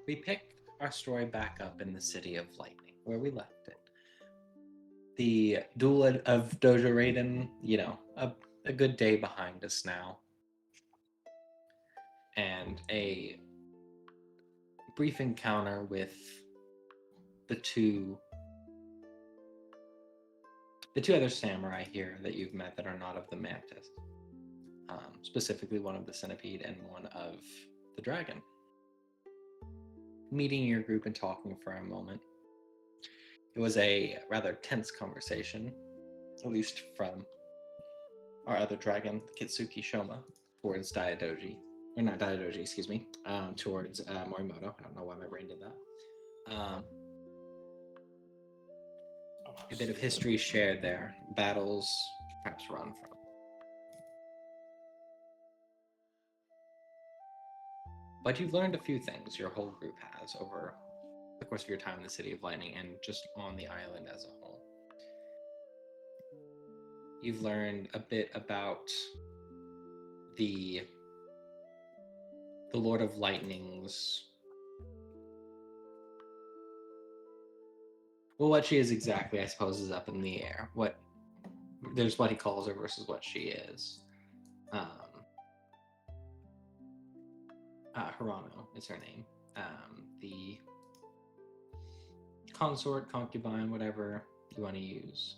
we pick our story back up in the City of Lightning, where we left it. The duel of Dojo Raiden, a good day behind us now. And a brief encounter with the two other samurai here that you've met that are not of the Mantis. Specifically one of the Centipede and one of the Dragon. Meeting your group and talking for a moment. It was a rather tense conversation, at least from our other dragon, Kitsuki Shoma, towards Daidoji. Or not Daidoji, excuse me, towards Morimoto. I don't know why my brain did that. A bit of history shared there. Battles perhaps run from. But you've learned a few things, your whole group has, over the course of your time in the City of Lightning and just on the island as a whole. You've learned a bit about the Lord of Lightning's... Well, what she is exactly, I suppose, is up in the air. There's what he calls her versus what she is. Hirano is her name. The consort, concubine, whatever you want to use.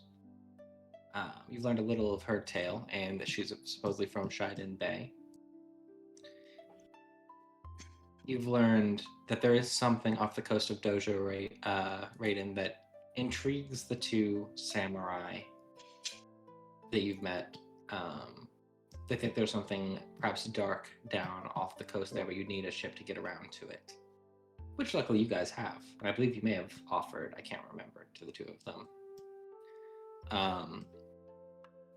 You've learned a little of her tale, and that she's supposedly from Shiden Bay. You've learned that there is something off the coast of Dojo Raiden that intrigues the two samurai that you've met. They think there's something perhaps dark down off the coast there, but you need a ship to get around to it. Which luckily you guys have. And I believe you may have offered, I can't remember, to the two of them.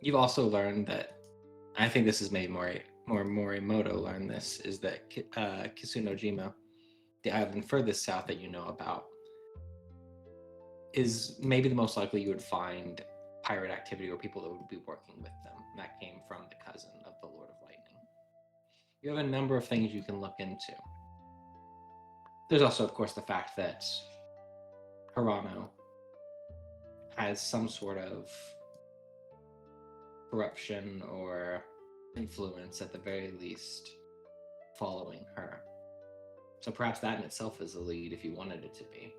You've also learned that, I think this is maybe more Morimoto learned this, is that Kisunojima, the island furthest south that you know about, is maybe the most likely you would find pirate activity or people that would be working with them. And that came from the cousin of the Lord of Lightning. You have a number of things you can look into. There's also, of course, the fact that Hirano has some sort of corruption or influence, at the very least, following her. So perhaps that in itself is a lead if you wanted it to be.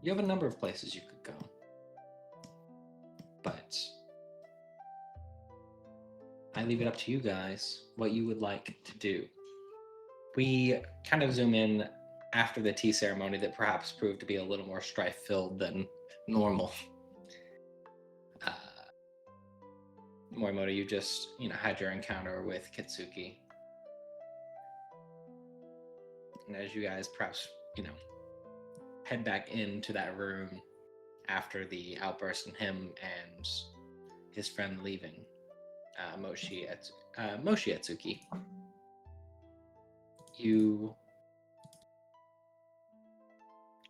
You have a number of places you could go. But I leave it up to you guys what you would like to do. We kind of zoom in after the tea ceremony that perhaps proved to be a little more strife-filled than normal. Morimoto, you just, had your encounter with Kitsuki. And as you guys perhaps, head back into that room after the outburst and him and his friend leaving, Moshi Atsuki, you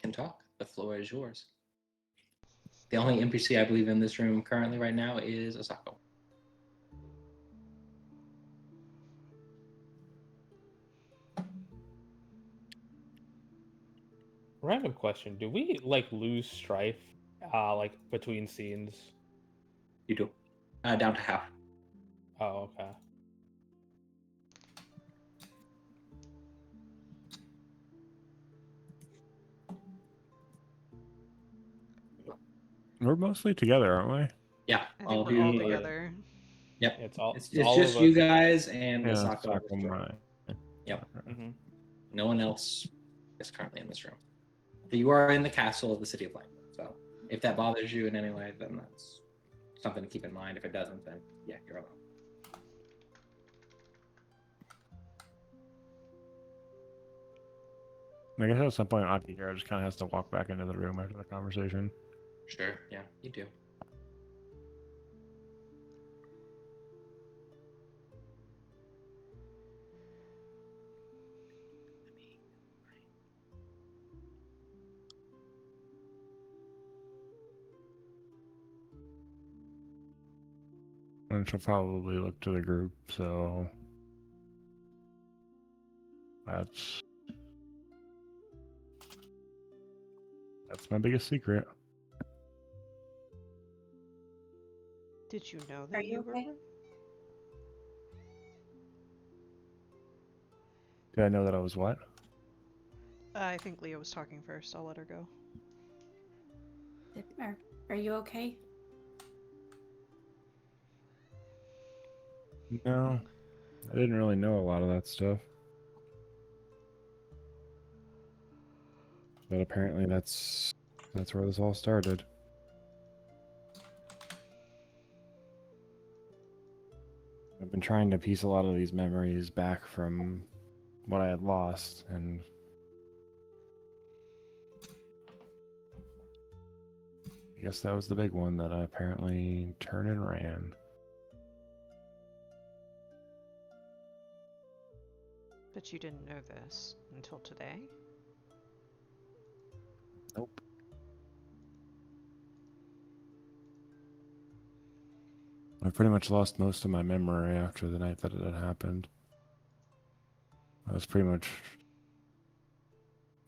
can talk. The floor is yours. The only NPC I believe in this room currently right now is Asako. Random question: do we lose strife, between scenes? You do. Down to half. Oh, okay. We're mostly together, aren't we? Yeah, I think we're all together. Yep. It's all. It's all just of you us. guys and Yeah, Asako. right. Yep. Mm-hmm. No one else is currently in this room. So you are in the castle of the City of Light. So if that bothers you in any way, then that's something to keep in mind. If it doesn't, then yeah, you're alone. I guess at some point Akihiro just kind of has to walk back into the room after the conversation. Sure, yeah, you do. And she'll probably look to the group, so That's my biggest secret. Did you know Are that you were? okay? Did I know that I was what? I think Leah was talking first. I'll let her go. Are you okay? No, I didn't really know a lot of that stuff. But apparently that's where this all started. I've been trying to piece a lot of these memories back from what I had lost, and I guess that was the big one that I apparently turned and ran. But you didn't know this until today? Nope. I pretty much lost most of my memory after the night that it had happened. I was pretty much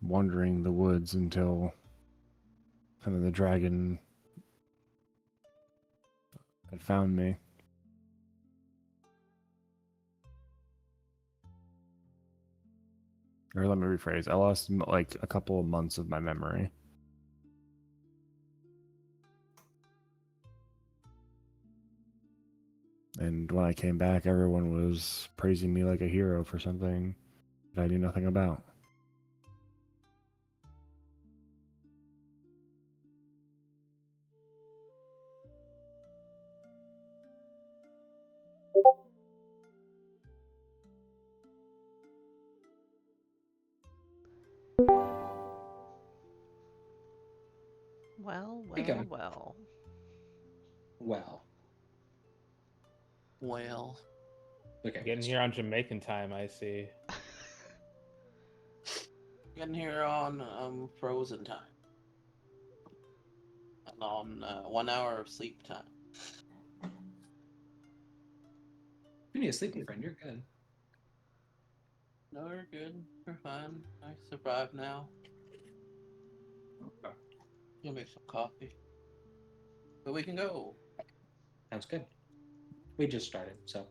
wandering the woods until kind of the dragon had found me. Or let me rephrase. I lost like a couple of months of my memory. And when I came back, everyone was praising me like a hero for something that I knew nothing about. Well, Okay. well, well. Well, Well, okay. Getting here on Jamaican time, I see. getting here on frozen time. And on 1 hour of sleep time. You need a sleeping friend. You're good. No, we're good. We're fine. I survive now. Okay. You'll make some coffee. But we can go. Sounds good. We just started, so.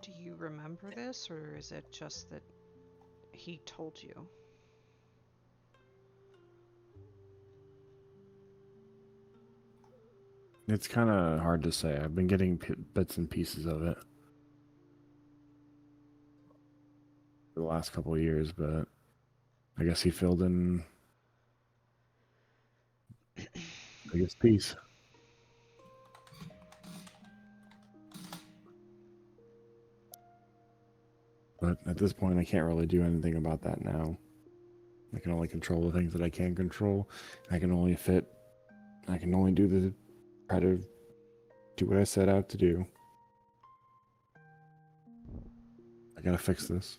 Do you remember this, or is it just that he told you? It's kind of hard to say. I've been getting bits and pieces of it for the last couple of years, but I guess he filled in the biggest piece. But at this point, I can't really do anything about that now. I can only control the things that I can control. I can only try to do what I set out to do. I gotta fix this.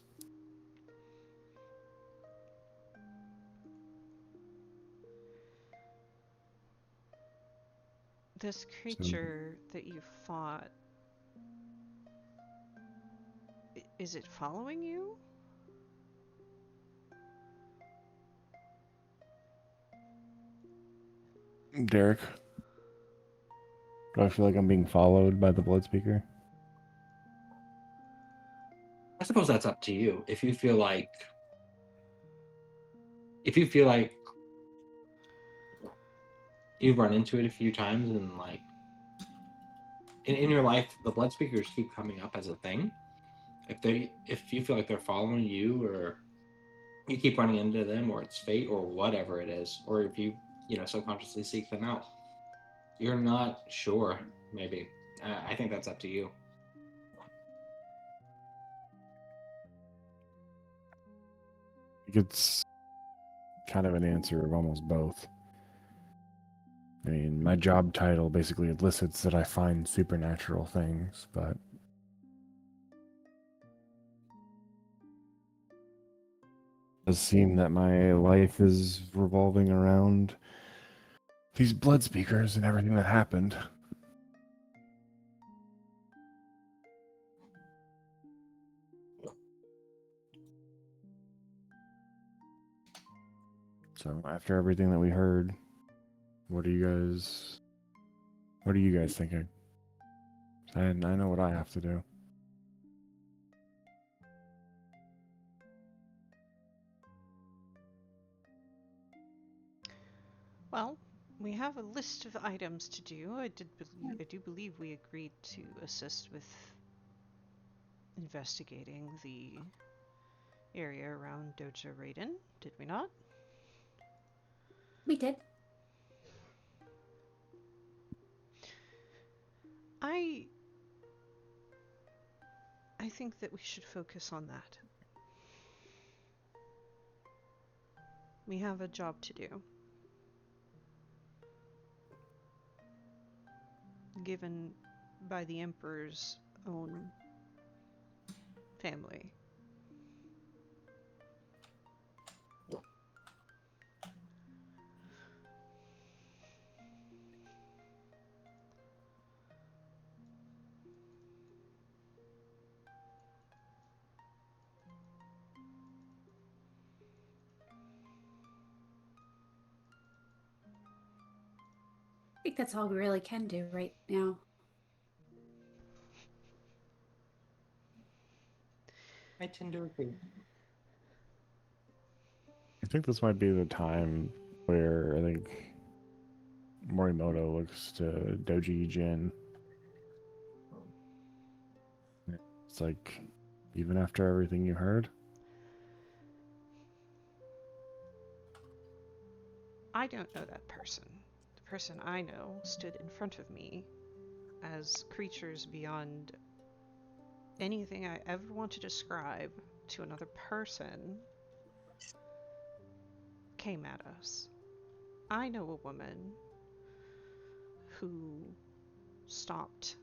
This creature that you fought, is it following you? Derek, do I feel like I'm being followed by the blood speaker? I suppose that's up to you. If you feel like you've run into it a few times and like in your life the blood speakers keep coming up as a thing. If you feel like they're following you, or you keep running into them, or it's fate or whatever it is, or if you subconsciously seek them out, you're not sure, maybe. I think that's up to you. It's kind of an answer of almost both. I mean, my job title basically elicits that I find supernatural things, but does seem that my life is revolving around these blood speakers and everything that happened. So after everything that we heard, what are you guys thinking? And I know what I have to do. Well, we have a list of items to do. I do believe we agreed to assist with investigating the area around Doja Raiden, did we not? We did. I think that we should focus on that. We have a job to do. Given by the Emperor's own family. I think that's all we really can do right now. I tend to agree. I think this might be the time where I think Morimoto looks to Doji Jin. It's like, even after everything you heard? I don't know that person. The person I know stood in front of me as creatures beyond anything I ever want to describe to another person came at us. I know a woman who stopped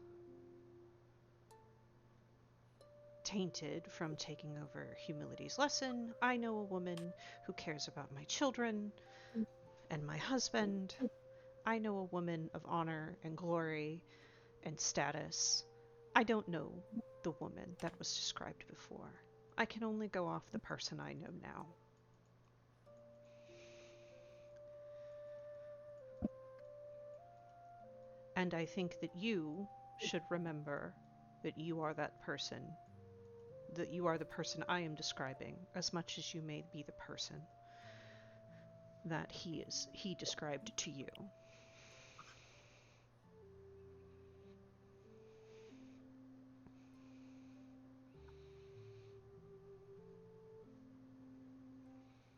Tainted from taking over Humility's lesson. I know a woman who cares about my children and my husband. I know a woman of honor and glory and status. I don't know the woman that was described before. I can only go off the person I know now. And I think that you should remember that you are that person, that you are the person I am describing, as much as you may be the person that he described to you.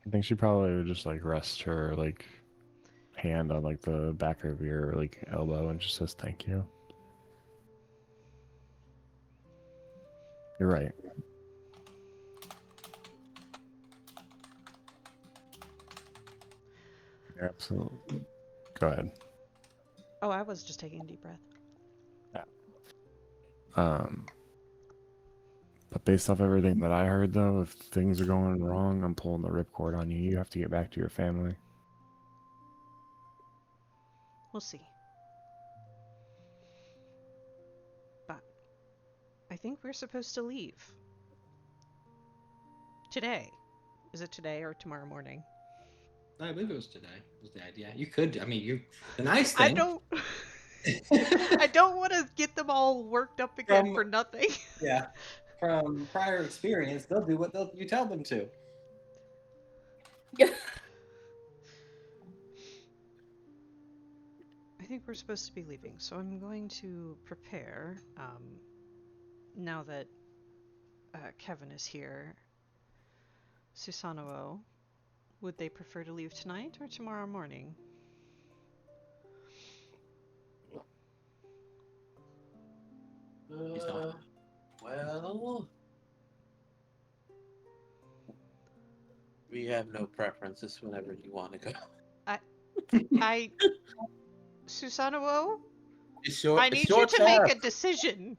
I think she probably would just like rest her like hand on like the back of your like elbow and just says thank you. You're right. You're absolutely. Go ahead. Oh, I was just taking a deep breath. But based off everything that I heard, though, if things are going wrong, I'm pulling the ripcord on you. You have to get back to your family. We'll see. But I think we're supposed to leave. Today. Is it today or tomorrow morning? I believe it was today. Was the idea? You could. I mean, you. The nice I thing. don't. I don't want to get them all worked up again for nothing. Yeah. From prior experience, they'll do what you tell them to. I think we're supposed to be leaving, so I'm going to prepare. Now that Kevin is here, Susanoo, would they prefer to leave tonight or tomorrow morning? Well, we have no preferences whenever you want to go. Susanoo, It's your, I need you to make a decision.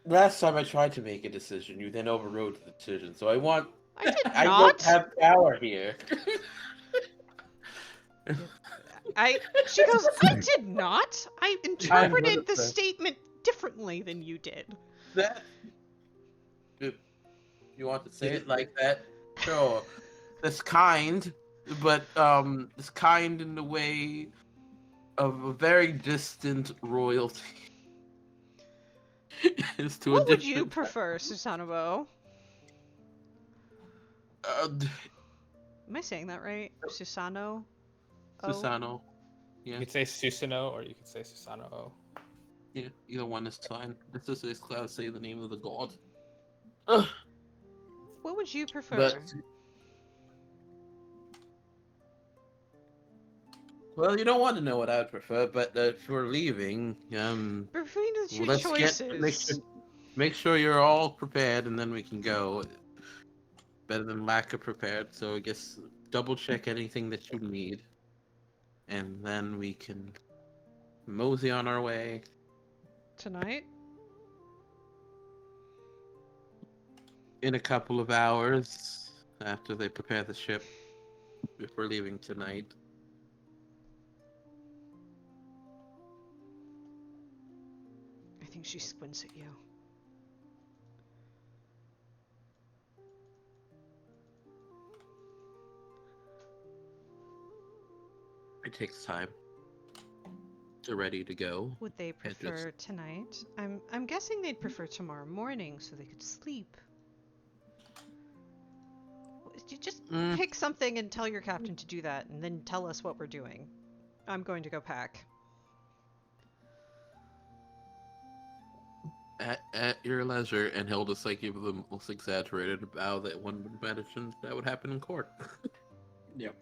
Last time I tried to make a decision, you then overrode the decision. So I want I did I not. don't have power here. She goes, I did not. I interpreted the innocent. statement differently than you did. That you want to say it like that? Sure. That's kind, but it's kind in the way of a very distant royalty. It's to a What would you different. prefer, Susanoo? Uh, Am I saying that right? Susano? Susano. You Yeah, could say Susanoo or you could say Susanoo. yeah. Either one is fine. This is basically how to say the name of the god. Ugh. What would you prefer? But well, you don't want to know what I would prefer. But if we're leaving, Between the two let's choices. make sure you're all prepared, and then we can go. Better than lack of prepared. So I guess double check anything that you need, and then we can mosey on our way. Tonight? In a couple of hours after they prepare the ship, if we're leaving tonight. I think she squints at you. It takes time. They're ready to go. Would they prefer tonight? I'm guessing they'd prefer tomorrow morning so they could sleep. You just pick something and tell your captain to do that, and then tell us what we're doing. I'm going to go pack. At your leisure, and he'll just like give the most exaggerated bow that one would imagine that would happen in court. Yep.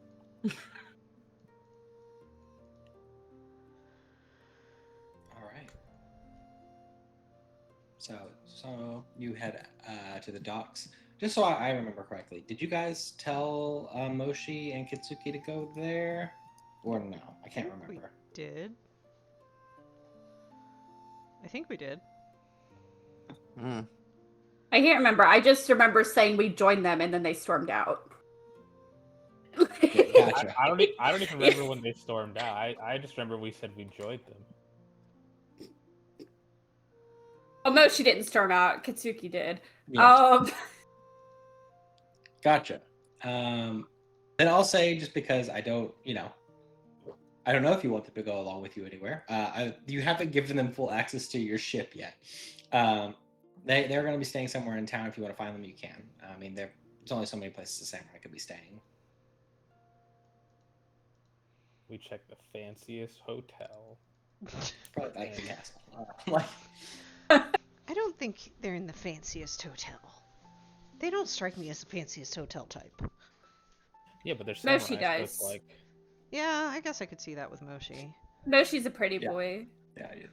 All right. So you head to the docks. Just so I remember correctly, did you guys tell Moshi and Kitsuki to go there, or no? I can't remember. We did. I think we did. I can't remember. I just remember saying we joined them and then they stormed out. Gotcha. I don't even remember when they stormed out. I just remember we said we joined them. Oh no, she didn't storm out. Kitsuki did. Yeah. Gotcha. Then I'll say, just because I don't know if you want them to go along with you anywhere. You haven't given them full access to your ship yet. They're going to be staying somewhere in town. If you want to find them, you can. I mean, there's only so many places a samurai could be staying. We checked the fanciest hotel. Probably back to the castle. I don't think they're in the fanciest hotel. They don't strike me as the fanciest hotel type. Yeah, but there's Moshi samurai, so does. it's like... Yeah, I guess I could see that with Moshi. Moshi's a pretty boy. Yeah, he is.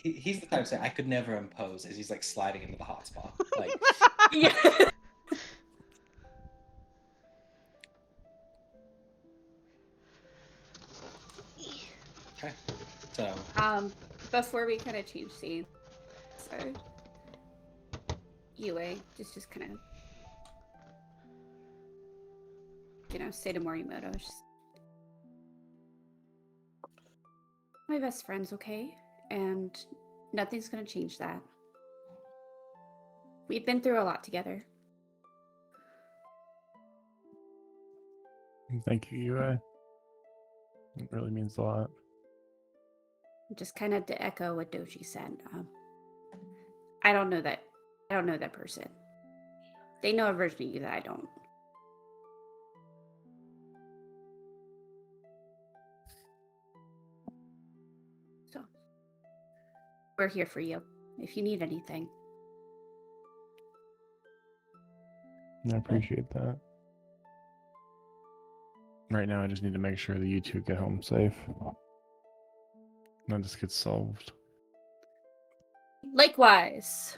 He's the type to say, I could never impose, as he's like sliding into the hot spot. Like, Yeah. okay. So Before we kind of change scenes, so Yue just kind of say to Morimoto, just, my best friend's okay, and nothing's gonna change that. We've been through a lot together. Thank you, Yue. It really means a lot. Just kind of to echo what Doji said. I don't know that person. They know a version of you that I don't. So we're here for you if you need anything. I appreciate that. Right now, I just need to make sure that you two get home safe. That just gets solved. Likewise,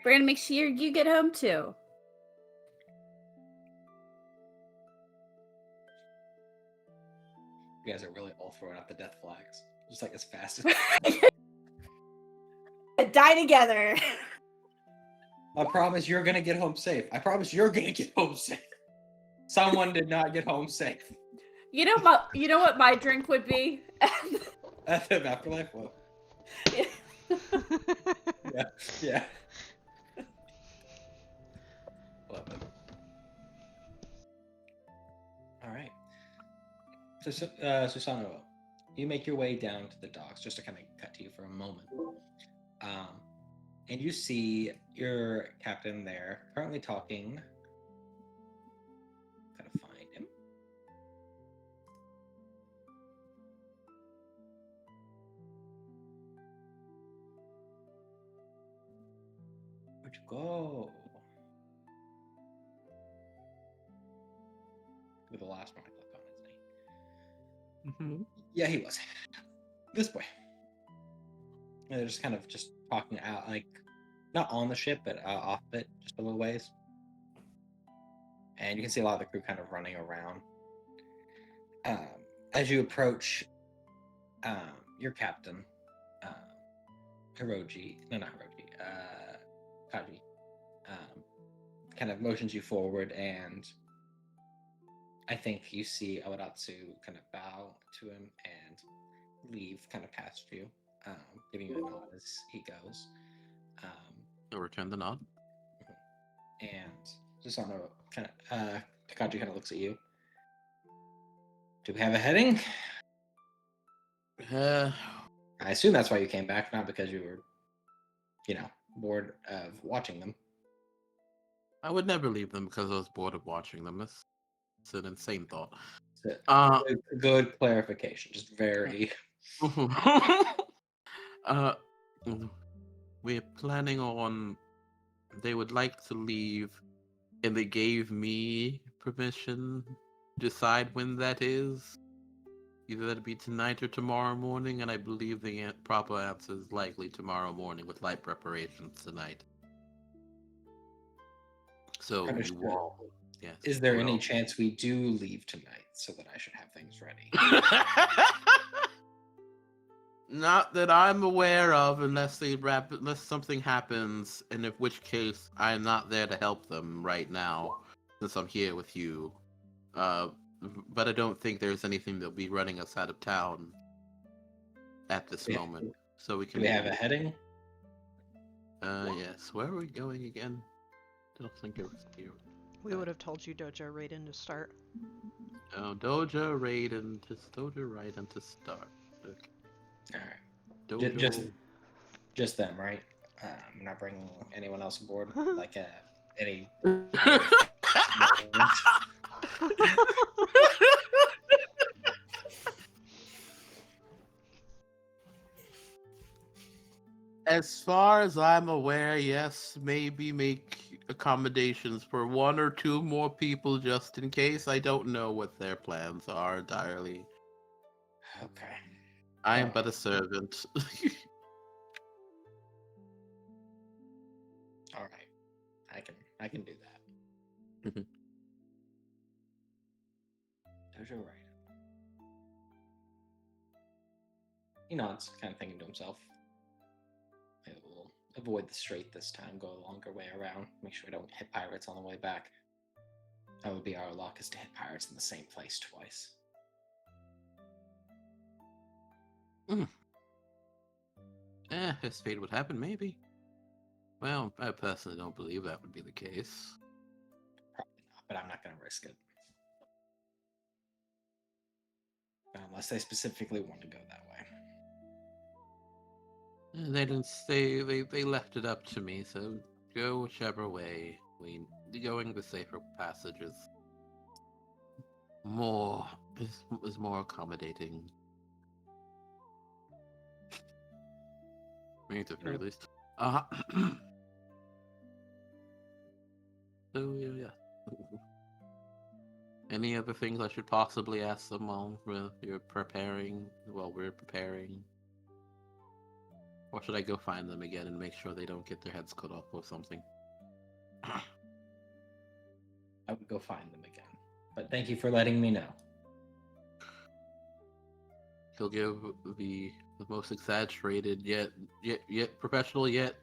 we're gonna make sure you get home too. you guys are really all throwing out the death flags, just like as fast as. Die together. I promise you're gonna get home safe. I promise you're gonna get home safe. Someone did not get home safe. You know what my drink would be? That's the afterlife. Whoa. Yeah. Love it. All right. So, Susano, you make your way down to the docks, just to kind of cut to you for a moment. And you see your captain there, currently talking. Gotta find him. Where'd you go? With the last one I clicked on, isn't he? Yeah, he was. This boy. And they're just kind of just talking out, like, not on the ship, but off it, just a little ways. And you can see a lot of the crew kind of running around. As you approach your captain, Kaji, kind of motions you forward, and I think you see Awaratsu kind of bow to him and leave kind of past you, giving you a nod as he goes. He'll return the nod. And just on the kind of, Takaji kind of looks at you. Do we have a heading? I assume that's why you came back, not because you were, bored of watching them. I would never leave them because I was bored of watching them. It's an insane thought. Good clarification. Just very. We're planning on. They would like to leave, and they gave me permission to decide when that is. Either that'll be tonight or tomorrow morning, and I believe the proper answer is likely tomorrow morning with light preparations tonight. So Understood. you all, yes. Is there any chance we do leave tonight so that I should have things ready? Not that I'm aware of, unless something happens, and in which case I'm not there to help them right now, since I'm here with you. But I don't think there's anything that'll be running us out of town at this moment. So we can. Do we have a heading? Yes. Where are we going again? I don't think it was here. We would have told you Dojo Raiden to start. Oh, Dojo Raiden to start. Okay. All right. Just them, right? I'm not bringing anyone else aboard, like any. As far as I'm aware, yes, maybe make accommodations for one or two more people just in case. I don't know what their plans are entirely. Okay. I am but a servant. All right. I can do that. Dojo right. He nods, kind of thinking to himself. I will avoid the strait this time, go a longer way around, make sure I don't hit pirates on the way back. That would be our luck, is to hit pirates in the same place twice. If fate would happen, maybe. Well, I personally don't believe that would be the case. Probably not, but I'm not going to risk it. Unless they specifically want to go that way. They didn't say, they left it up to me, so go whichever way. Going the safer passage is more accommodating. Me at the very least. So yeah. Any other things I should possibly ask them while we're preparing? Or should I go find them again and make sure they don't get their heads cut off or something? I would go find them again. But thank you for letting me know. He'll give the the most exaggerated yet professional yet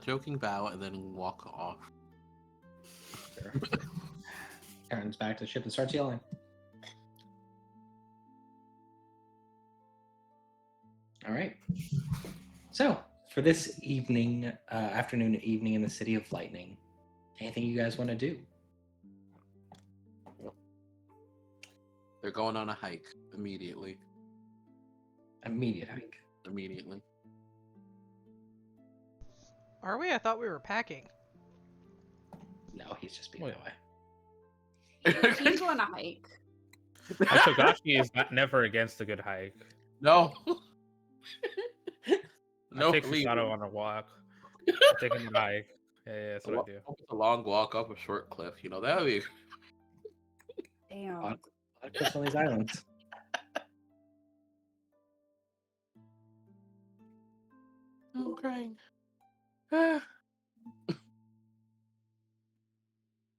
joking bow, and then walk off. Sure. Turns back to the ship and starts yelling. All right. So for this evening, afternoon and evening in the City of Lightning, anything you guys want to do? They're going on a hike immediately. Immediate hike. Immediately. Are we? I thought we were packing. No, he's just being Wait. away. He's going to hike. Togashi is never against a good hike. No. I take leave. Susato on a walk. I take him on a hike. Yeah, that's what I do. A long walk up a short cliff. That would be. Damn. A lot of cliffs on these islands. I'm crying.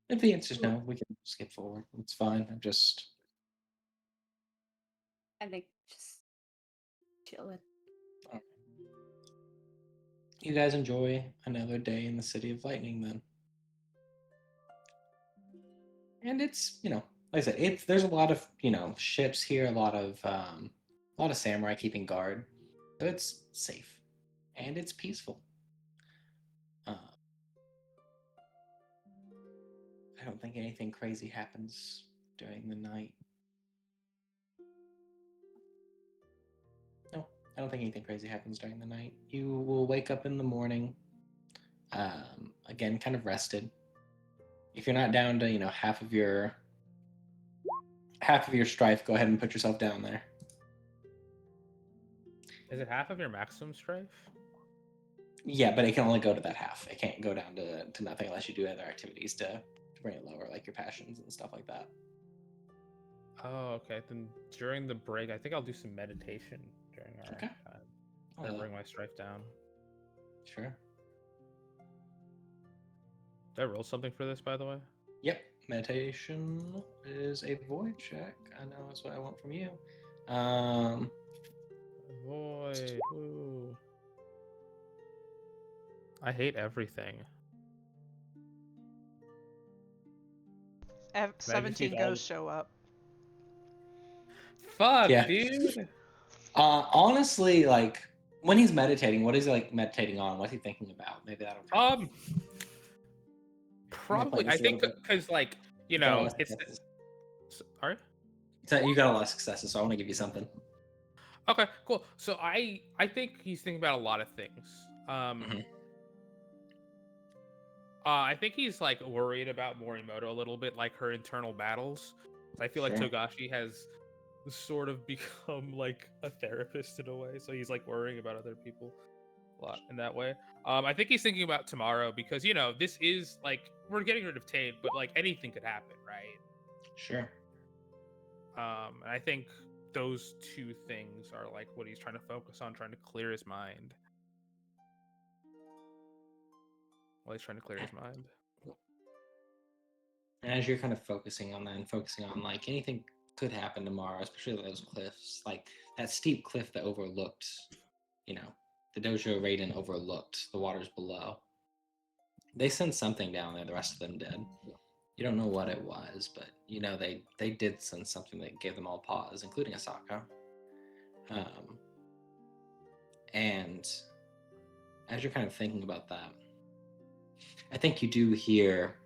If the answer's no, we can skip forward. It's fine. I'm just I think just chilling. you guys enjoy another day in the City of Lightning then. And it's, like I said, there's a lot of, ships here, a lot of samurai keeping guard. So it's safe and it's peaceful. I don't think anything crazy happens during the night. No, I don't think anything crazy happens during the night. You will wake up in the morning, again, kind of rested. If you're not down to, half of your strife, go ahead and put yourself down there. Is it half of your maximum strife? Yeah, but it can only go to that half. It can't go down to nothing unless you do other activities to bring it lower, like your passions and stuff like that. Oh, okay. Then during the break, I think I'll do some meditation during our Okay. time. I'll bring my strife down. Sure. Did I roll something for this, by the way? Yep. Meditation is a void check. I know that's what I want from you. Void. Ooh. I hate everything. 17 ghosts show up. Fuck, Yeah. dude. Honestly, like when he's meditating, what is he meditating on? What's he thinking about? Maybe that'll. Probably. I think because it's. Sorry. So you got a lot of successes, so I want to give you something. Okay, cool. So I think he's thinking about a lot of things. I think he's worried about Morimoto a little bit, like her internal battles. I feel like Sure. Togashi has sort of become like a therapist in a way, so he's worrying about other people a lot in that way. I think he's thinking about tomorrow because this is we're getting rid of Tate, but anything could happen, right? Sure. And I think those two things are what he's trying to focus on, trying to clear his mind. While he's trying to clear his mind. And as you're kind of focusing on that and focusing on anything could happen tomorrow, especially those cliffs, like that steep cliff that overlooked, the dojo Raiden overlooked the waters below. They sent something down there, the rest of them did. You don't know what it was, but they did send something that gave them all pause, including Asako. And as you're kind of thinking about that, I think you do hear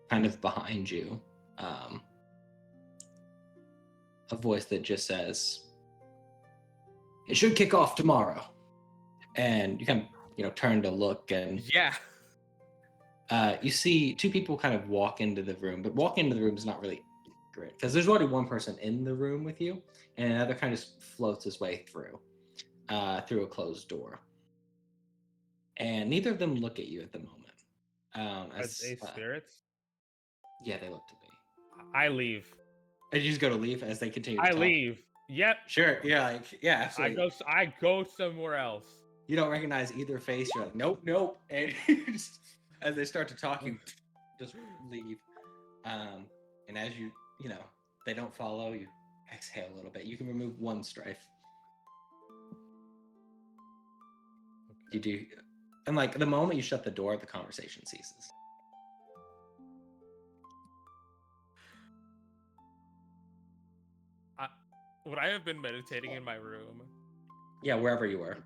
kind of behind you a voice that just says, "It should kick off tomorrow." And you kind of, turn to look, and Yeah. you see two people kind of walk into the room, but walking into the room is not really accurate because there's already one person in the room with you, and another kind of floats his way through a closed door. And neither of them look at you at the moment. Are they spirits? Yeah, they look to be. I leave. And you just go to leave as they continue to I talk? leave. Yep. Sure, yeah, absolutely. I go somewhere else. You don't recognize either face. You're like, nope. And as they start to talk, you just leave. And as they don't follow, you exhale a little bit. You can remove one strife. You do, and like the moment you shut the door, the conversation ceases. Would I have been meditating in my room? Yeah, wherever you were.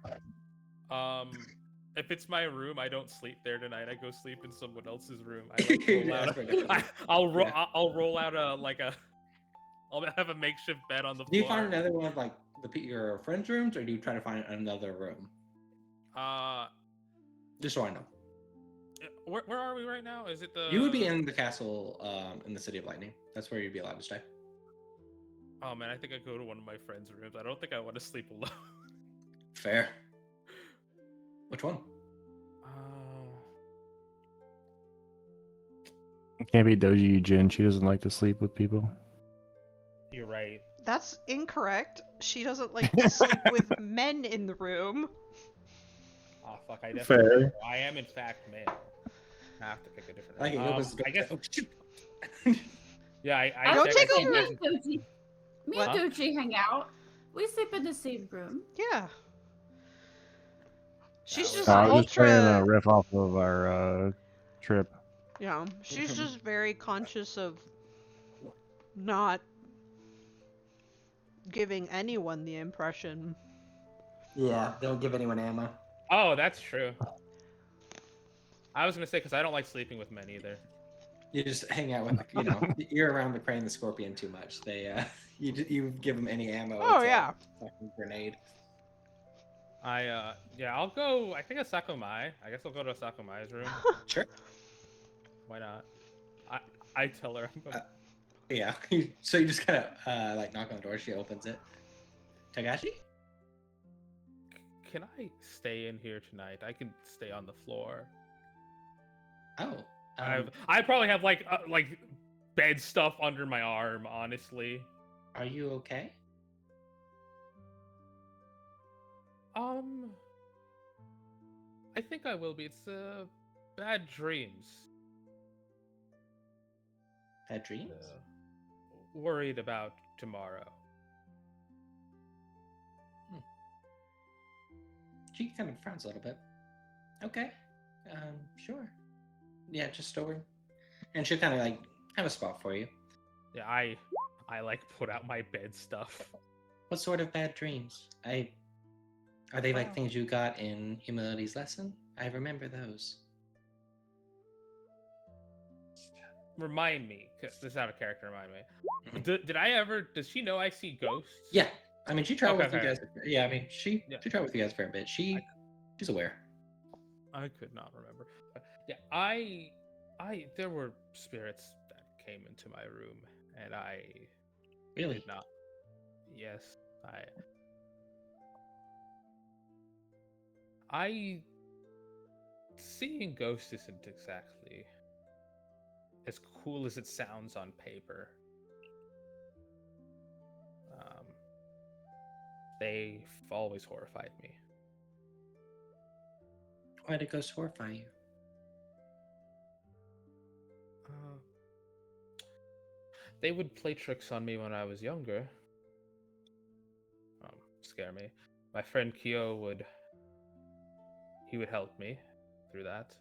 If it's my room, I don't sleep there tonight. I go sleep in someone else's room. I like roll Yeah, out. that's pretty good. Yeah. I'll roll out I'll have a makeshift bed on the Do you floor. find another one of like your friends' rooms, or do you try to find another room? Just so I know. Where are we right now? Is it the? You would be in the castle, in the City of Lightning. That's where you'd be allowed to stay. Oh man, I think I go to one of my friends' rooms. I don't think I want to sleep alone. Fair. Which one? It can't be Doji Jin. She doesn't like to sleep with people. You're right. That's incorrect. She doesn't like to sleep with men in the room. Oh fuck! I definitely. Fair. I am in fact male. I have to pick a different. Like it opens the door. I guess. Oh, shoot. Yeah, I Don't take Me a- and Doji. Me and Huh? Doji hang out. We sleep in the same room. Yeah. She's That just was- I was just trying to ultra. riff off of our trip. Yeah, she's just very conscious of not giving anyone the impression. Yeah, don't give anyone ammo. Oh, that's true. I was gonna say because I don't like sleeping with men either. You just hang out with, you're around the crane, the scorpion too much. They, you give them any ammo. Oh, it's a yeah. fucking grenade. I'll go. I think a Sakumai. I guess I'll go to Sakumai's room. Sure. Why not? I tell her. Yeah. So you just kind of like knock on the door. She opens it. Tagashi? Can I stay in here tonight? I can stay on the floor. Oh. I probably have like bed stuff under my arm. Honestly. Are you okay? I think I will be. It's bad dreams. Had dreams? Worried about tomorrow. She kind of frowns a little bit. Okay. Sure. Yeah, just over. And she'll kind of like have a spot for you. Yeah, I like put out my bed stuff. What sort of bad dreams? Are they like Oh. things you got in Humility's lesson? I remember those. Remind me, because this is out of character. Remind me. Did I ever? Does she know I see ghosts? Yeah. I mean, she traveled Okay, with you fair. guys. Yeah, I mean, she Yeah. traveled with you guys for a bit. She's aware. I could not remember. Yeah, there were spirits that came into my room, and I Really? did not. Yes, seeing ghosts isn't exactly as cool as it sounds on paper. They've always horrified me. Why did ghosts horrify you? They would play tricks on me when I was younger. Scare me. My friend Kyo would help me through that.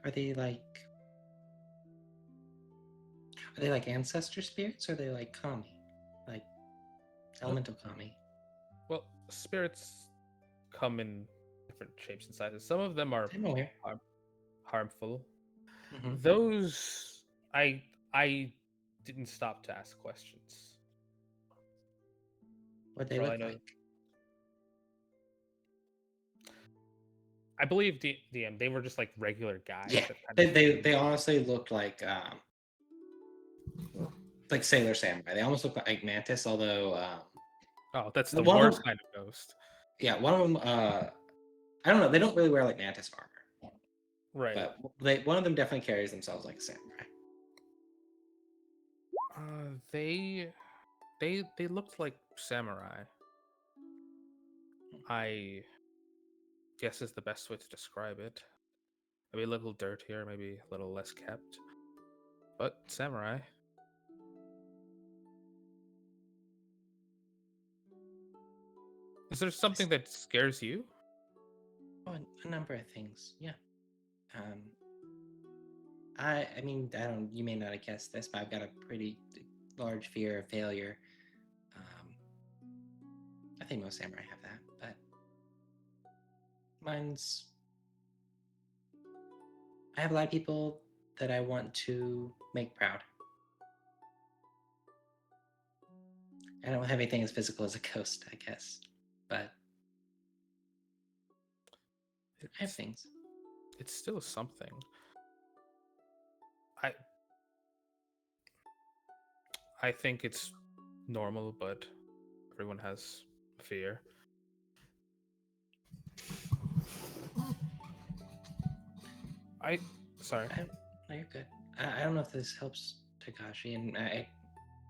Are they like ancestor spirits, or are they like kami? Like elemental kami? Well, spirits come in different shapes and sizes. Some of them are I'm aware. harmful. Mhm. Those I didn't stop to ask questions. What they For all look I know- like? I believe DM they were just like regular guys. Yeah, that kind of- they honestly look like Sailor Samurai. They almost look like Mantis, although Oh, that's the one of worst them- kind of ghost. yeah, one of them I don't know. They don't really wear like Mantis armor, Right. but one of them definitely carries themselves like a samurai. They looked like samurai. I guess is the best way to describe it. Maybe a little dirtier, maybe a little less kept, but samurai. Is there something that scares you? Oh, a number of things. Yeah. Um, I mean, I don't. You may not have guessed this, but I've got a pretty large fear of failure. Um, I think most samurai have that, but mine's. I have a lot of people that I want to make proud. I don't have anything as physical as a ghost, I guess, but I have It's, things. it's still something. I I think it's normal, but everyone has fear. I sorry. No, you're good. I don't know if this helps Takashi, and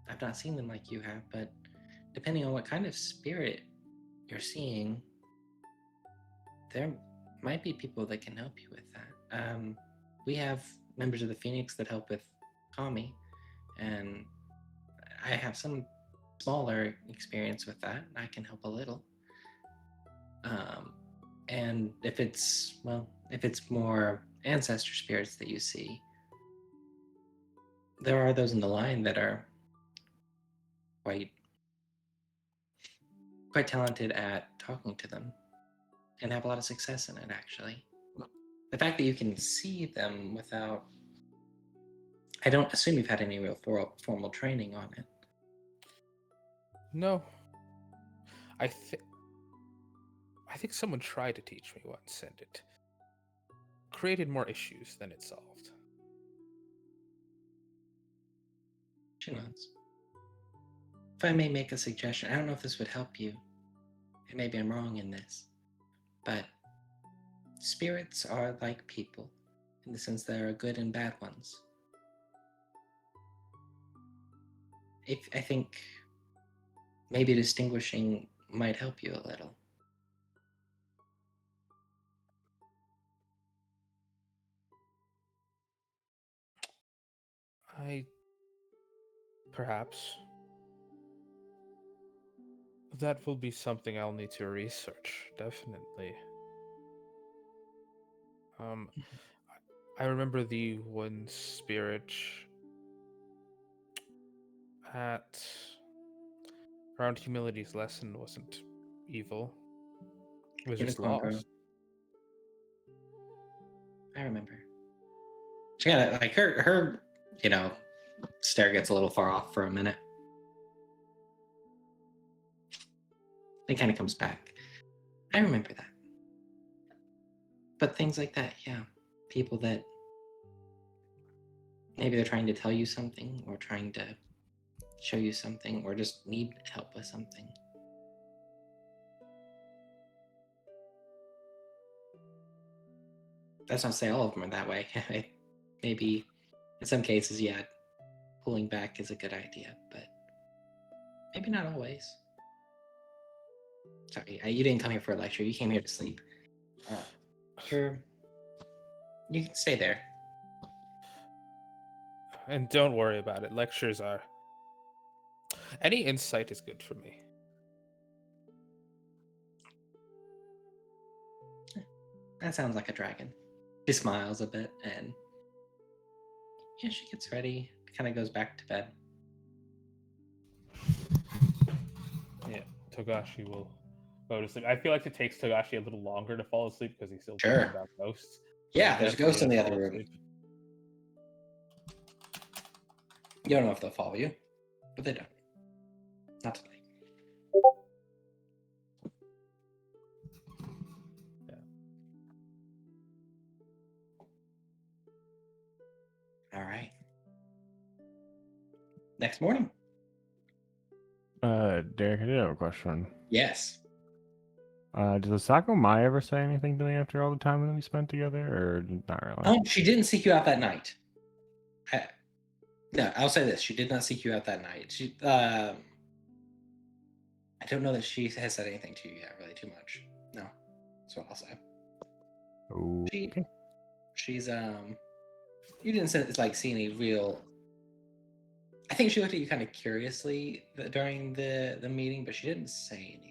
I've not seen them like you have, but depending on what kind of spirit you're seeing, there might be people that can help you with that. We have members of the Phoenix that help with Kami, and I have some smaller experience with that. I can help a little. And if it's more ancestor spirits that you see, there are those in the line that are quite talented at talking to them and have a lot of success in it, actually. The fact that you can see them without, I don't assume you've had any real formal training on it. No. I think someone tried to teach me once, and it created more issues than it solved. She nods. If I may make a suggestion, I don't know if this would help you, and maybe I'm wrong in this, but spirits are like people, in the sense there are good and bad ones. I think maybe distinguishing might help you a little. Perhaps. That will be something I'll need to research, definitely. Um, I remember the one spirit at around humility's lesson wasn't evil. It was just Unicorn Girl. lost. I remember. She got like her, stare gets a little far off for a minute. It kind of comes back. I remember that. But things like that, yeah. People that maybe they're trying to tell you something or trying to show you something or just need help with something. That's not to say all of them are that way. Maybe in some cases, yeah, pulling back is a good idea, but maybe not always. Sorry, you didn't come here for a lecture. You came here to sleep. You can stay there. And don't worry about it. Lectures are. Any insight is good for me. That sounds like a dragon. She smiles a bit and yeah, she gets ready. Kind of goes back to bed. Yeah, Togashi will go to sleep. I feel like it takes Togashi a little longer to fall asleep because he's still Sure. thinking about ghosts. Yeah, So there's a ghost in the definitely other fall room. asleep. You don't know if they'll follow you, but they don't. Not tonight. Yeah. All right. Next morning. Derek, I did have a question. Yes. Did the Sako Mai ever say anything to me after all the time that we spent together, or not really? She didn't seek you out that night. No, I'll say this: she did not seek you out that night. She, I don't know that she has said anything to you yet, really, too much. No, that's what I'll say. Okay. She's you didn't see any real. I think she looked at you kind of curiously during the meeting, but she didn't say anything.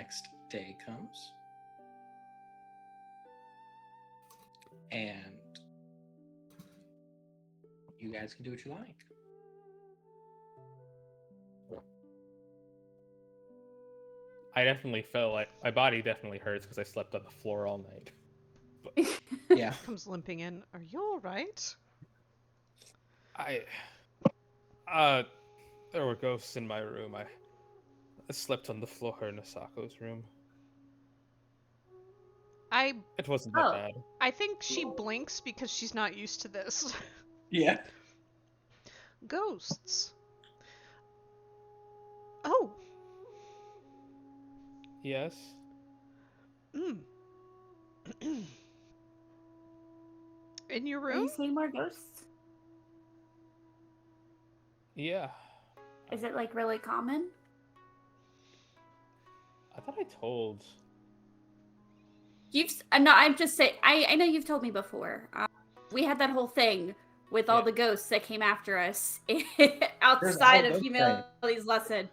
next day comes. And you guys can do what you like. I definitely felt like my body definitely hurts because I slept on the floor all night. Yeah. Comes limping in. Are you all right? There were ghosts in my room. I slept on the floor in Asako's room. I It wasn't that Oh. bad. I think she blinks because she's not used to this. Yeah. Ghosts. Oh. Yes. Mm. In your Are room? you seeing more ghosts? Yeah. Is it like really common? I thought I told. No, I'm just saying. I know you've told me before. We had that whole thing with all Yeah. the ghosts that came after us There's outside all of those humility's lesson.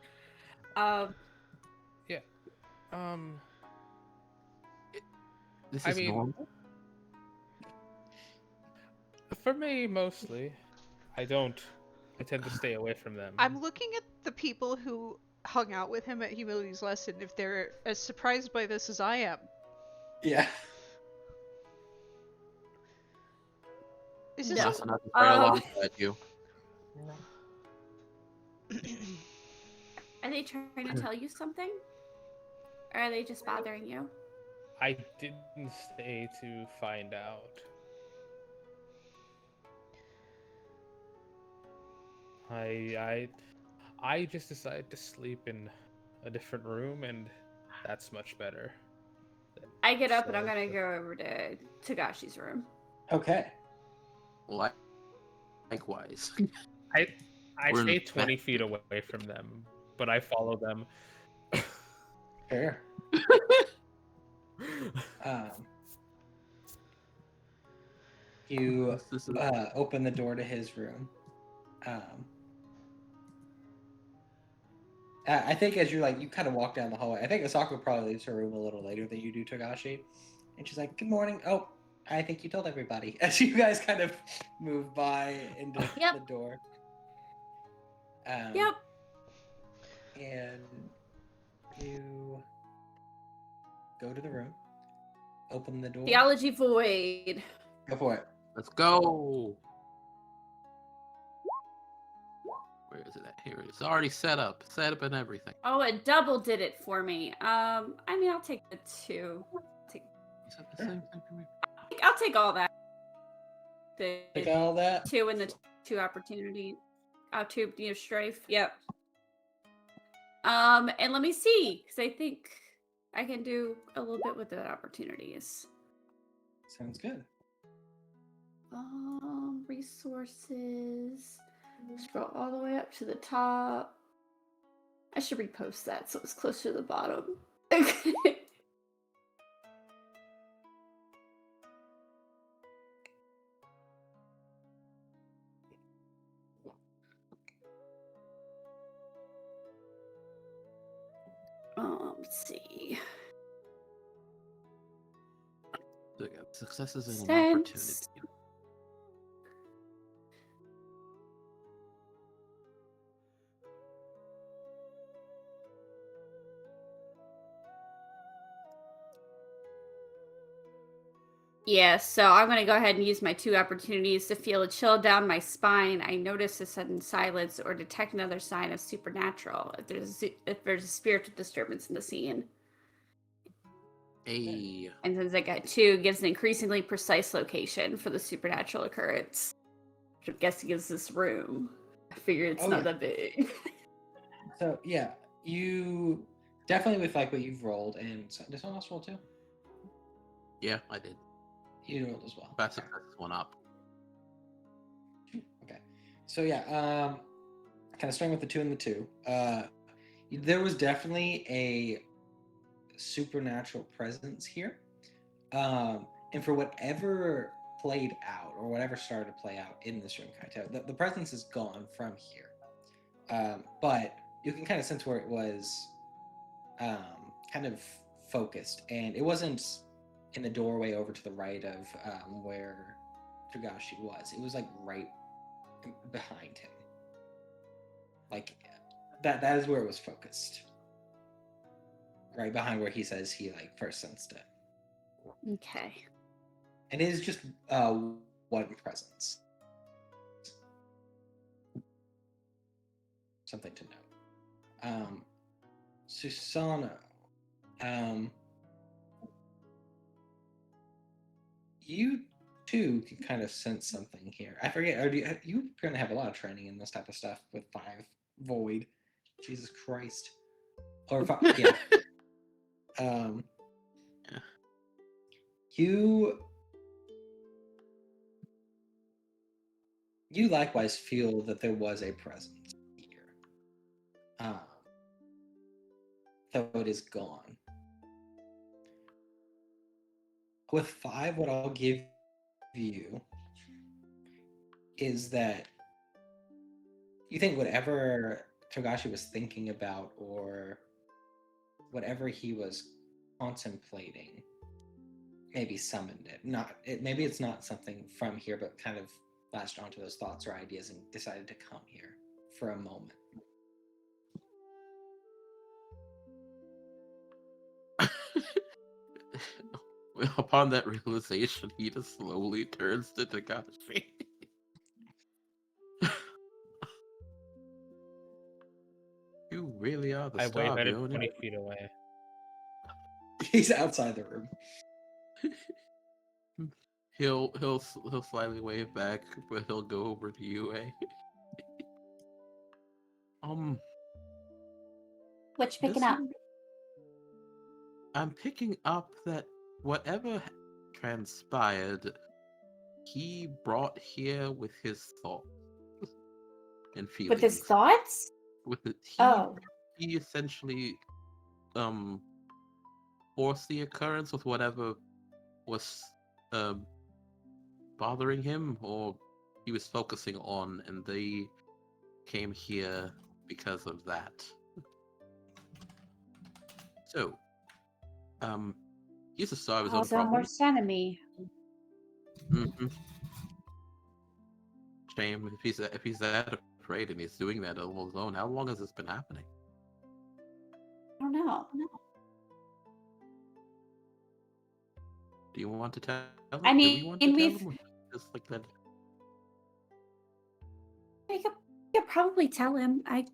Yeah. This I is mean- normal. For me, mostly. I tend to stay away from them. I'm looking at the people who hung out with him at Humility's lesson if they're as surprised by this as I am. Yeah. Is this No. Listen, I can pray alongside you. Are they trying to tell you something? Or are they just bothering you? I didn't stay to find out. I just decided to sleep in a different room, and that's much better. I get up and I'm So- gonna go over to Tagashi's room. Okay. Likewise. I We're in stay the 20 feet away from them, but I follow them. Fair. You This is open the door to his room. I think as you kind of walk down the hallway, I think Asako probably leaves her room a little later than you do, Togashi. And she's like, "Good morning." Oh, I think you told everybody. As you guys kind of move by into Yep. the door. Yep. And you go to the room, open the door. Theology void. Go for it. Let's go. Where is it at? Here it is. It's already set up and everything. Oh, it double did it for me. I mean, I'll take the 2. Is that the same thing for me? I'll take all that. The Take all that. 2 and the 2 opportunity. 2 strafe. Yep. And let me see, because I think I can do a little bit with the opportunities. Sounds good. Resources. Scroll all the way up to the top. I should repost that so it's closer to the bottom. Let's see. So we got successes and an Sense. opportunity. Yeah, so I'm going to go ahead and use my 2 opportunities to feel a chill down my spine. I notice a sudden silence or detect another sign of supernatural if there's a spiritual disturbance in the scene. Hey. And since I got 2, it gives an increasingly precise location for the supernatural occurrence. Which I'm guessing is this room. I figure it's not that big. So yeah, you definitely with like what you've rolled, and did someone else roll too? Yeah, I did. You rolled as well. That's one up. Okay. So yeah, kind of starting with the 2 and the 2. There was definitely a supernatural presence here, and for whatever played out or whatever started to play out in this room, Kaito, the presence is gone from here. But you can kind of sense where it was kind of focused, and it wasn't in the doorway over to the right of where Togashi was. It was like right behind him. Like that is where it was focused. Right behind where he says he like first sensed it. Okay. And it is just one presence. Something to note. Susano. You too can kind of sense something here. I forget. You're going to have a lot of training in this type of stuff with 5 Void. Jesus Christ. Or 5, yeah. You likewise feel that there was a presence here. Though it is gone. With 5, what I'll give you is that you think whatever Togashi was thinking about or whatever he was contemplating maybe summoned it. Maybe it's not something from here, but kind of latched onto those thoughts or ideas and decided to come here for a moment. Upon that realization, he just slowly turns to Takashi. You really are the I star, wave at him Bjorn. 20 feet away. He's outside the room. He'll slightly wave back, but he'll go over to you, eh? What you picking up? I'm picking up that whatever transpired, he brought here with his thoughts and feelings. With his thoughts? With it, Oh. he essentially forced the occurrence with whatever was bothering him or he was focusing on, and they came here because of that. So, he's a star of his own Also, problem. worse enemy. Mm-hmm. Shame if he's that afraid and he's doing that all alone. How long has this been happening? I don't know. Do you want to tell him? I mean, Do we want to tell we've- him? Or just like that. I could probably tell him. I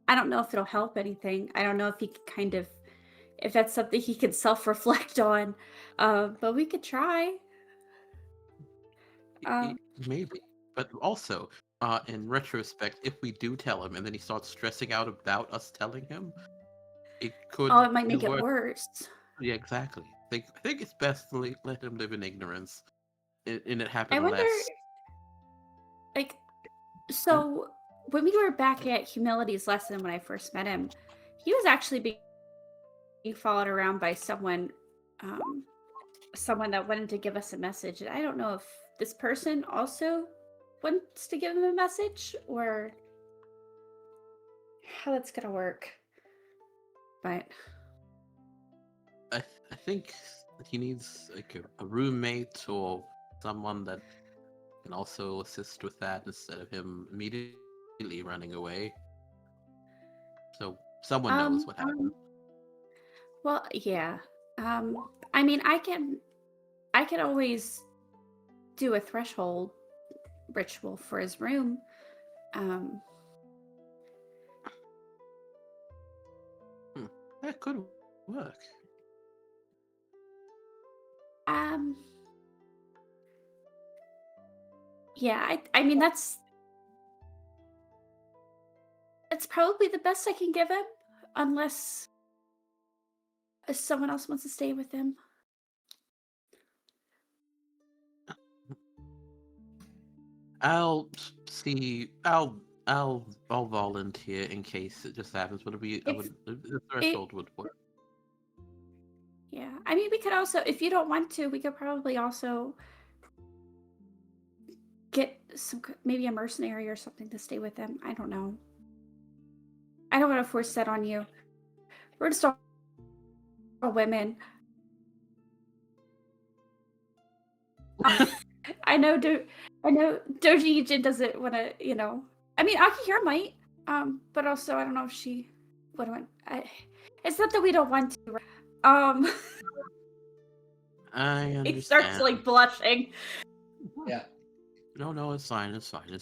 don't know if it'll help anything. I don't know if he could kind of, if that's something he could self-reflect on. But we could try. Maybe, but also, in retrospect, if we do tell him and then he starts stressing out about us telling him, it could. Oh, it might make it work. worse. Yeah, exactly. I think it's best to let him live in ignorance, and it happen I wonder, less. like, so when we were back at Humility's lesson when I first met him, he was actually being followed around by someone that wanted to give us a message. And I don't know if this person also wants to give him a message or how that's gonna work. But I think he needs like a roommate or someone that can also assist with that instead of him immediately running away. So someone knows what happened. Well, yeah. I mean, I can always do a threshold ritual for his room. That could work. Yeah, I mean that's probably the best I can give him, unless someone else wants to stay with him. I'll volunteer in case it just happens, but the threshold would work. Yeah, I mean, we could also, if you don't want to, we could probably also get maybe a mercenary or something to stay with him. I don't know. I don't want to force that on you. We're just or women. I know Doji Jin doesn't want to, I mean, Akihira might, but also I don't know if she would want. It's not that we don't want to. I understand. It starts like blushing. Yeah. No, it's fine. It's fine.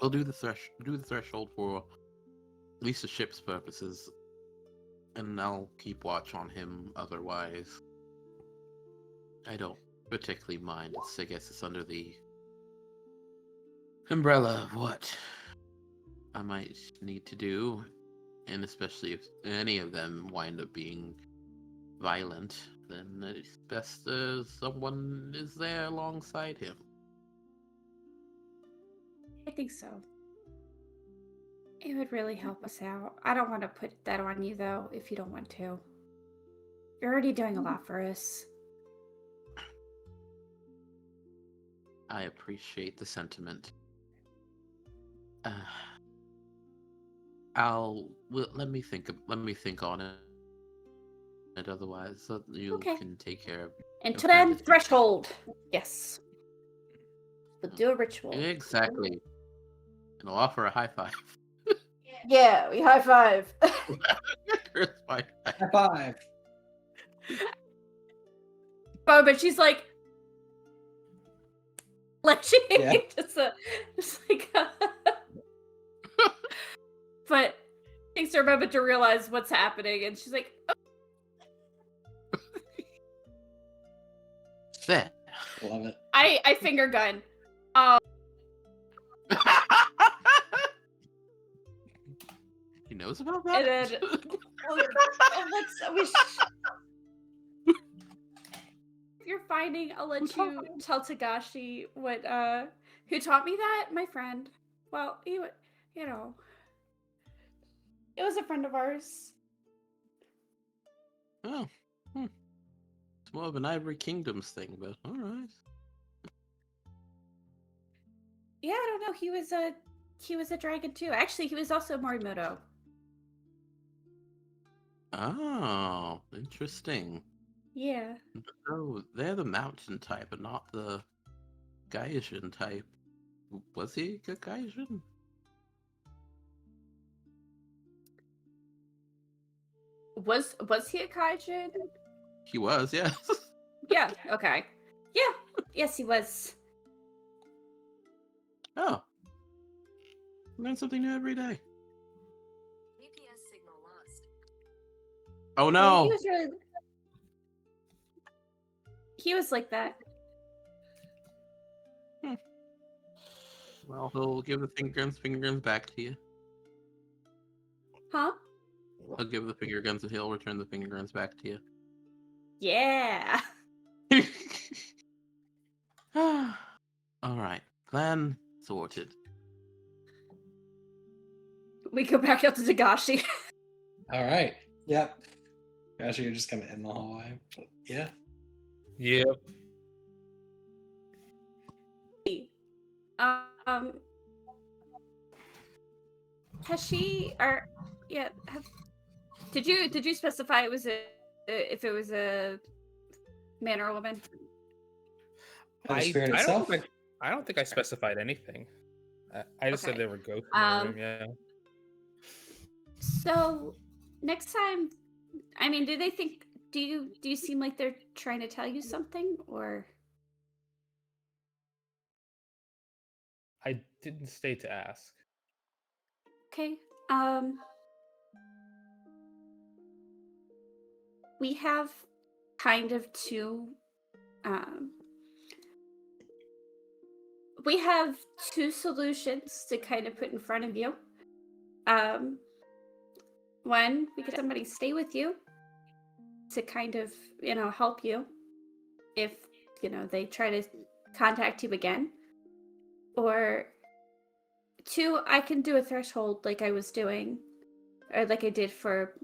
We'll do the threshold for at least the ship's purposes, and I'll keep watch on him. Otherwise, I don't particularly mind. I guess it's under the umbrella of what I might need to do, and especially if any of them wind up being violent, then it's best someone is there alongside him. I think so. It would really help us out. I don't want to put that on you, though, if you don't want to. You're already doing a lot for us. I appreciate the sentiment. Let me think on it. And otherwise, you can take care of. Until then, threshold. Yes. We'll do a ritual. Exactly. And I'll offer a high five. Yeah, we high five. High five. Oh, but she's like she just like. But takes her a moment to realize what's happening, and she's like, oh. There. Love it. I finger gun. He knows about that? And then if you're finding, I'll let you tell Tagashi what who taught me that? My friend. Well, it was a friend of ours. Oh. It's more of an Ivory Kingdoms thing, but alright. Yeah, I don't know. He was a dragon too. Actually, he was also Morimoto. Oh, interesting. Yeah. Oh, they're the mountain type, but not the Gaijin type. Was he a Gaijin? Was he a kaijin? He was, yes. Yeah. Okay. Yeah. Yes, he was. Oh. Learn something new every day. GPS signal lost. Oh Yeah, no! he was like that. Well, he'll give the finger guns back to you. Huh? He'll give the finger guns and he'll return the finger guns back to you. Yeah. Alright. Plan sorted. We go back up to Tagashi. All right. Yep. Gosh, you're just kind of in the hallway. But yeah. Yep. Has she or yeah? Did you specify if it was a man or a woman? Oh, the spirit itself? I don't think I specified anything. I just said Okay. they were ghosts in the room. Yeah. So next time, I mean, do you seem like they're trying to tell you something, or? I didn't stay to ask. Okay. We have kind of two. We have two solutions to kind of put in front of you. One, we could have somebody stay with you to kind of, help you if, they try to contact you again. Or two, I can do a threshold like I was doing, or like I did for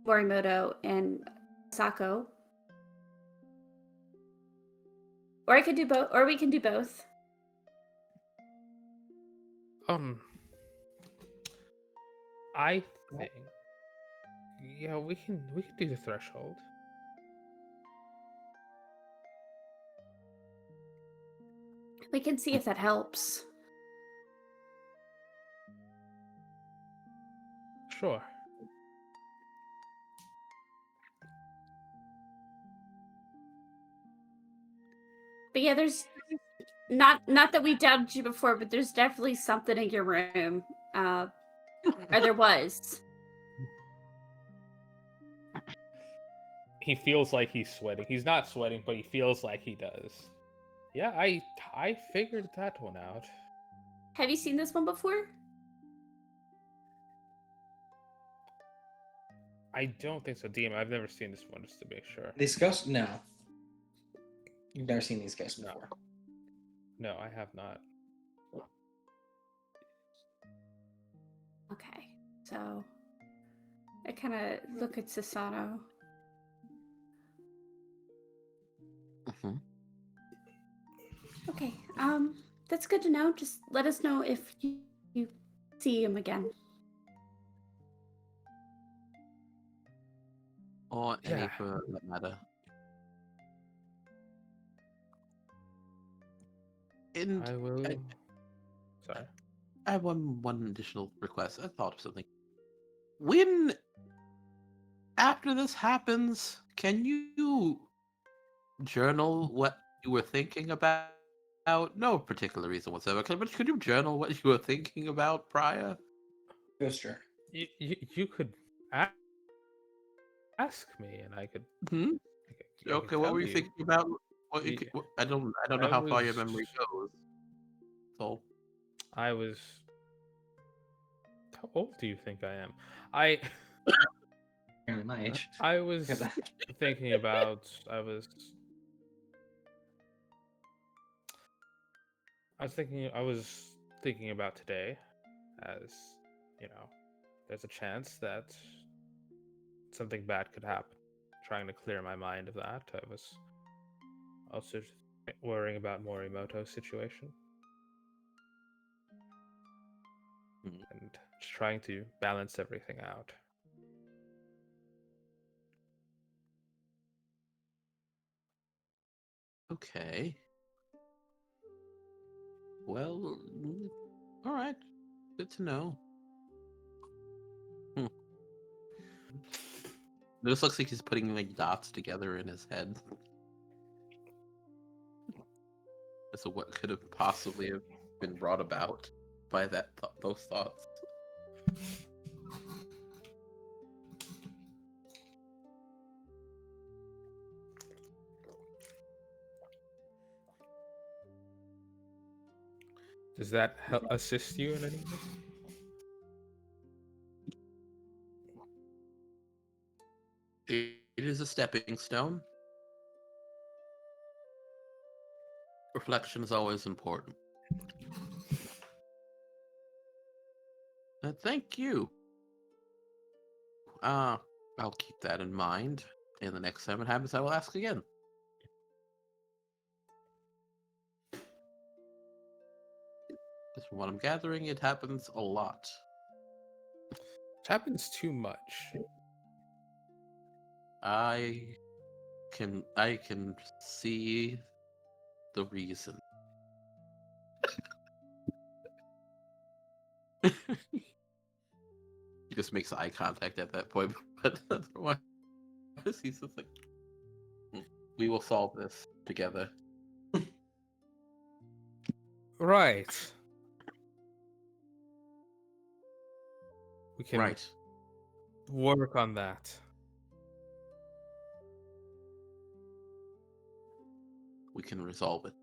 Morimoto and Sako. Or I could do both, or we can do both. I think Yeah, we can do the threshold. We can see if that helps. Sure. But yeah, there's not that we doubted you before, but there's definitely something in your room. Or there was. He feels like he's sweating. He's not sweating, but he feels like he does. Yeah, I figured that one out. Have you seen this one before? I don't think so, DM. I've never seen this one, just to make sure. These ghosts? No. You've never seen these ghosts No. before. No, I have not. Okay, so I kind of look at Sasano. Mhm. Okay, that's good to know. Just let us know if you see him again. Or any Yeah. for that matter. And I will. Sorry. I have one additional request. I thought of something. When after this happens, can you journal what you were thinking about? No particular reason whatsoever. But could you journal what you were thinking about prior? Ghost journey. You could ask me, and I could. Hmm? I could Okay, what tell were you you. thinking about? What you Ye- could, I don't know I how far your was. memory goes. So I was. How old do you think I am? I Apparently my age. I was Look at that. thinking about. I was thinking about today, as you know, there's a chance that something bad could happen. Trying to clear my mind of that. I was also worrying about Morimoto's situation Hmm. and just trying to balance everything out. okay. Well, all right. Good to know. Hmm. This looks like he's putting like dots together in his head. So what could have possibly have been brought about by those thoughts? Does that assist you in any way? It is a stepping stone. Reflection is always important. Thank you. I'll keep that in mind. And the next time it happens, I will ask again. Because from what I'm gathering, it happens a lot. It happens too much. I can see the reason. He just makes eye contact at that point, but otherwise he's just like, we will solve this together. Right. We can Right. work on that. We can resolve it.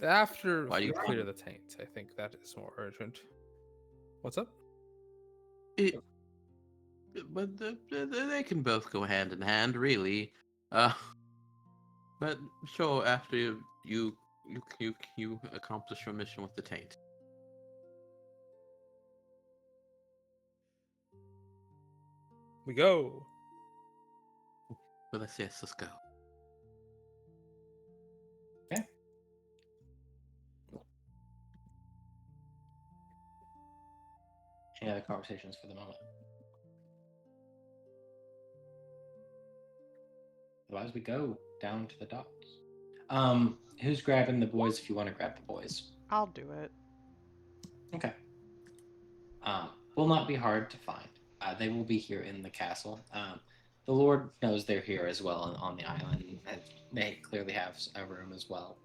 After Why do we you clear think- the taint, I think that is more urgent. What's up? But they can both go hand in hand, really. But sure, after you accomplish your mission with the taint. We go. But let's go. Any other conversations for the moment? Otherwise, we go down to the docks. Who's grabbing the boys if you want to grab the boys? I'll do it. Okay. Will not be hard to find. They will be here in the castle. The Lord knows they're here as well on the island, and they clearly have a room as well.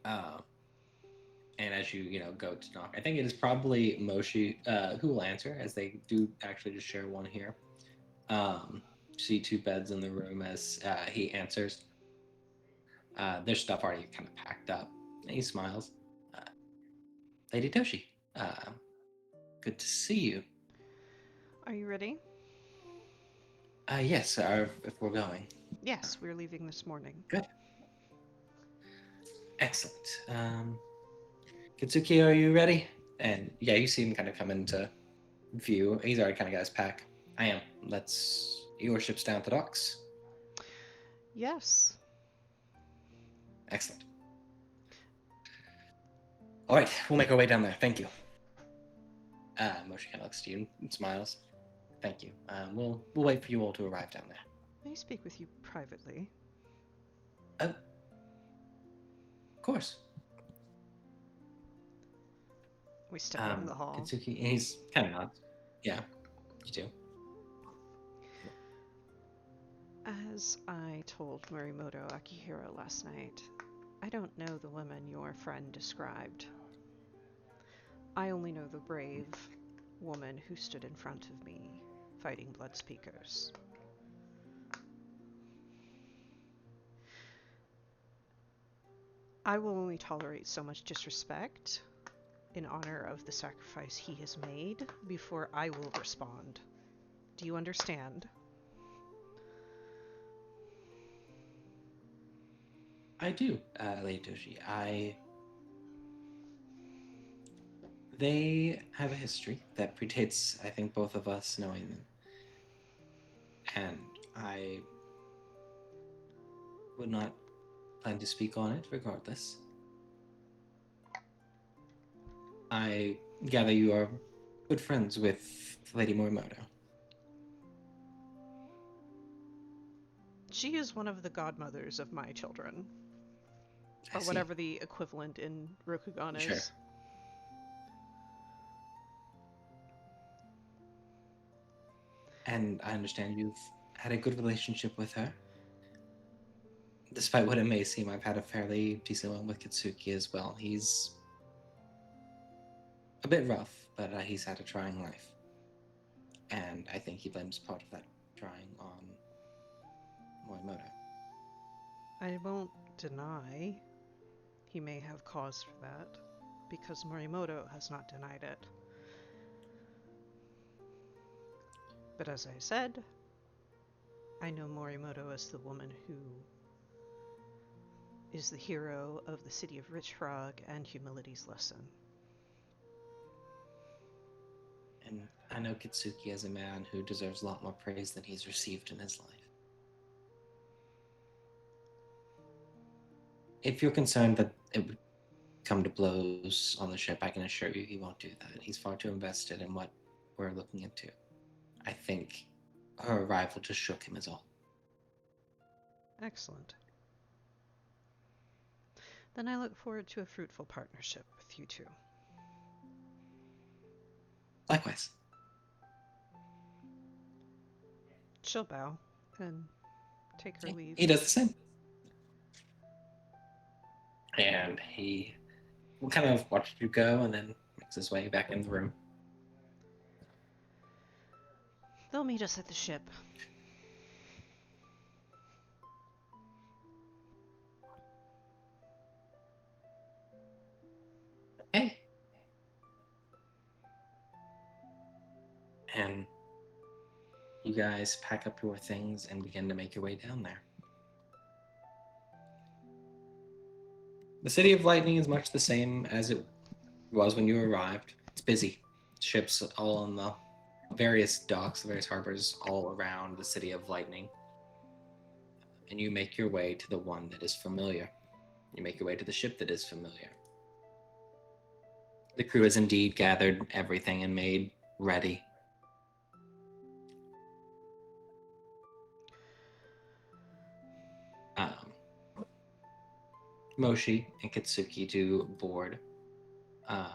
And as you go to knock, I think it is probably Moshi who will answer, as they do actually just share one here. See 2 beds in the room as he answers. Their stuff already kind of packed up. And he smiles. Lady Toshi, good to see you. Are you ready? Yes, if we're going. Yes, we're leaving this morning. Good. Excellent. Kitsuki, are you ready? And yeah, you see him kind of come into view. He's already kind of got his pack. I am. Your ship's down at the docks. Yes. Excellent. All right, we'll make our way down there. Thank you. Moshi kind of looks to you and smiles. Thank you. We'll wait for you all to arrive down there. May I speak with you privately? Of course. We step out in the hall. Kitsuki, he's kind of nods. Yeah, you do. As I told Morimoto Akihiro last night, I don't know the woman your friend described. I only know the brave woman who stood in front of me, fighting blood speakers. I will only tolerate so much disrespect in honor of the sacrifice he has made before I will respond. Do you understand? I do, Lady Toshi. They have a history that predates, I think, both of us knowing them. And I would not plan to speak on it regardless. I gather you are good friends with Lady Morimoto. She is one of the godmothers of my children. I Or see. whatever the equivalent in Rokugan is. Sure. And I understand you've had a good relationship with her. Despite what it may seem, I've had a fairly decent one with Kitsuki as well. He's a bit rough, but he's had a trying life. And I think he blames part of that trying on Morimoto. I won't deny he may have cause for that, because Morimoto has not denied it. But as I said, I know Morimoto as the woman who is the hero of the city of Rich Frog and Humility's Lesson. And I know Kitsuki as a man who deserves a lot more praise than he's received in his life. If you're concerned that it would come to blows on the ship, I can assure you he won't do that. He's far too invested in what we're looking into. I think her arrival just shook him is all. Excellent. Then I look forward to a fruitful partnership with you two. Likewise. She'll bow and take her leave. He does the same. And he will kind of watch you go and then makes his way back in the room. They'll meet us at the ship. Okay. And you guys pack up your things and begin to make your way down there. The City of Lightning is much the same as it was when you arrived. It's busy. Ships all on the various docks, the various harbors all around the City of Lightning. And you make your way to the one that is familiar. You make your way to the ship that is familiar. The crew has indeed gathered everything and made ready. Moshi and Kitsuki do board. I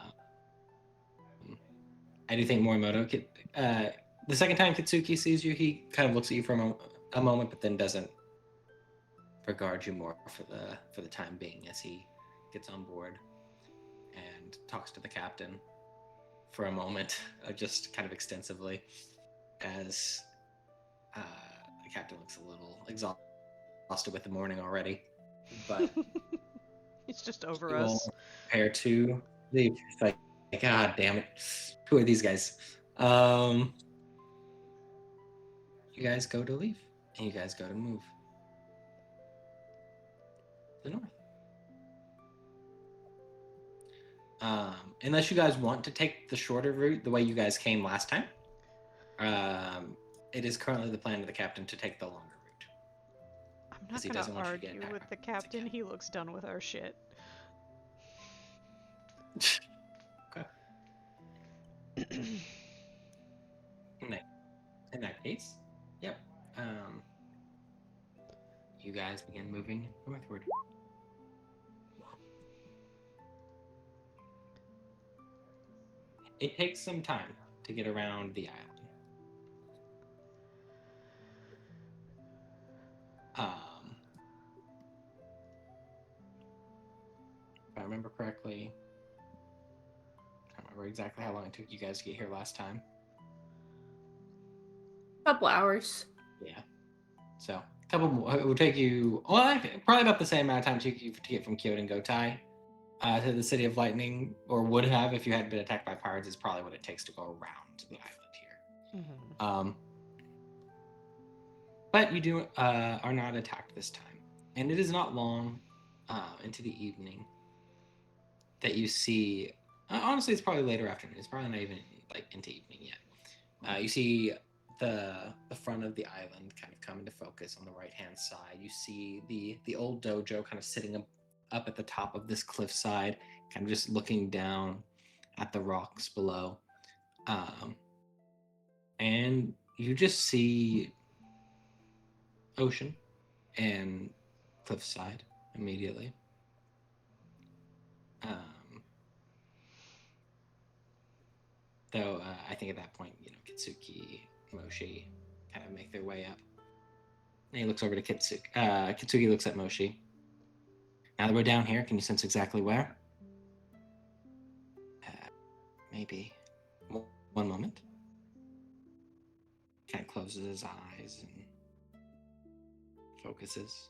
do think Morimoto, the second time Kitsuki sees you, he kind of looks at you for a moment, but then doesn't regard you more for the time being as he gets on board and talks to the captain for a moment, just kind of extensively, as the captain looks a little exhausted with the morning already, but He's just over you all us. prepare to leave. It's like, God damn it, who are these guys? You guys go to leave, and you guys go to move to the north. Unless you guys want to take the shorter route, the way you guys came last time, it is currently the plan of the captain to take the longer route. I'm not 'Cause he gonna doesn't want you to get argue attacked with by the birds captain. again. He looks done with our shit. Okay. In that case, yep. You guys begin moving northward. It takes some time to get around the island. If I remember correctly, I don't remember exactly how long it took you guys to get here last time. Couple hours. Yeah. So, a couple more. It would take you, well, probably about the same amount of time it took you to get from Kyoto and Gotai to the City of Lightning, or would have if you hadn't been attacked by pirates, is probably what it takes to go around the island here. Mm-hmm. But you do are not attacked this time, and it is not long into the evening that you see. Honestly, it's probably later afternoon. It's probably not even like into evening yet. You see the front of the island kind of come into focus on the right hand side. You see the old dojo kind of sitting up at the top of this cliffside, kind of just looking down at the rocks below, and you just see ocean and cliffside immediately. Though I think at that point, Kitsuki, Moshi kind of make their way up. And he looks over to Kitsuki. Kitsuki looks at Moshi. Now that we're down here, can you sense exactly where? Maybe. One moment. Kind of closes his eyes and focuses.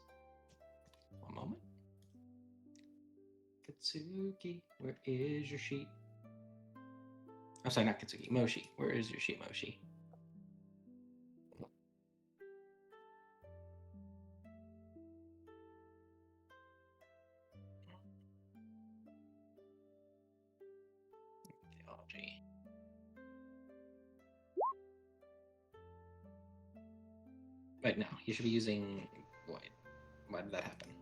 One moment. Kitsuki, where is your sheet? I'm sorry, not Kitsuki. Moshi, where is your sheet, Moshi? Theology. Right now, you should be using. Wait, why did that happen?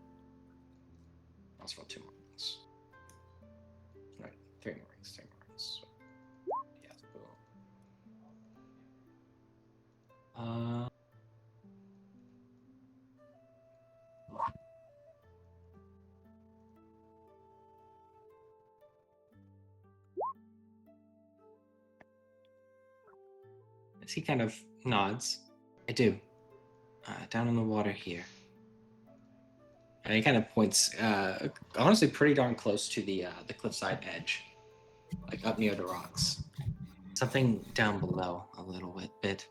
I also rolled 2 more rings. Right, 3 more rings. 3 more rings. Yeah, cool. As he kind of nods, I do. Down in the water here. And he kind of points, honestly, pretty darn close to the cliffside edge, like up near the rocks. Something down below a little bit.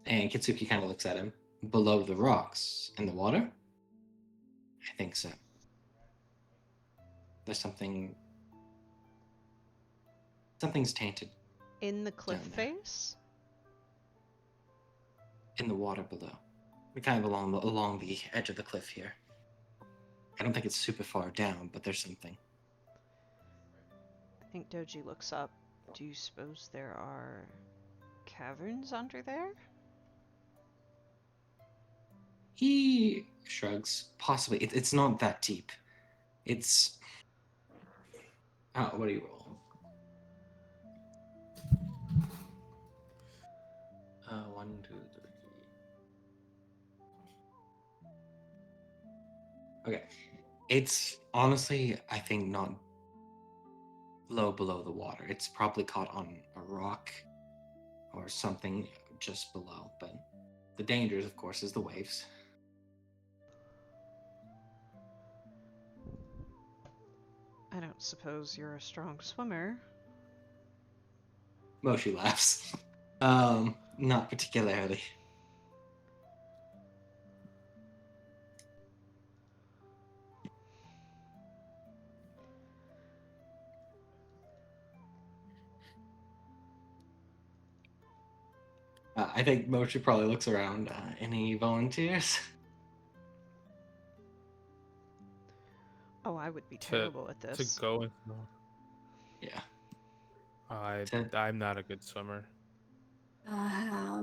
And Kitsuki kind of looks at him. Below the rocks in the water? I think so. There's something. Something's tainted In the cliff Down there. face? in the water below. We're kind of along the edge of the cliff here. I don't think it's super far down, but there's something. I think Doji looks up. Do you suppose there are caverns under there? He shrugs. Possibly. It's not that deep. It's. What do you roll? 1, 2, 3. Okay. It's honestly, I think, not low below the water. It's probably caught on a rock or something just below. But the dangers, of course, is the waves. I don't suppose you're a strong swimmer. Moshi laughs. Not particularly. I think Mochi probably looks around. Any volunteers? Oh, I would be To- terrible at this. To go and Yeah. I'm not a good swimmer. I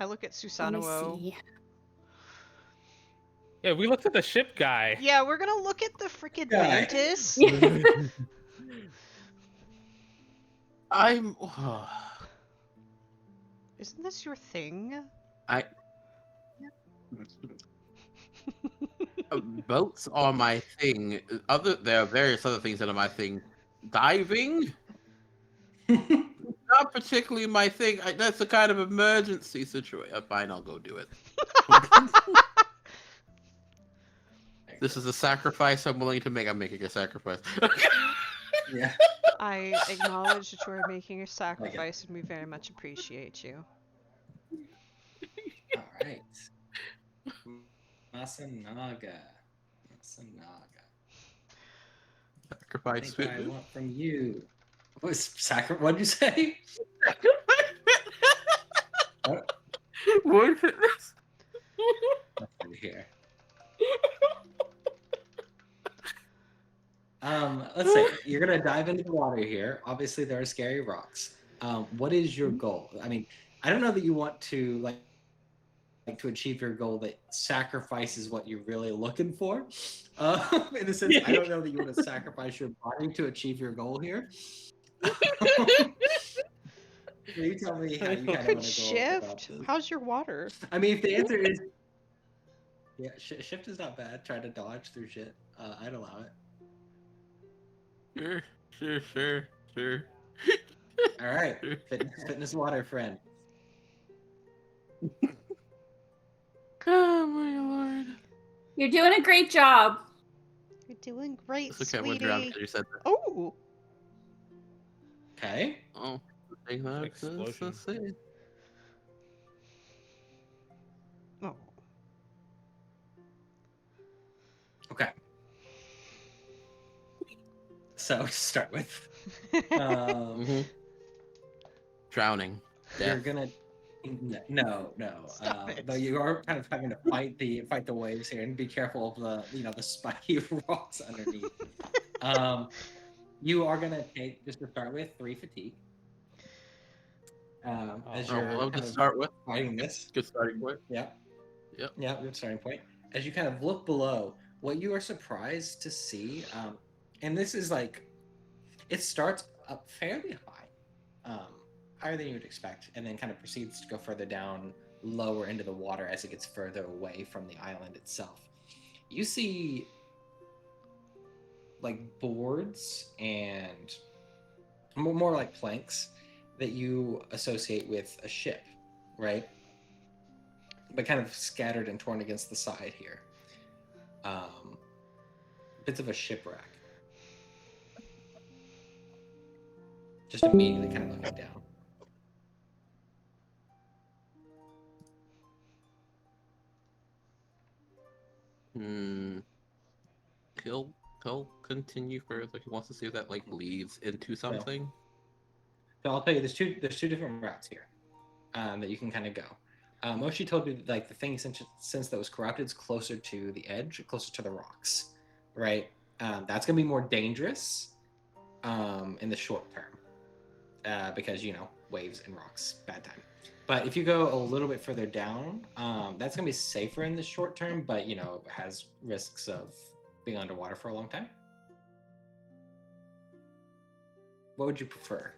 look at Let me Susanoo. see. Yeah, we looked at the ship guy. Yeah, we're gonna look at the frickin' Guy. mantis. I'm. Isn't this your thing? Boats are my thing. There are various other things that are my thing. Diving, not particularly my thing. That's a kind of emergency situation. Fine, I'll go do it. This is a sacrifice I'm willing to make. I'm making a sacrifice. Yeah. I acknowledge that you are making a sacrifice, and we very much appreciate you. All right. Masanaga. I Sacrifice. think what I want from you was What'd you say? What? What? Let's see here. Let's say you're gonna dive into the water here. Obviously, there are scary rocks. What is your goal? I mean, I don't know that you want to like to achieve your goal that sacrifices what you're really looking for. In the sense, I don't know that you want to sacrifice your body to achieve your goal here. So you tell me how you kind of Could want to go about shift. this. How's your water? I mean, if the answer is yeah, shift is not bad. Try to dodge through shit. I'd allow it. Sure. All right, fitness water friend. Oh my lord. You're doing a great job. You're doing great, It's okay, I went around sweetie. because you said that. Oh, Okay. Oh, take that. Explosion. Let's see. oh. Okay. So to start with, Drowning. you're Death. gonna no. Stop it. Though you are kind of having to fight the waves here and be careful of the spiky rocks underneath. You are gonna take just to start with 3 fatigue. As Oh, you're well, I'll kind just of start with. fighting this. Good starting point. Yeah. Yep. Yeah, good starting point. As you kind of look below, what you are surprised to see, and this is like, it starts up fairly high, higher than you would expect, and then kind of proceeds to go further down, lower into the water as it gets further away from the island itself. You see like boards and more like planks that you associate with a ship, right? But kind of scattered and torn against the side here. Bits of a shipwreck. Just immediately kind of looking down. He'll continue further. He wants to see if that like leads into something. So I'll tell you, there's two different routes here that you can kind of go. Moshi told me like the thing since that was corrupted is closer to the edge, closer to the rocks, right? That's gonna be more dangerous in the short term because waves and rocks, bad time. But if you go a little bit further down, that's gonna be safer in the short term, but has risks of being underwater for a long time. What would you prefer?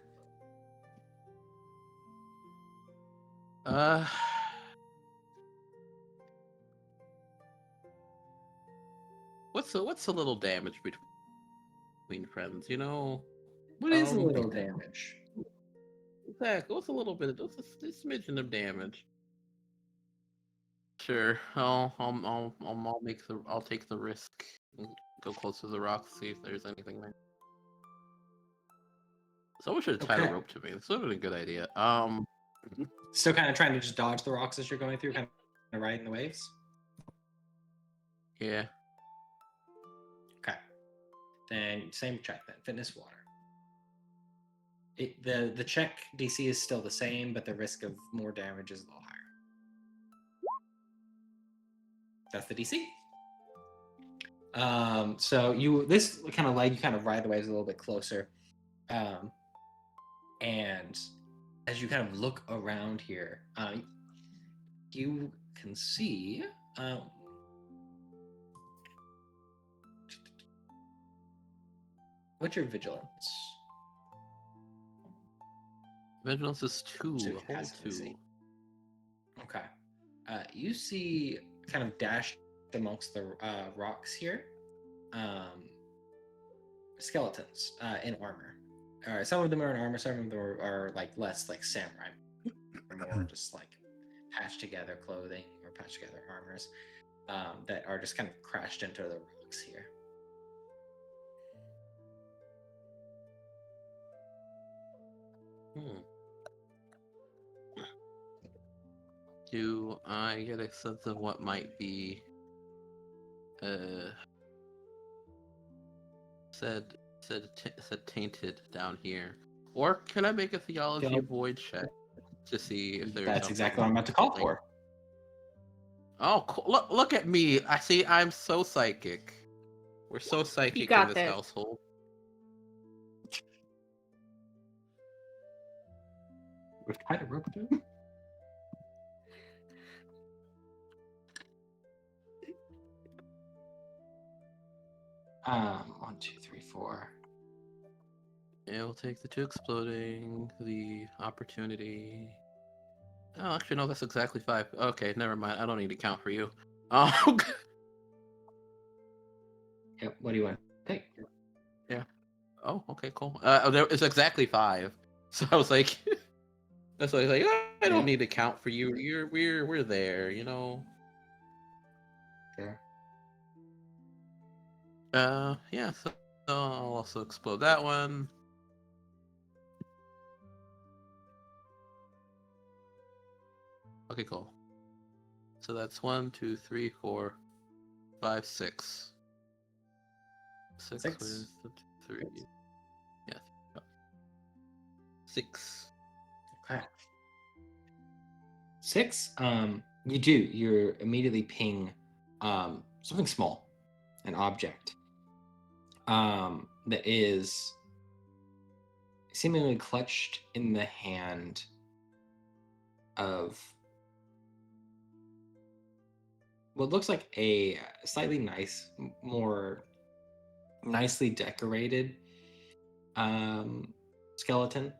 What's a little damage between friends? You know, What is a little damage? exactly. What's a little bit? What's a smidgen of damage? Sure, I'll take the risk and go close to the rock, see if there's anything there. Someone should have tied a Okay. rope to me. This would have been a good idea. Still kind of trying to just dodge the rocks as you're going through, kind of riding the waves. Yeah. Okay. Then same check then. Fitness water. The check DC is still the same, but the risk of more damage is a little higher. That's the DC. So this kind of leg, you kind of ride the waves a little bit closer. And as you kind of look around here, you can see what's your vigilance? Vigilance is 2. So it Hold has to 2. see. Okay. You see kind of dashed amongst the rocks here, skeletons in armor. Some of them are in armor, some of them are like less like samurai, more just like patched together clothing or patched together armors that are just kind of crashed into the rocks here. Do I get a sense of what might be said tainted down here? Or can I make a theology void check to see if there's That's exactly what I'm about to call for. Oh, cool. Look at me. I see. I'm so psychic. We're so psychic got in this this. household. We've kind of roped him. 1, 2, 3, 4. Yeah, we'll take the 2 exploding, the opportunity. Oh, actually, no, that's exactly 5. Okay, never mind. I don't need to count for you. Oh, Yep. What do you want to take? yeah. Oh, okay, cool. It's exactly 5. So I was like, that's why I was like, I don't need to count for you. We're there, you know. Sure. Yeah. So I'll also explode that one. Okay, cool. So that's 1, 2, 3, 4, 5, 6. 6 Six. with the 3. Yeah. 6. Okay. 6. You do. You're immediately ping something small, an object that is seemingly clutched in the hand of what looks like a slightly more nicely decorated skeleton.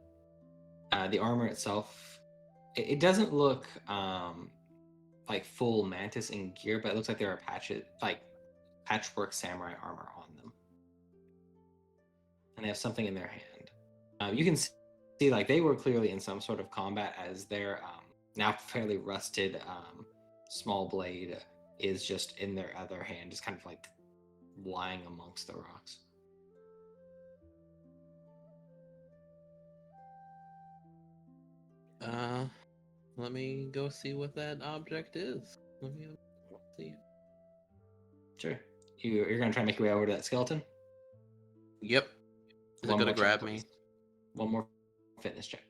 The armor itself, it doesn't look like full mantis in gear, but it looks like there are patchwork samurai armor on them, and they have something in their hand. You can see like they were clearly in some sort of combat, as their now fairly rusted small blade is just in their other hand, just kind of like lying amongst the rocks. Let me go see what that object is. Let me see. Sure. You're gonna try and make your way over to that skeleton? Yep. Is it One gonna more check, grab me? please. One more fitness check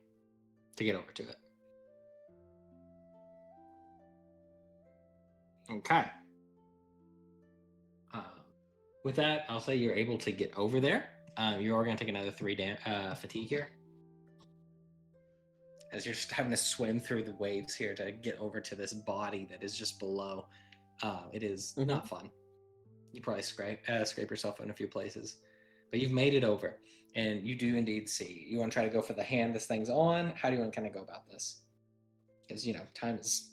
to get over to it. Okay. With that, I'll say you're able to get over there. You are going to take another 3 fatigue here, as you're just having to swim through the waves here to get over to this body that is just below. It is not fun. You probably scrape yourself in a few places. but you've made it over, and you do indeed see. You want to try to go for the hand this thing's on? How do you want to kind of go about this? Because time is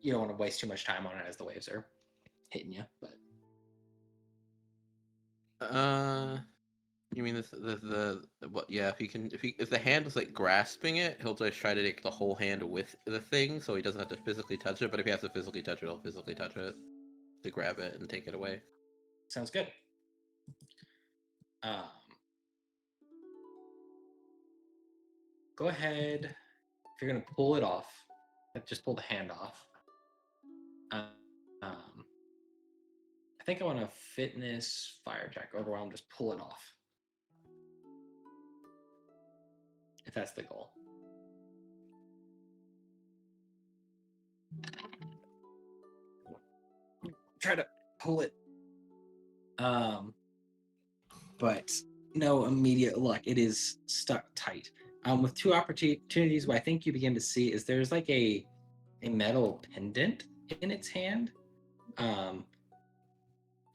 you don't want to waste too much time on it as the waves are hitting you. But You mean the what? Yeah, if the hand is like grasping it, he'll just try to take the whole hand with the thing, so he doesn't have to physically touch it. But if he has to physically touch it, he'll physically touch it to grab it and take it away. sounds good. Go ahead. If you're gonna pull it off, just pull the hand off. I think I want a fitness fire check. Overwhelm, just pull it off. If that's the goal. Try to pull it. But no immediate luck. It is stuck tight. With two opportunities, what I think you begin to see is there's like a metal pendant in its hand.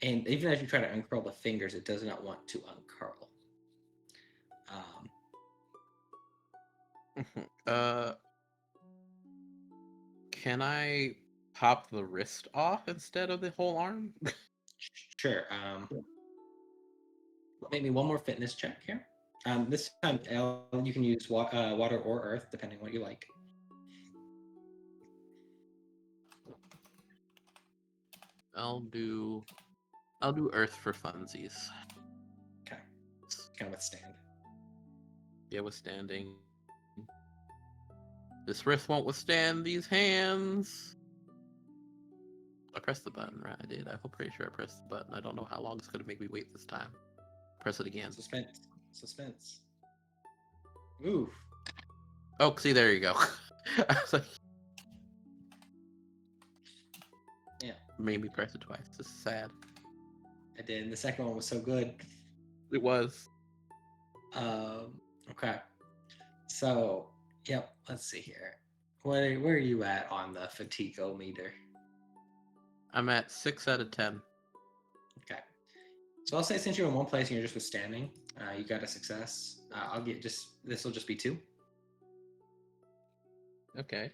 And even as you try to uncurl the fingers, it does not want to uncurl. Can I pop the wrist off instead of the whole arm? Sure. Maybe one more fitness check here. This time, Elle, you can use water or earth, depending on what you like. I'll do earth for funsies. Okay. Can withstand. Yeah, withstanding. This wrist won't withstand these hands. I pressed the button, right? I did. I'm pretty sure I pressed the button. I don't know how long it's going to make me wait this time. Press it again. Suspense. Oof. Oh, see, there you go. I was like... Yeah. Made me press it twice. This is sad. I did. And the second one was so good. It was. Okay. So, yep. Let's see here. Where are you at on the fatigue-o-meter? I'm at 6 out of 10. Okay. So I'll say since you're in one place and you're just withstanding, you got a success. I'll get this will just be 2. Okay.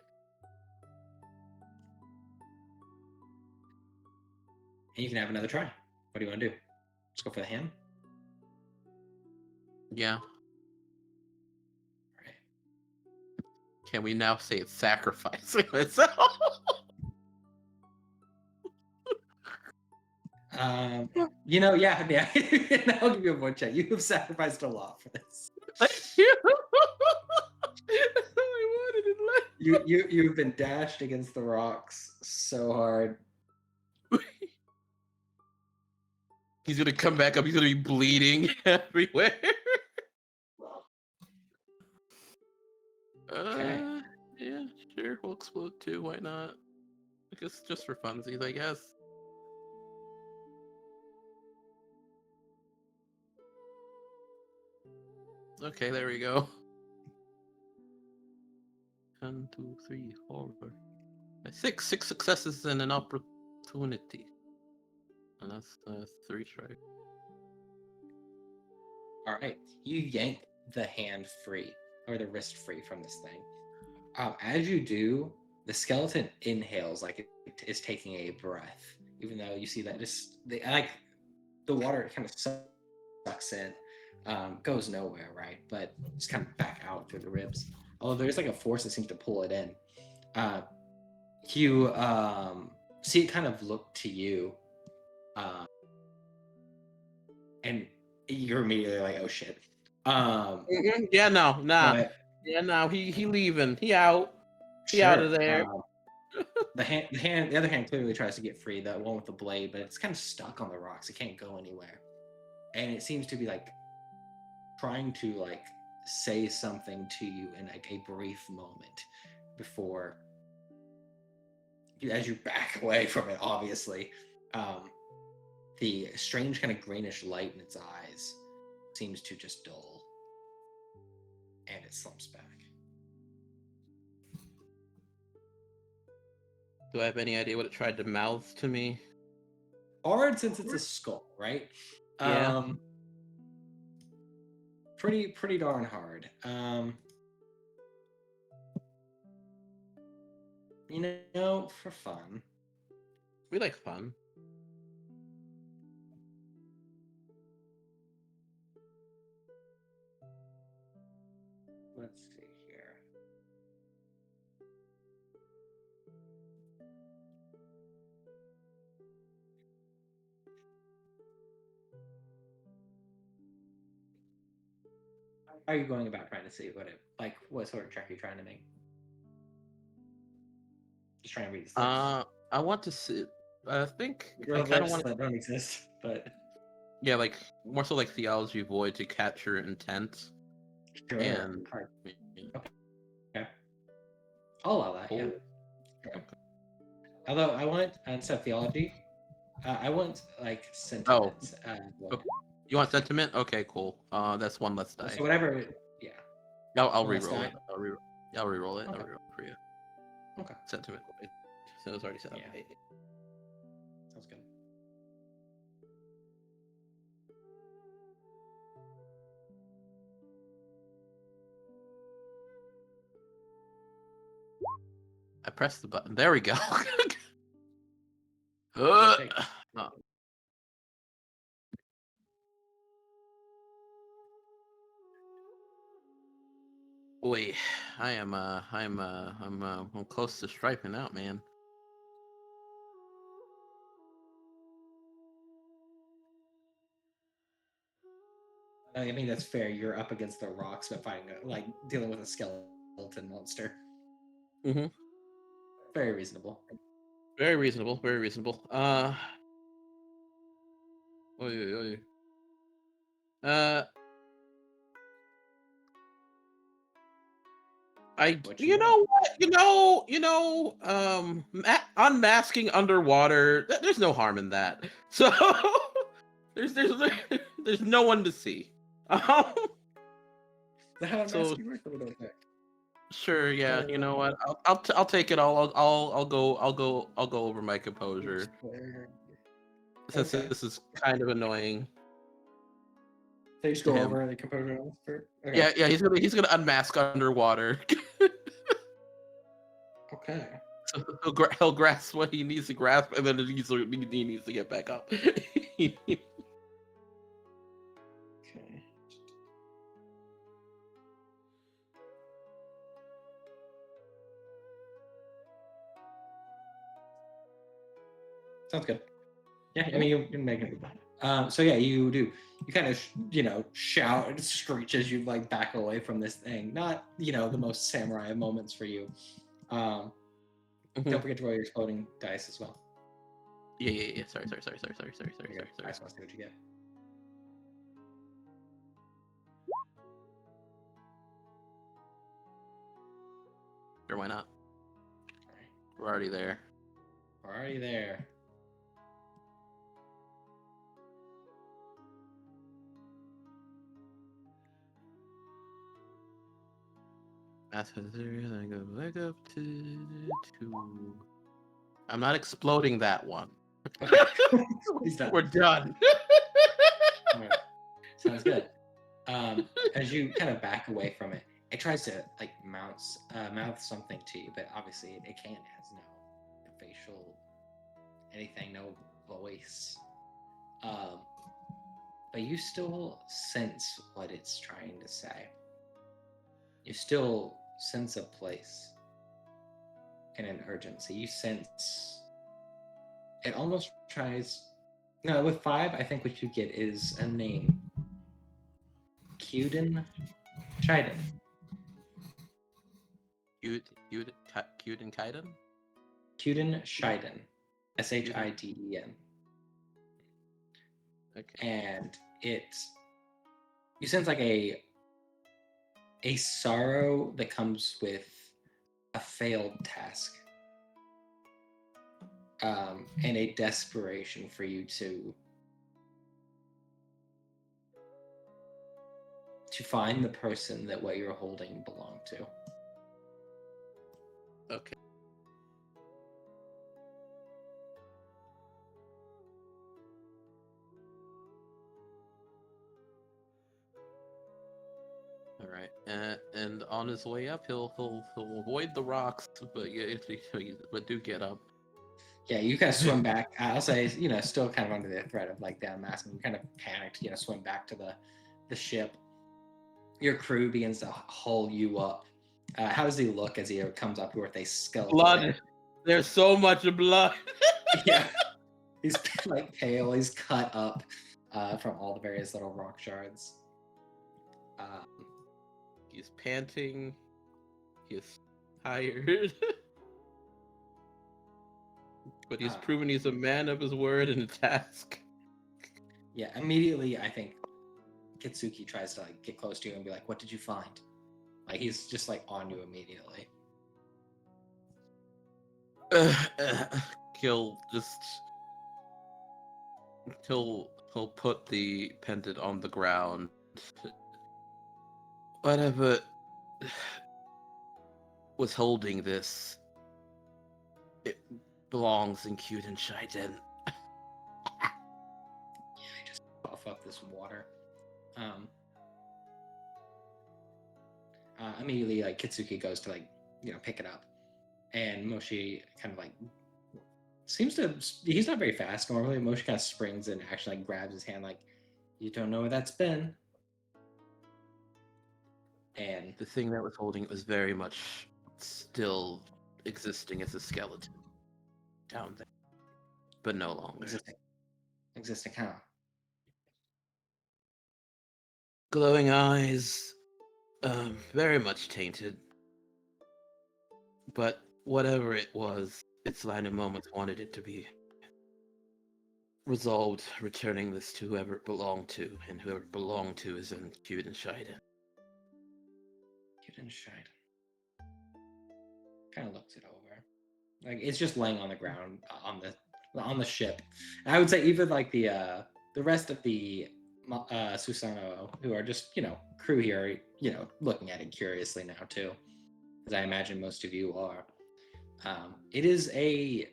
And you can have another try. What do you want to do? Let's go for the hand. Yeah. All right. Can we now say it's sacrificing myself? Yeah. I'll give you a void check. You have sacrificed a lot for this. Thank you. That's all I wanted in life. You've been dashed against the rocks so hard. He's gonna come back up. He's gonna be bleeding everywhere. Okay. Yeah, sure. We'll explode too. Why not? I guess just for funsies, I guess. Okay, there we go. 1, 2, 3, 4, 5, 6 successes and an opportunity. And that's 3 strikes. All right. You yank the hand free, or the wrist free from this thing. As you do, the skeleton inhales like it is taking a breath, even though you see that the water kind of sucks in, goes nowhere, right? But just kind of back out through the ribs. Although there's like a force that seems to pull it in. You see it kind of look to you, and you're immediately like, "Oh shit!" Yeah, no, nah. But, Yeah, no. He leaving. He out. He out of there. The other hand clearly tries to get free. The one with the blade, but it's kind of stuck on the rocks. It can't go anywhere, and it seems to be like trying to like say something to you in like a brief moment before as you back away from it. Obviously, the strange kind of greenish light in its eyes seems to just dull, and it slumps back. Do I have any idea what it tried to mouth to me? Hard since it's a skull, right? Yeah. pretty darn hard. You know, for fun, We like fun. let's see here. How are you going about trying to see what sort of check you're trying to make? Just trying to read his lips. I want to see. I think Your I kind of lips want. that don't exist, but Yeah, like more so like theology void to capture intent. sure. And Hard. Okay. I'll allow that. Yeah. Cool. Sure. Although I want instead of theology, I want like sentiments. Okay. You want sentiment? Okay, cool. That's one less die. So whatever. Yeah. I'll one less re-roll die? it. I'll re-roll it. Okay. I'll re-roll it for you. Okay. Sentiment. So it's already set up. Yeah. Sounds good. I pressed the button. There we go. Okay. Oh. Boy, I'm close to striping out, man. I mean that's fair. You're up against the rocks, but fighting dealing with a skeleton monster. Mm-hmm. Very reasonable. Very reasonable. Very reasonable. Oy. What You know what? Unmasking underwater. There's no harm in that. So there's there's no one to see. So sure, yeah. You know what? I'll take it all. I'll go over my composure since Okay. this is kind of annoying. So you just to go him. over the composure on this okay. Yeah. He's gonna unmask underwater. Okay. So he'll grasp what he needs to grasp, and then he needs to get back up. Okay. Sounds good. Yeah, I mean you make it. So yeah, you do. You kind of shout and screech as you back away from this thing. Not the most samurai of moments for you. Don't forget to roll your exploding dice as well. Yeah. Sorry. I just want to see what you get. Sure, why not? All right. We're already there. We're already there. I go back up to 2. I'm not exploding that one. Okay. He's done. We're done. All right. Sounds good. As you kind of back away from it, it tries to mouth something to you, but obviously it can't. It has no facial anything, no voice. But you still sense what it's trying to say. You still sense a place and an urgency. You sense it almost tries. No, with 5, I think what you get is a name. Shiden. Cute and Kaiden? Shiden. Shiden. Okay. And you sense like a sorrow that comes with a failed task. And a desperation for you to find the person that what you're holding belong to. Okay. and on his way up, he'll avoid the rocks, but do get up. Yeah, you kind of swim back. I'll say, still kind of under the threat of like them asking. You kind of panicked, swim back to the ship. Your crew begins to haul you up. How does he look as he comes up with a skeleton? Blood. There's so much blood. Yeah, he's like pale. He's cut up from all the various little rock shards. He's panting. He's tired. But he's proven he's a man of his word and a task. Yeah, immediately I think Kitsuki tries to like get close to you and be like, "What did you find?" Like he's just like on you immediately. He'll put the pendant on the ground. Whatever was holding this, it belongs in cute and Shiden. Yeah, I just cough up this water. Immediately, like Kitsuki goes to like pick it up, and Moshi kind of like he's not very fast normally. Moshi kind of springs and actually like grabs his hand like, "You don't know where that's been." And The thing that was holding it was very much still existing as a skeleton down there, but no longer. Existing how? Glowing eyes, very much tainted. But whatever it was, its line of moments wanted it to be resolved, returning this to whoever it belonged to, and whoever it belonged to is in Cute and Shiden. Cute and Shiden. Kind of looks it over. Like it's just laying on the ground on the ship. And I would say even like the rest of the Susanoo, who are just crew here, looking at it curiously now too, as I imagine most of you are. It is a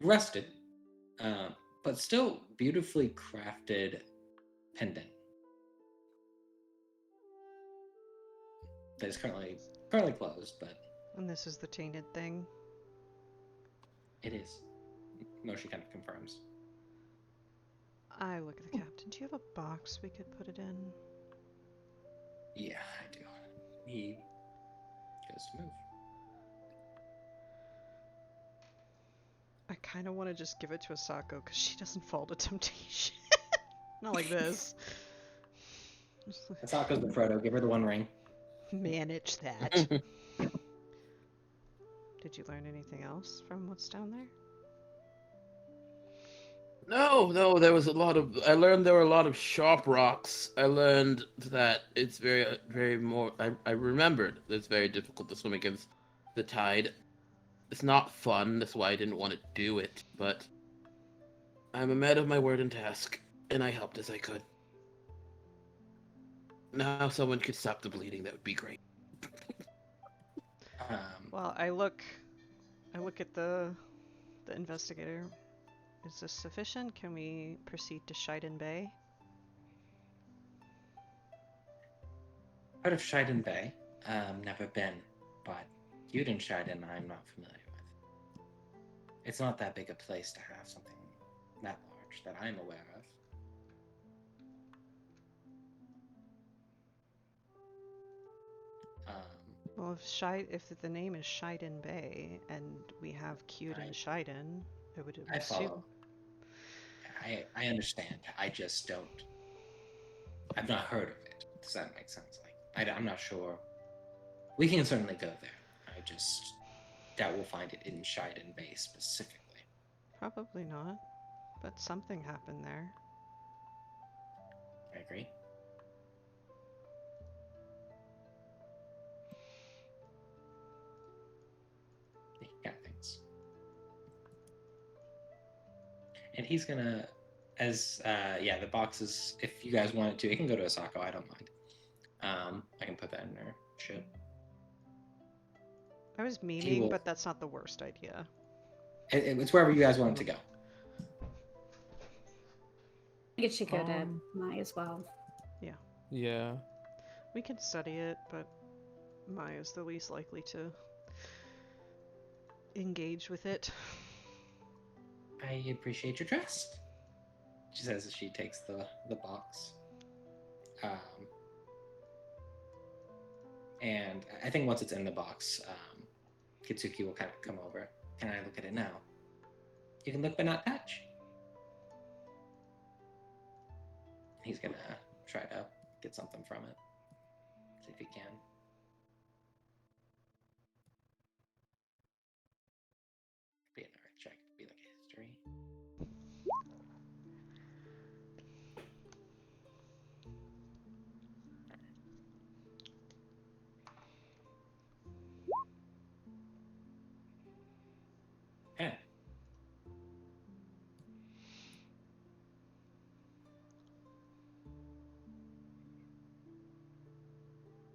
rusted, but still beautifully crafted pendant that is currently closed, but. And this is the tainted thing? It is. Moshi kind of confirms. I look at the captain. Do you have a box we could put it in? Yeah, I do. He goes to move. I kind of want to just give it to Asako because she doesn't fall to temptation. Not like this. Asako's the Frodo. Give her the one ring. Manage that. Did you learn anything else from what's down there? No, there was a lot of. I learned there were a lot of sharp rocks. I learned that it's very more. I remembered that it's very difficult to swim against the tide. It's not fun. That's why I didn't want to do it. But I'm a man of my word and task, and I helped as I could. Now, if someone could stop the bleeding, that would be great. Well, I look at the investigator. Is this sufficient? Can we proceed to Shiden Bay? Heard of Shiden Bay? Never been, but Yuden Shiden I'm not familiar with. It's not that big a place to have something that large that I'm aware of. Well, if the name is Shiden Bay and we have Cute and Shiden, I would I assume. follow. I understand. I just don't. I've not heard of it. Does that make sense? Like, I'm not sure. We can certainly go there. I just doubt we'll find it in Shiden Bay specifically. Probably not, but something happened there. I agree. Yeah, thanks. And he's gonna, the boxes. If you guys wanted to, it can go to Asako. I don't mind. I can put that in there. Shit. I was memeing, but that's not the worst idea. It's wherever you guys want it to go. I think it should go to Mai as well. Yeah. We can study it, but Maya's the least likely to engage with it. I appreciate your trust, she says as she takes the box. And I think once it's in the box, Kitsuki will kind of come over. Can I look at it now? You can look but not touch. He's gonna try to get something from it. See if he can. Be an art check, be like a history. Yeah.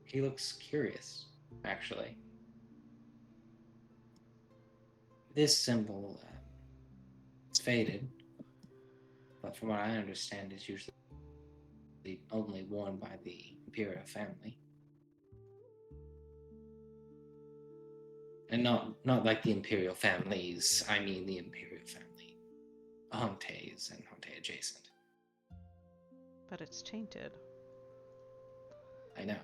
He looks curious, actually. This symbol, it's faded, but from what I understand, it's usually only worn by the imperial family. And not like the imperial families, I mean the imperial family. Hontes and Honte adjacent. But it's tainted. I know.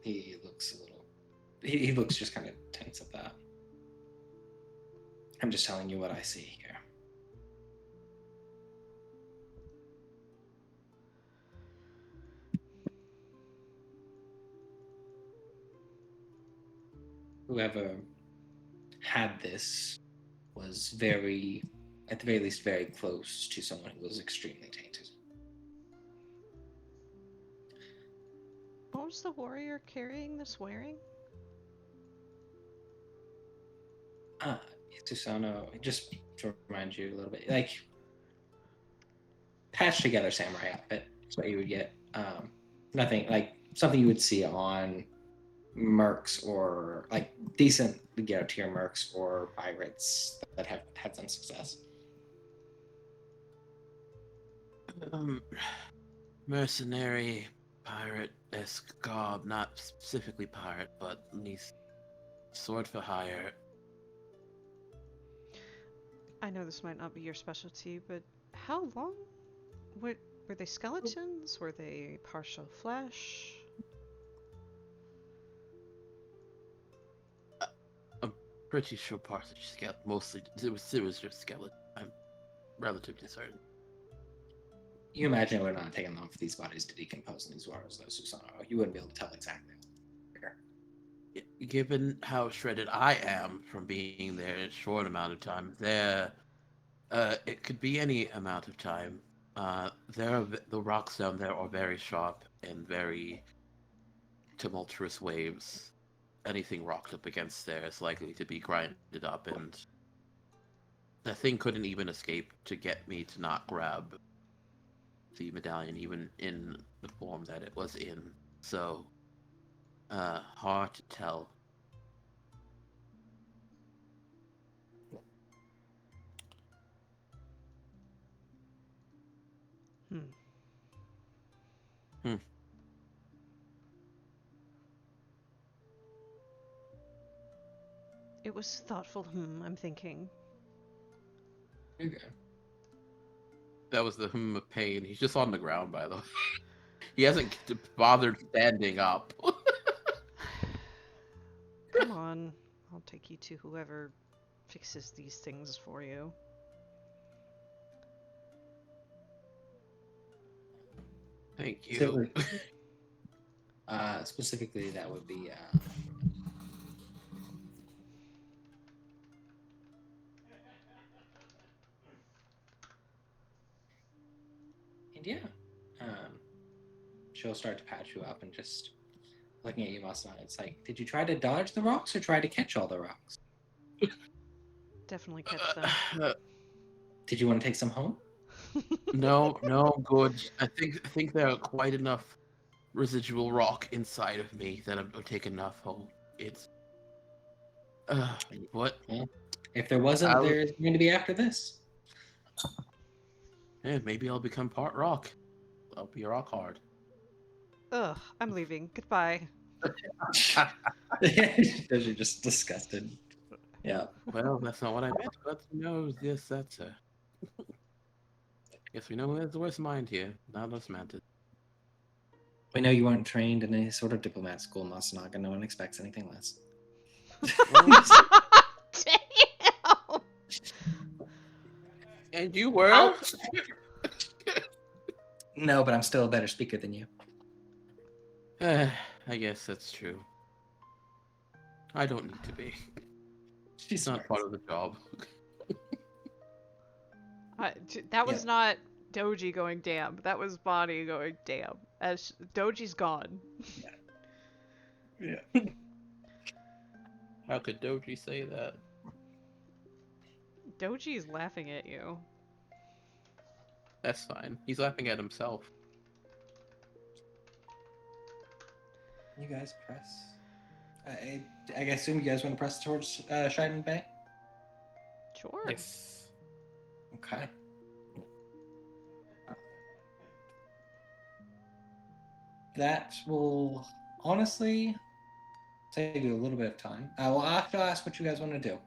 He looks a little... He looks just kind of tense at that. I'm just telling you what I see here. Whoever had this was very, at the very least, very close to someone who was extremely tainted. What was the warrior carrying this wearing? Susano, just to remind you a little bit, like, patched together samurai outfit is what you would get. Nothing, like, something you would see on mercs or, like, decent, tier mercs or pirates that have had some success. Mercenary, pirate-esque garb, not specifically pirate, but at least sword for hire. I know this might not be your specialty, but how long? Were they skeletons? Were they partial flesh? I'm pretty sure parts of skeleton. Mostly, it was just skeleton. I'm relatively certain. You imagine we're not taking long for these bodies to decompose in these waters, though, Susano. You wouldn't be able to tell exactly. Given how shredded I am from being there in a short amount of time, it could be any amount of time. The rocks down there are very sharp and very tumultuous waves. Anything rocked up against there is likely to be grinded up, and the thing couldn't even escape to get me to not grab the medallion, even in the form that it was in. So, hard to tell. It was thoughtful. I'm thinking. Okay. That was the of pain. He's just on the ground, by the way. He hasn't bothered standing up. Come on. I'll take you to whoever fixes these things for you. Thank you. Specifically, that would be... And yeah, she'll start to patch you up and just looking at you, Masana. It's like, did you try to dodge the rocks or try to catch all the rocks? Definitely catch them. Did you want to take some home? No, I'm good. I think there are quite enough residual rock inside of me that I've taken enough home. It's what? Well, if there wasn't, there's going to be after this. Yeah, maybe I'll become part rock. I'll be rock hard. Ugh, I'm leaving. Goodbye. Those are just disgusted. Yeah. Well, that's not what I meant, but no, yes, that's Guess we know who has the worst mind here. Not us, Mantis. We know you weren't trained in any sort of diplomat school, Masanaga. No one expects anything less. Damn. And you were? Ouch. No, but I'm still a better speaker than you. I guess that's true. I don't need to be. She's not part of the job. That was Yeah. not Doji going damn. That was Bonnie going damn. As Doji's gone. Yeah. How could Doji say that? Doji's laughing at you. That's fine. He's laughing at himself. You guys press. I assume you guys want to press towards Shiden Bay? Sure. Yes. Okay. That will honestly save you a little bit of time. Well, I'll have to ask what you guys want to do.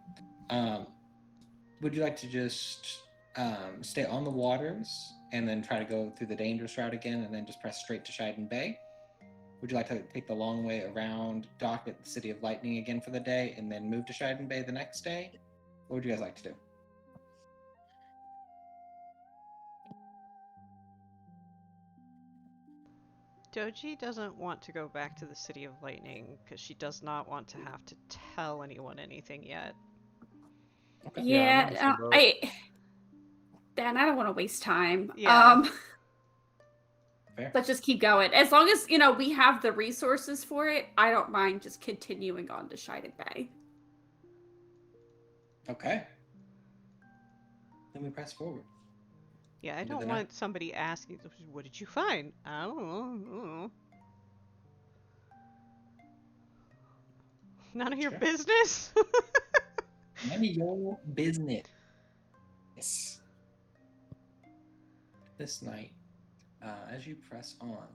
Would you like to just stay on the waters and then try to go through the dangerous route again and then just press straight to Shiden Bay? Would you like to take the long way around, dock at the City of Lightning again for the day, and then move to Shiden Bay the next day? What would you guys like to do? Doji doesn't want to go back to the City of Lightning because she does not want to have to tell anyone anything yet. Okay. Yeah, Yeah, I'm Dan, I don't want to waste time. Yeah. Fair. Let's just keep going. As long as, you know, we have the resources for it, I don't mind just continuing on to Shiden Bay. Okay. Then we press forward. Yeah, I Into don't the want night. somebody asking, what did you find? I don't know. None of your Sure. business? None of your business. This night, as you press on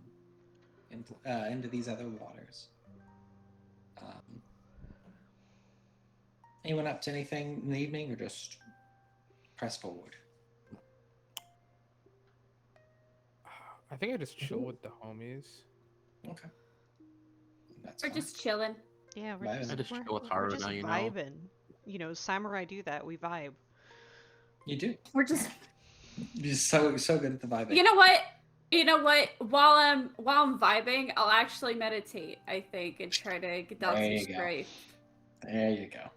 into these other waters, anyone up to anything in the evening, or just press forward? I think I just chill with the homies. Okay. That's We're fine. just chilling. Yeah, we're Vibing. just, I just we're, chill with we're Haru just now, you know. vibing. You know, samurai do that. We vibe. You do. We're just, You're so good at the vibing. you know what? You know what? While I'm vibing, I'll actually meditate, I think, and try to get down There some you go. strafe. There you go.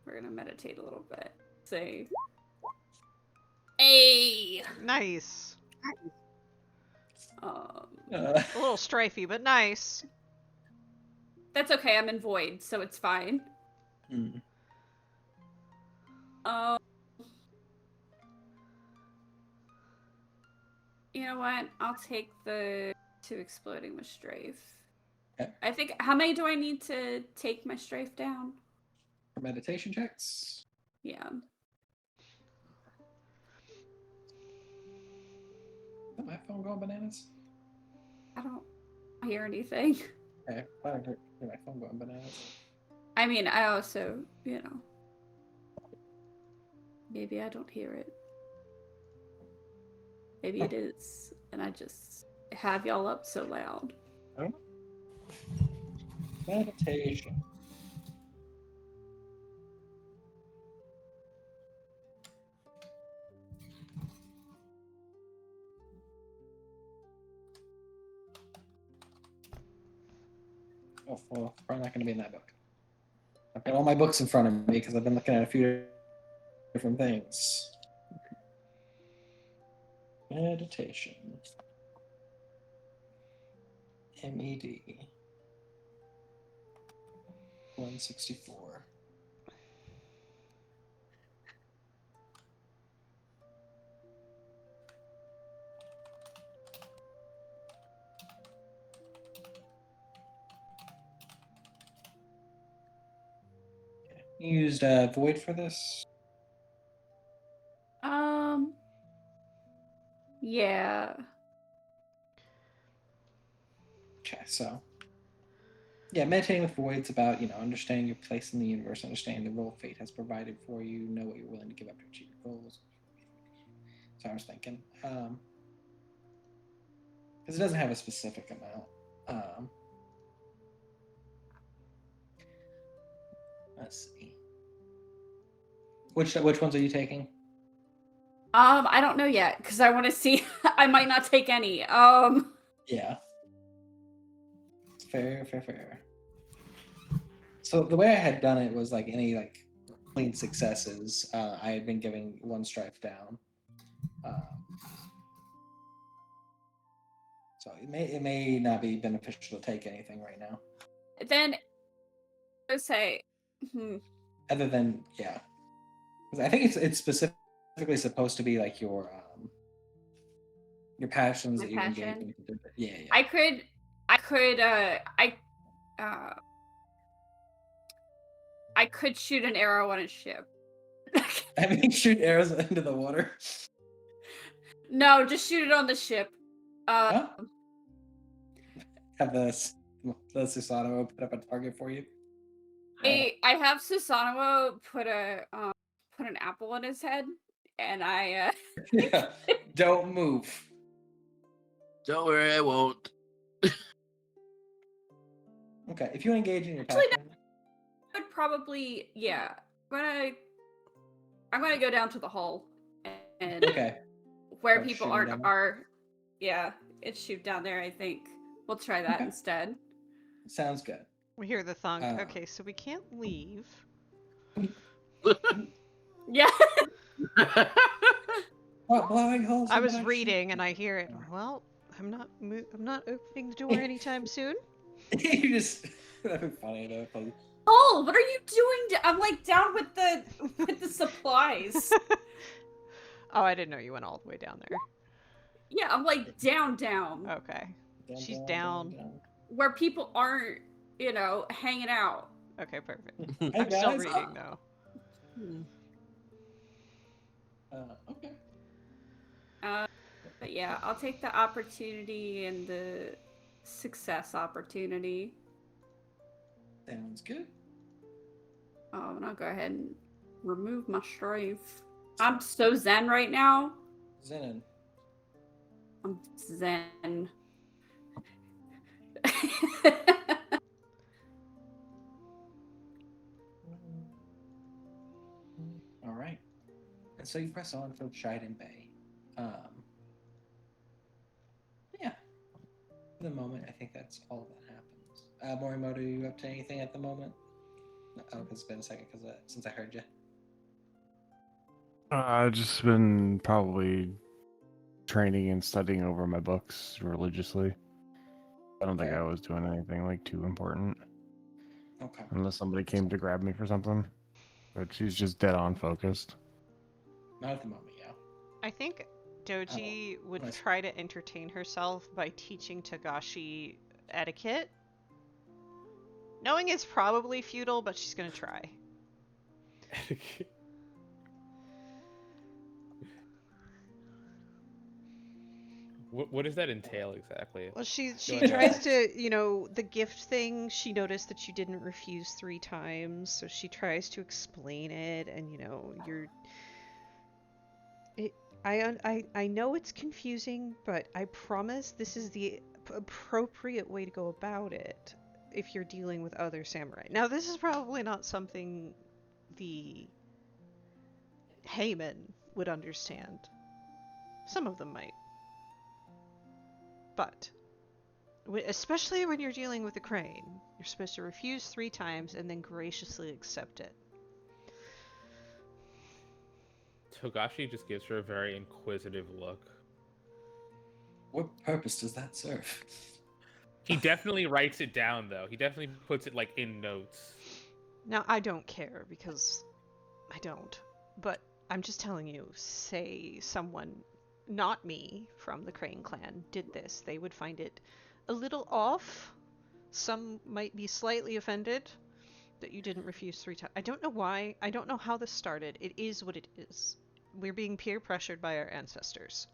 We're gonna meditate a little bit. Say, hey. Nice. Uh, A little strifey, but nice. That's okay. I'm in void, so it's fine. hmm. You know what? I'll take the 2 exploding with strafe. Okay. I think. How many do I need to take my strafe down? For meditation checks. Yeah. Is my phone going bananas? I don't hear anything. Okay, I don't hear my phone going bananas. I mean, I also, you know, maybe I don't hear it. Maybe it is, and I just have y'all up so loud. Meditation. Oh, well, probably not going to be in that book. I've got all my books in front of me because I've been looking at a few different things. Meditation. MED. 164. You used Void for this? Yeah. Okay, so yeah, meditating with voids about understanding your place in the universe, understanding the role fate has provided for you, know what you're willing to give up to achieve your goals. So I was thinking, because it doesn't have a specific amount. Let's see. Which ones are you taking? I don't know yet because I want to see. I might not take any. Yeah. Fair. So the way I had done it was like any clean successes, I had been giving one stripe down. So it may not be beneficial to take anything right now. Then I would say, Other than 'Cause I think it's specifically supposed to be like your passions My that you've engaged passion? in. Yeah. I could, I could shoot an arrow on a ship. I mean, shoot arrows into the water. No, just shoot it on the ship. Huh? Have the Susanoo put up a target for you. I have Susanoo put an apple on his head, and I Yeah. Don't move. Don't worry, I won't. Okay, if you engage in your Actually, passion, would probably I'm gonna go down to the hull and okay, where Start people shooting down. are it's shoot down there. I think we'll try that Okay. instead. sounds good. We hear the thunk. Uh. Okay, so we can't leave. Yeah. Blowing holes. I in was my reading and I hear it. Well, I'm not opening the door anytime soon. ship. You just that'd be funny though. Like, Oh, what are you doing? I'm like down with the supplies. Oh, I didn't know you went all the way down there. Yeah, I'm like down. Okay. She's down. Where people aren't, hanging out. Okay, perfect. Hey, I'm still guys. reading though. Okay. But yeah, I'll take the opportunity and the success opportunity. Sounds good. And I'll go ahead and remove my strife. I'm so zen right now. Zenon. I'm zen. All right. And so you press on for Shiden Bay. Yeah. For the moment, I think that's all that happens. Morimoto, are you up to anything at the moment? Oh, it's been a second since I heard you. I've just been probably training and studying over my books religiously. I don't think Okay. I was doing anything like too important, Okay. unless somebody came to grab me for something. But she's just dead on focused. Not at the moment, yeah. I think Doji would nice. try to entertain herself by teaching Tagashi etiquette. Knowing it's probably futile, but she's gonna try. What does that entail exactly? Well, she like tries to, the gift thing. She noticed that you didn't refuse 3 times, so she tries to explain it, and you're. I know it's confusing, but I promise this is the appropriate way to go about it if you're dealing with other samurai. Now, this is probably not something the Heyman would understand. Some of them might. But, especially when you're dealing with a crane, you're supposed to refuse 3 times and then graciously accept it. Togashi just gives her a very inquisitive look. What purpose does that serve? He definitely writes it down, though. He definitely puts it like in notes. Now, I don't care because I don't. But I'm just telling you, say someone, not me, from the Crane clan did this, they would find it a little off. Some might be slightly offended that you didn't refuse 3 times. I don't know why. I don't know how this started. It is what it is. We're being peer pressured by our ancestors.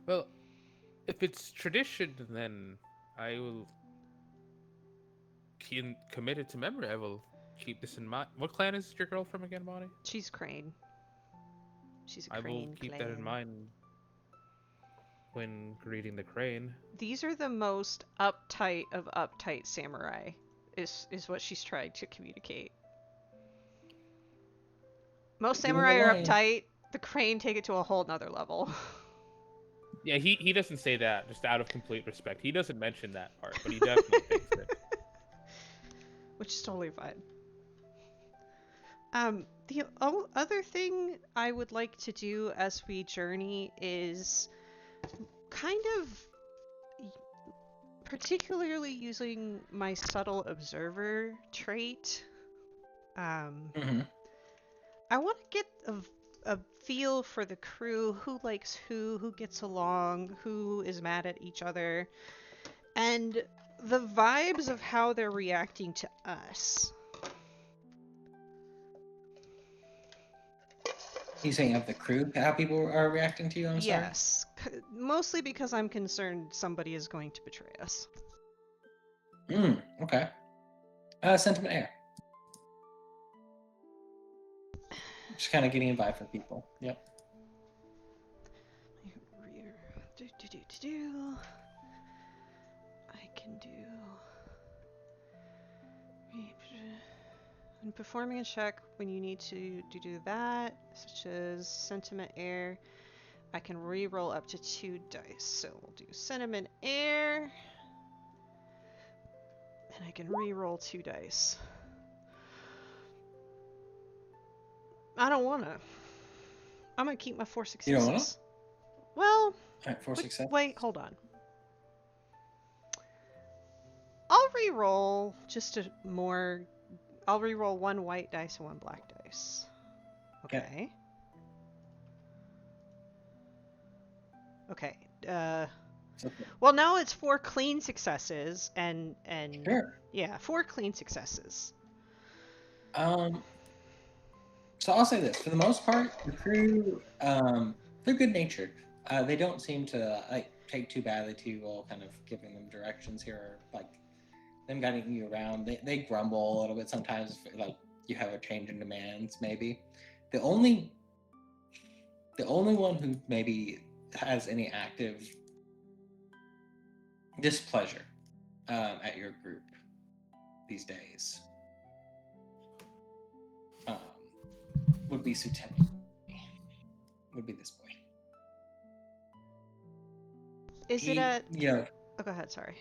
Well, if it's tradition, then I will commit it to memory. I will keep this in mind. What clan is your girl from again, Bonnie? She's Crane. She's a I will Crane keep clan. that in mind when greeting the crane. These are the most uptight of uptight samurai, is what she's trying to communicate. Most Give me samurai the are line. uptight. The Crane take it to a whole nother level. Yeah, he doesn't say that just out of complete respect. He doesn't mention that part, but he definitely thinks it. Which is totally fine. The other thing I would like to do as we journey is kind of particularly using my subtle observer trait. Mm-hmm. I want to get a feel for the crew, who likes who gets along, who is mad at each other, and the vibes of how they're reacting to us. You saying of the crew, how people are reacting to you? I'm sorry. Yes, mostly because I'm concerned somebody is going to betray us. Okay. Sentiment air. Just kind of getting a vibe from people. Yep. I can do. When performing a check, when you need to do that, such as sentiment air, I can re-roll up to 2 dice. So we'll do sentiment air, and I can re-roll 2 dice. I don't wanna. I'm gonna keep my 4 successes. You don't wanna? Well, All right, 4 success. wait, hold on. I'll re-roll just a more. I'll re-roll 1 white dice and 1 black dice. Okay. Okay. Well, now it's 4 clean successes and Sure. yeah, 4 clean successes. So I'll say this: for the most part, the crew, they're good natured. They don't seem to like take too badly to you all kind of giving them directions here, like them guiding you around. They grumble a little bit sometimes, if, like you have a change in demands. Maybe the only one who maybe has any active displeasure at your group these days would be Sutemi. Would be this boy. Is it a? You know, Oh, go ahead. Sorry.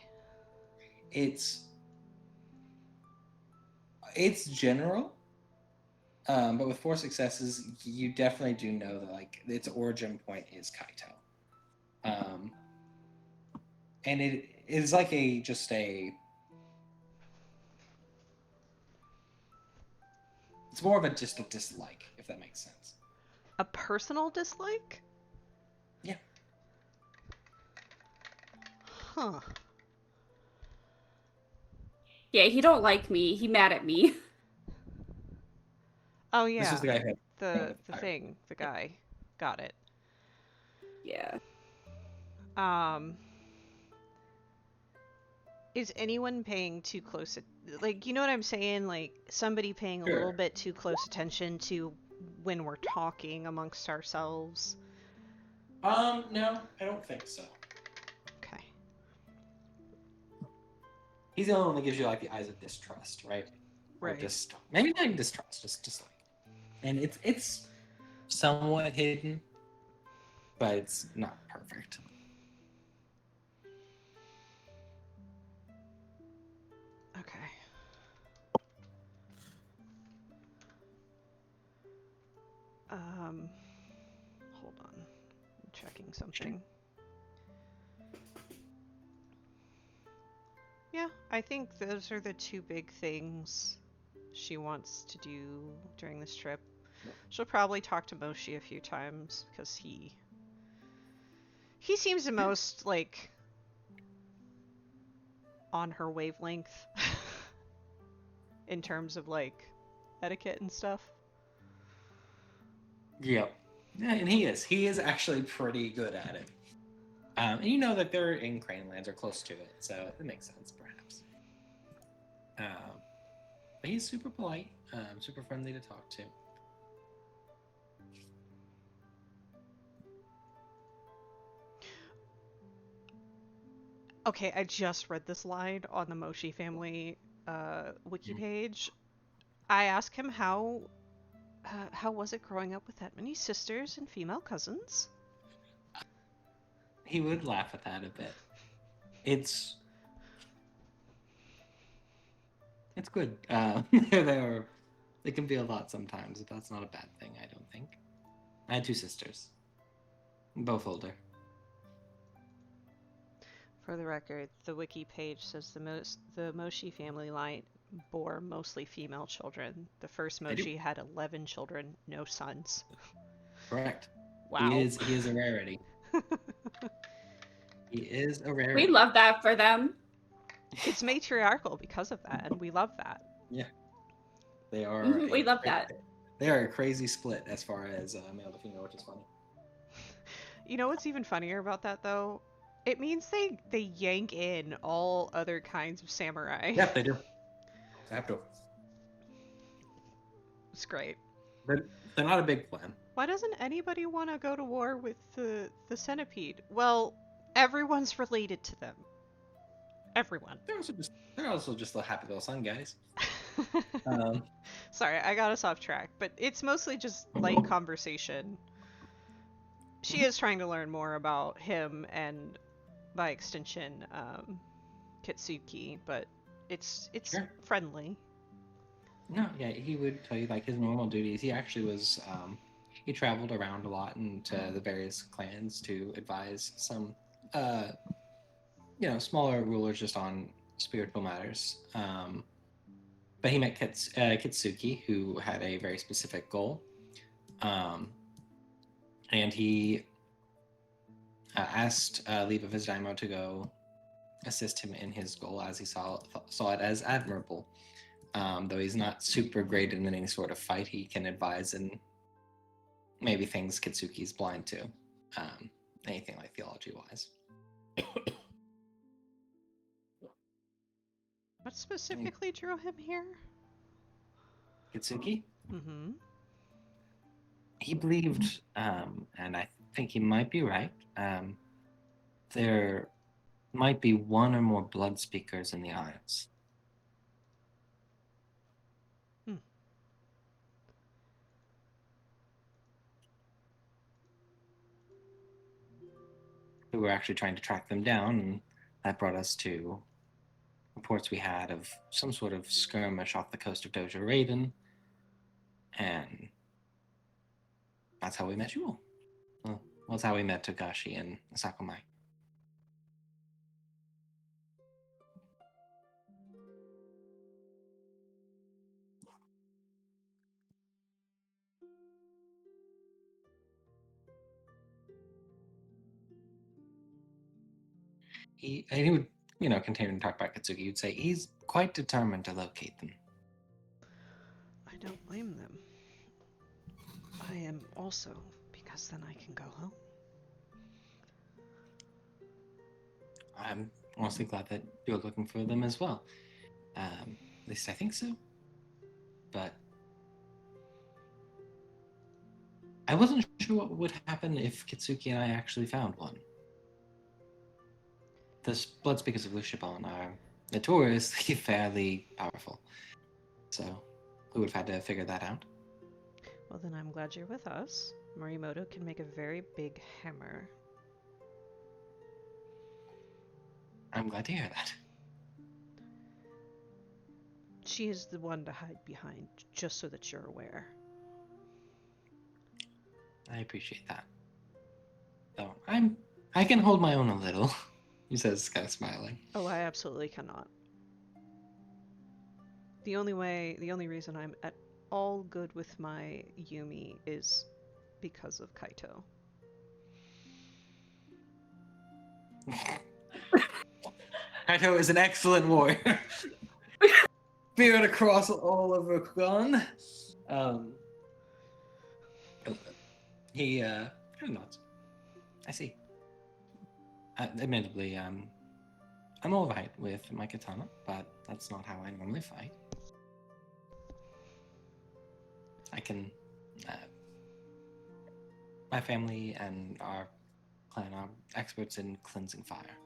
it's general, but with 4 successes, you definitely do know that like its origin point is Kaito, and it is like it's more of just a dislike, if that makes sense. A personal dislike? Yeah. Huh. Yeah, he don't like me. He mad at me. Oh yeah. This is the guy who had the fire. thing. The guy. Got it. Yeah. Is anyone paying too close like, you know what I'm saying? Like somebody paying a little Sure. bit too close attention to when we're talking amongst ourselves? No, I don't think so. Okay. He's the only one that gives you like the eyes of distrust, right? Or Right. just maybe not even distrust, just dislike. And it's somewhat hidden, but it's not perfect. Okay. Hold on. I'm checking something. Yeah, I think those are the 2 big things she wants to do during this trip. She'll probably talk to Moshi a few times because he seems the most like on her wavelength in terms of like etiquette and stuff. Yep. Yeah, and he is actually pretty good at it. And you know that they're in Crane Lands or close to it, so it makes sense, perhaps. But he's super polite, super friendly to talk to. Okay, I just read this line on the Moshi family wiki page. I asked him how was it growing up with that many sisters and female cousins? He would laugh at that a bit. It's good. They can be a lot sometimes, but that's not a bad thing, I don't think. I had 2 sisters, both older. For the record, the wiki page says the Moshi family line bore mostly female children. The first They do. Moshi had 11 children, no sons. Correct. Wow. He is a rarity. He is a rarity. We love that for them. It's matriarchal because of that, and we love that. Yeah. They are. We love that. They are a crazy split as far as male to female, which is funny. You know what's even funnier about that, though? It means they yank in all other kinds of samurai. Yep, they do. They have to. It's great. They're not a big plan. Why doesn't anybody want to go to war with the centipede? Well, everyone's related to them. Everyone. They're also just the happy little sun guys. Sorry, I got us off track, but it's mostly just light conversation. She is trying to learn more about him and, by extension, Kitsuki, but it's Sure. friendly. No, yeah, he would tell you like his normal duties. He actually was he traveled around a lot into the various clans to advise some smaller rulers just on spiritual matters. But he met Kitsuki, who had a very specific goal. And he asked leave of his daimyo to go assist him in his goal, as he saw it as admirable. Though he's not super great in any sort of fight, he can advise in maybe things Kitsuki's blind to, anything like theology-wise. What specifically drew him here? Kitsuki? Mm-hmm. He believed, and I think he might be right, there might be one or more blood speakers in the Isles. We were actually trying to track them down, and that brought us to reports we had of some sort of skirmish off the coast of Dojo Raiden, and that's how we met you all. Well, that's how we met Togashi and Sakumai. He would, continue to talk about Kitsuki. He'd say he's quite determined to locate them. I don't blame them. I am also, because then I can go home. I'm honestly glad that you're looking for them as well. At least I think so. But I wasn't sure what would happen if Kitsuki and I actually found one. The blood speakers of Lushabon are notoriously fairly powerful. So we would have had to figure that out. Well, then I'm glad you're with us. Morimoto can make a very big hammer. I'm glad to hear that. She is the one to hide behind, just so that you're aware. I appreciate that. Though I can hold my own a little, he says, kind of smiling. Oh, I absolutely cannot. The only reason I'm at all good with my Yumi is because of Kaito. Kaito is an excellent warrior. Spirit across all of Rokugan. He kind of nods. I see. Admittedly, I'm overheight with my katana, but that's not how I normally fight. I can. Uh, my family and our clan are experts in cleansing fire.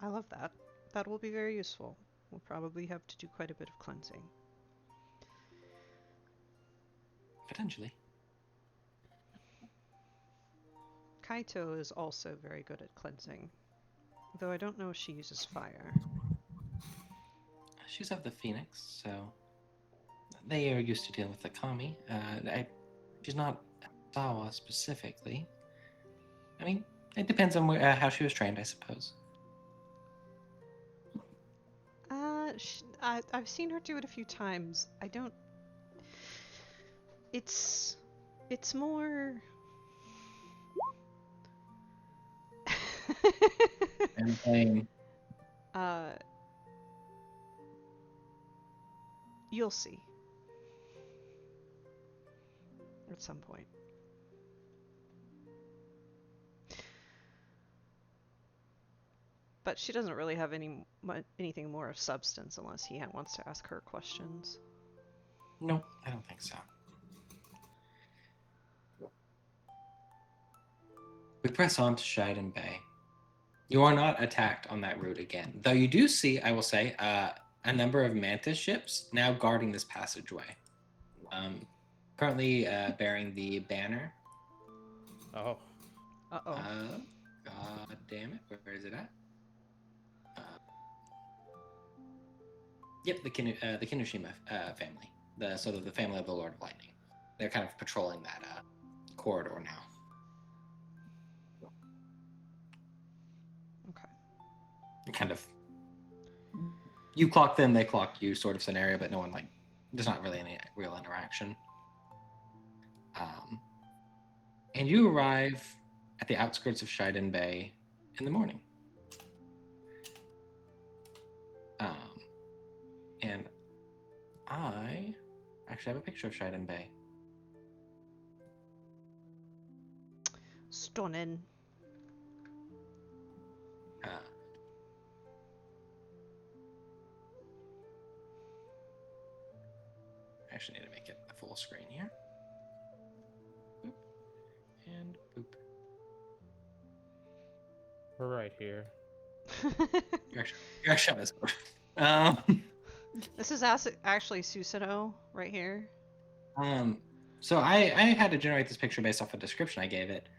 I love that. That will be very useful. We'll probably have to do quite a bit of cleansing. Potentially. Kaito is also very good at cleansing, though I don't know if she uses fire. She's of the Phoenix, so they are used to dealing with the kami. She's not Sawa specifically. I mean, it depends on how she was trained, I suppose. I've seen her do it a few times. I don't. It's more. And playing. You'll see. At some point. But she doesn't really have anything more of substance unless he wants to ask her questions. No, I don't think so. We press on to Shiden Bay. You are not attacked on that route again, though you do see, I will say, a number of mantis ships now guarding this passageway. Currently bearing the banner. Oh. Uh-oh. God damn it! Where is it at? Yep, the Kinoshima family, the family of the Lord of Lightning. They're kind of patrolling that corridor now. Kind of, you clock them, they clock you, sort of scenario, but no one there's not really any real interaction. And you arrive at the outskirts of Shiden Bay in the morning. And I actually have a picture of Shiden Bay. Stunning. I actually need to make it a full screen here. Boop. And boop. We're right here. You're actually on this board. This is actually Susanoo right here. So I had to generate this picture based off a description I gave it,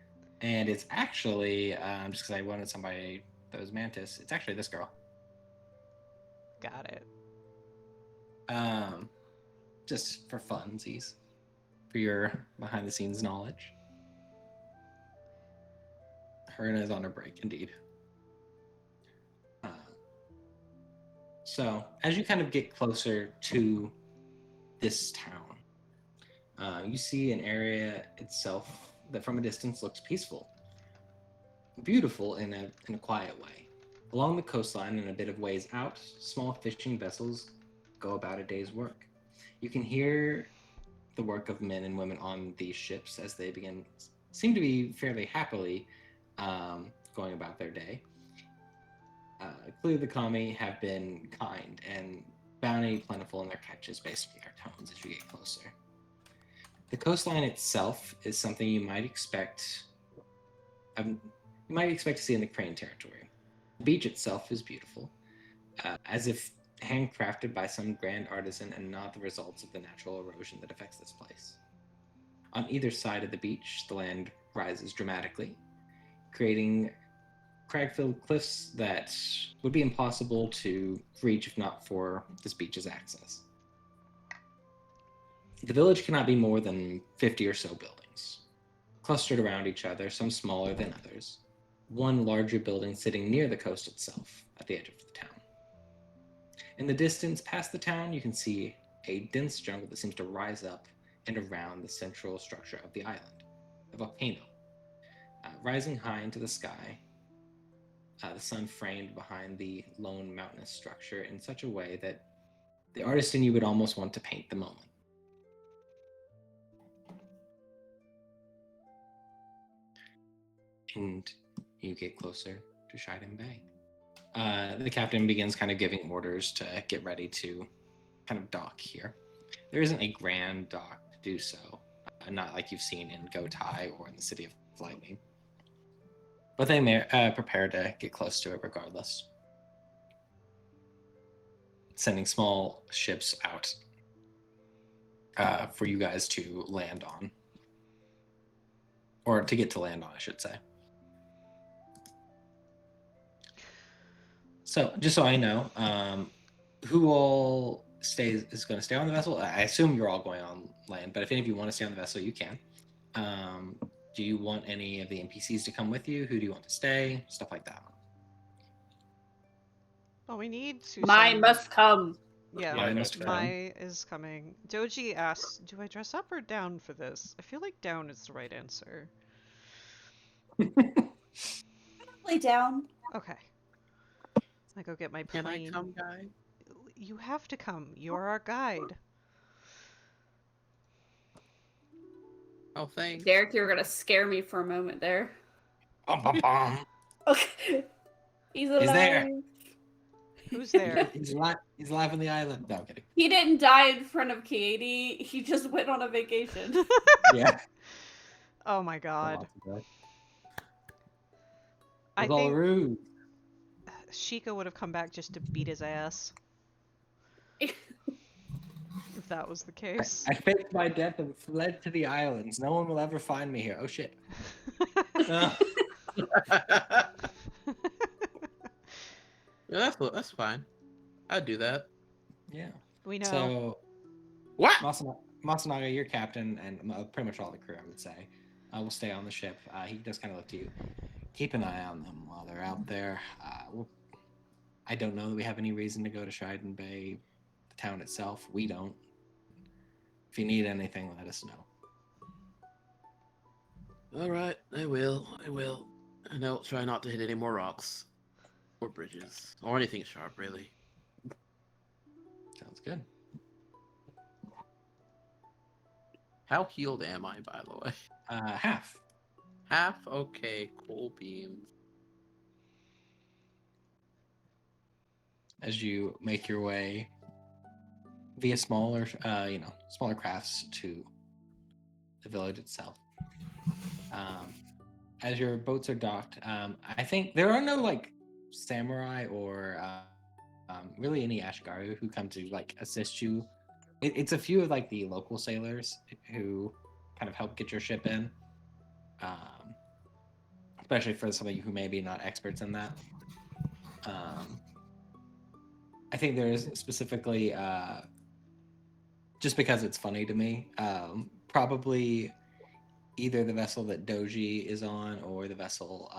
and it's actually just because I wanted somebody that was mantis. It's actually this girl. Got it. Just for funsies, for your behind-the-scenes knowledge. Herna is on her break, indeed. So, as you kind of get closer to this town, you see an area itself that from a distance looks peaceful. Beautiful in a quiet way. Along the coastline and a bit of ways out, small fishing vessels go about a day's work. You can hear the work of men and women on these ships as they seem to be fairly happily going about their day. Clearly the kami have been kind and bounty plentiful in their catches based on their tones as you get closer. The coastline itself is something you might expect to see in the Crane territory. The beach itself is beautiful, as if handcrafted by some grand artisan and not the results of the natural erosion that affects this place. On either side of the beach, the land rises dramatically, creating crag-filled cliffs that would be impossible to reach if not for this beach's access. The village cannot be more than 50 or so buildings, clustered around each other, some smaller than others, one larger building sitting near the coast itself, at the edge of the town. In the distance past the town, you can see a dense jungle that seems to rise up and around the central structure of the island, a volcano. Rising high into the sky, the sun framed behind the lone mountainous structure in such a way that the artist in you would almost want to paint the moment. and you get closer to Shiden Bay. The captain begins kind of giving orders to get ready to kind of dock here. There isn't a grand dock to do so, not like you've seen in Gotai or in the City of Lightning. But they may prepare to get close to it regardless. Sending small ships out for you guys to land on. Or to get to land on, I should say. So, just so I know, who all is going to stay on the vessel? I assume you're all going on land, but if any of you want to stay on the vessel, you can. Do you want any of the NPCs to come with you? Who do you want to stay? Stuff like that. Oh, we need to. Mine must come. Yeah, Mai must come. Mai is coming. Doji asks, "Do I dress up or down for this?" I feel like down is the right answer. Lay down. Okay. I go get my Can I plane. come, guy? You have to come. You're our guide. Oh, thanks. Derek, you're gonna scare me for a moment there. Bum, bum, bum. Okay. He's alive. He's there. Who's there? He's alive on the island. No, I'm kidding. He didn't die in front of Katie. He just went on a vacation. Yeah. Oh my god. I It's all think rude. Sheikah would have come back just to beat his ass. If that was the case. I faked my death and fled to the islands. No one will ever find me here. Oh shit. Yeah, that's fine. I'd do that. Yeah. We know. So, What? Masanaga, your captain, and pretty much all the crew, I would say, will stay on the ship. He does kind of look to you. Keep an eye on them while they're out there. I don't know that we have any reason to go to Shiden Bay, the town itself. We don't. If you need anything, let us know. All right, I will. And I'll try not to hit any more rocks. Or bridges. Or anything sharp, really. Sounds good. How healed am I, by the way? Half. Half? Okay, cool beans. As you make your way via smaller crafts to the village itself. As your boats are docked, I think there are no like samurai or really any Ashgaru who come to like assist you. It's a few of like the local sailors who kind of help get your ship in, especially for some of you who may be not experts in that. I think there is specifically, just because it's funny to me, probably either the vessel that Doji is on or the vessel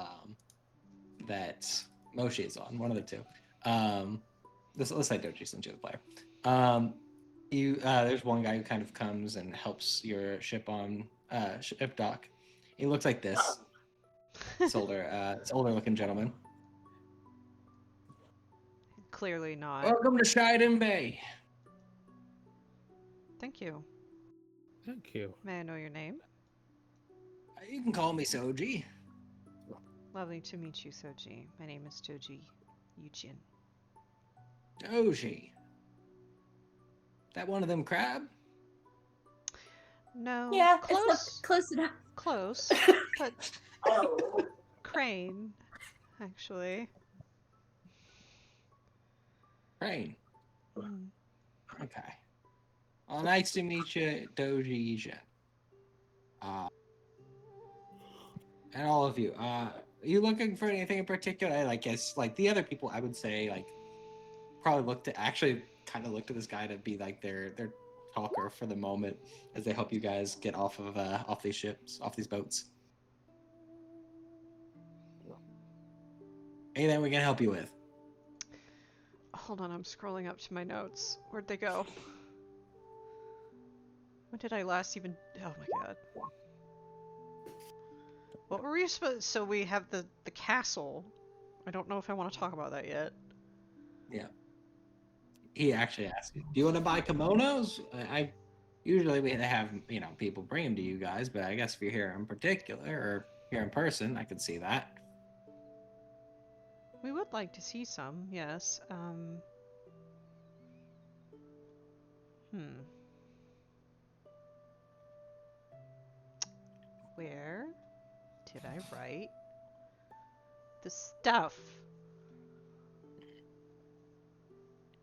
that Moshi is on, one of the two. Let's say Doji since you're the player. There's one guy who kind of comes and helps your ship on ship dock. He looks like this. It's older looking gentleman. Clearly not. Welcome to Shiden Bay. Thank you. Thank you. May I know your name? You can call me Soji. Lovely to meet you, Soji. My name is Doji Yujin. Doji. That one of them crab? No. Yeah, close. it's close enough. Close, but crane, actually. Crane. Mm. Okay. Well, nice to meet you, Doji Yujin. And all of you. Are you looking for anything in particular? I guess like the other people, I would say like probably looked at this guy to be like their talker for the moment as they help you guys get off these ships, off these boats. Anything we can help you with? Hold on, I'm scrolling up to my notes. Where'd they go? When did I last even... Oh my god. What were we supposed... So we have the castle. I don't know if I want to talk about that yet. Yeah. He actually asked you, do you want to buy kimonos? Usually we have, people bring them to you guys, but I guess if you're here in particular, or here in person. I could see that. We would like to see some, yes. Where did I write the stuff?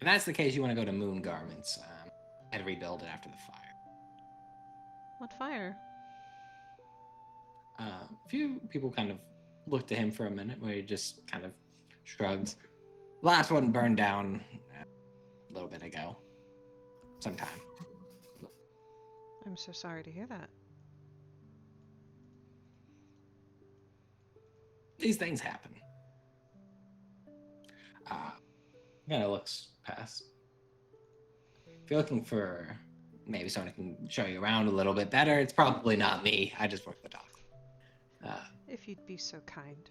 If that's the case, you want to go to Moon Garments and rebuild it after the fire. What fire? A few people kind of looked at him for a minute, where he just kind of shrugged. Last one burned down a little bit ago, sometime. I'm so sorry to hear that. These things happen. Kind of looks past. If you're looking for maybe someone who can show you around a little bit better, it's probably not me. I just work the dock. If you'd be so kind.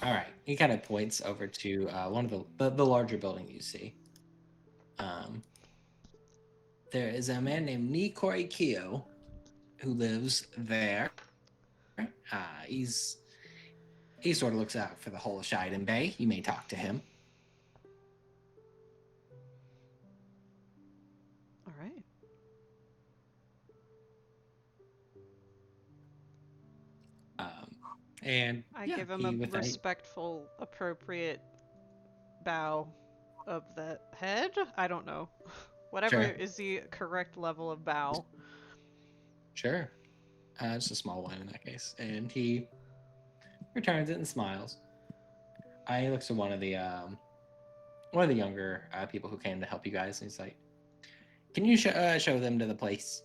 All right. He kind of points over to one of the larger building you see. There is a man named Nikori Kyo who lives there. He sort of looks out for the whole of Shiden Bay. You may talk to him. All right. And I yeah, give him he, a with that, respectful, appropriate bow of the head. I don't know. Whatever Sure. is the correct level of bow. Sure. Just a small one in that case. And he returns it and smiles. He looks at one of the younger people who came to help you guys, and he's like, "Can you show them to the place?"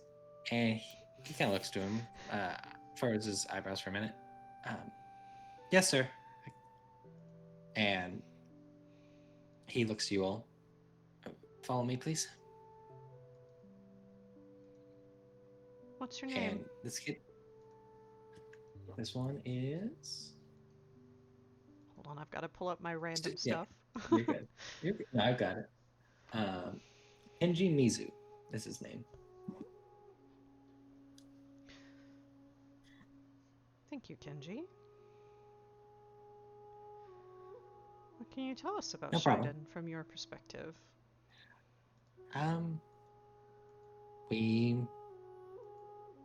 And he kind of looks to him, furrows his eyebrows for a minute. Yes, sir. And he looks to you all. Follow me, please. What's your name? And this one is. Hold on, I've got to pull up my random Yeah, stuff. you're good. You're good. No, I've got it. Kenji Mizu is his name. Thank you, Kenji. What can you tell us about No problem. Shiden from your perspective? We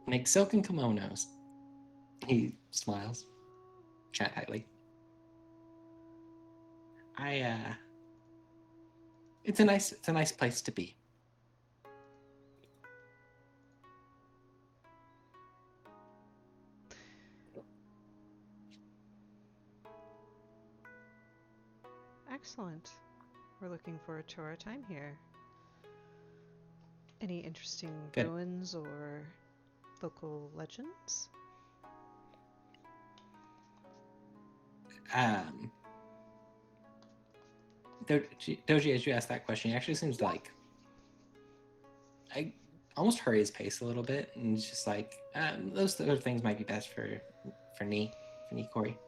make silken kimonos. He smiles, chat tightly. It's a nice place to be. Excellent. We're looking forward to our time here. Any interesting Good. ruins or local legends? Doji, as you asked that question, he actually seems like I almost hurry his pace a little bit, and it's just like those other things might be best for Corey.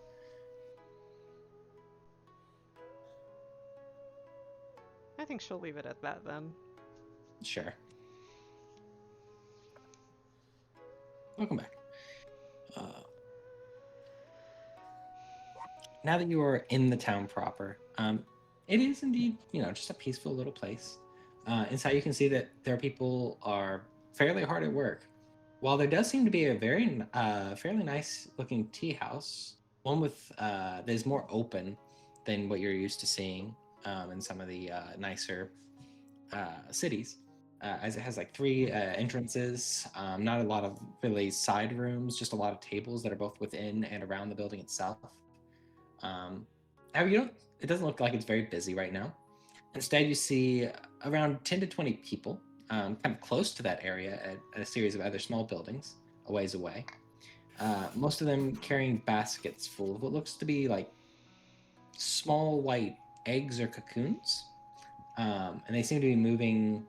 I think she'll leave it at that then. Sure. Welcome back. Now that you are in the town proper, it is indeed, just a peaceful little place. Inside, you can see that there are people are fairly hard at work. While there does seem to be a very fairly nice looking tea house, one with that is more open than what you're used to seeing in some of the nicer cities, as it has like 3 entrances, not a lot of really side rooms, just a lot of tables that are both within and around the building itself. However, it doesn't look like it's very busy right now. Instead, you see around 10 to 20 people kind of close to that area at a series of other small buildings a ways away. Most of them carrying baskets full of what looks to be like small white eggs or cocoons. And they seem to be moving,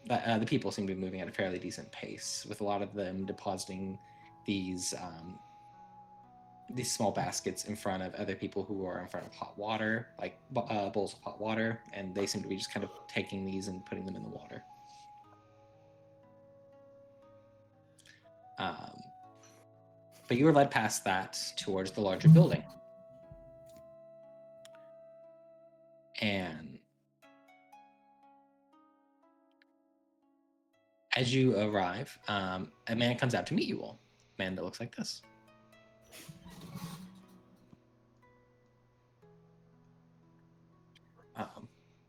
the people seem to be moving at a fairly decent pace, with a lot of them depositing these small baskets in front of other people who are in front of hot water, like bowls of hot water, and they seem to be just kind of taking these and putting them in the water. but you were led past that towards the larger building. And as you arrive, a man comes out to meet you all. A man that looks like this.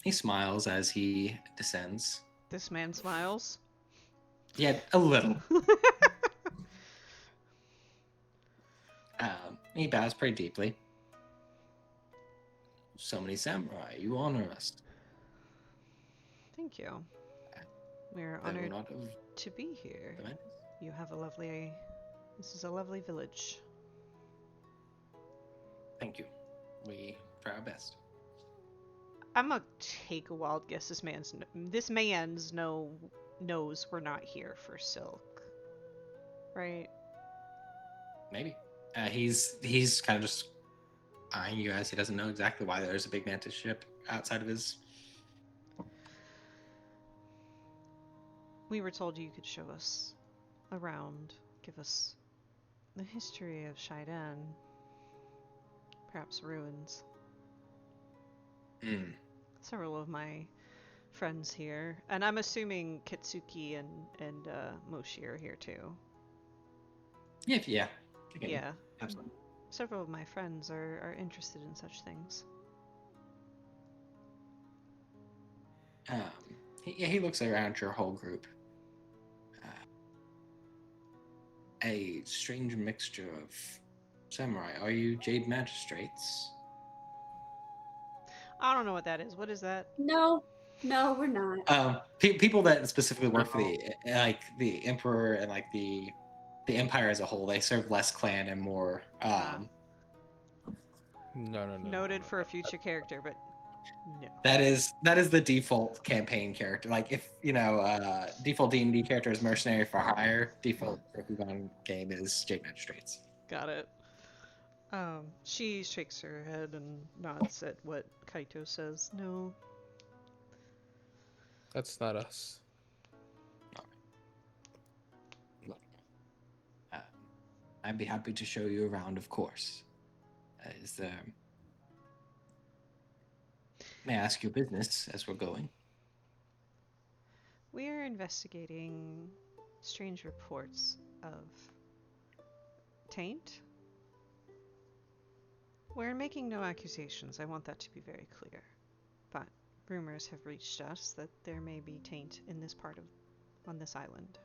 He smiles as he descends. This man smiles. Yeah, a little. He bows pretty deeply. So many samurai, you honor us. Thank you. We're They were honored not of to be here. the men. You have a lovely. This is a lovely village. Thank you. We try our best. I'm gonna take a wild guess. This man's knows we're not here for silk, right? Maybe. He's kind of just eyeing you guys. He doesn't know exactly why there's a big mantis ship outside of his. We were told you could show us around, give us the history of Shiden, perhaps ruins. Several of my friends here, and I'm assuming Kitsuki and Moshi are here too. Yeah. Okay. Yeah, Absolutely. several of my friends are interested in such things. He looks around your whole group. A strange mixture of samurai. Are you Jade Magistrates? I don't know what that is. What is that? No, we're not. People that specifically work for the emperor and like the empire as a whole. They serve less clan and more. No. Noted for a future character, but no. That is the default campaign character. Like if default D&D character is mercenary for hire. Default Rokugan game is Jade Magistrates. Got it. She shakes her head and nods at what Kaito says. No. That's not us. I'd be happy to show you around, of course. Is there? May I ask your business as we're going? We are investigating strange reports of taint. We're making no accusations. I want that to be very clear. But rumors have reached us that there may be taint in this on this island.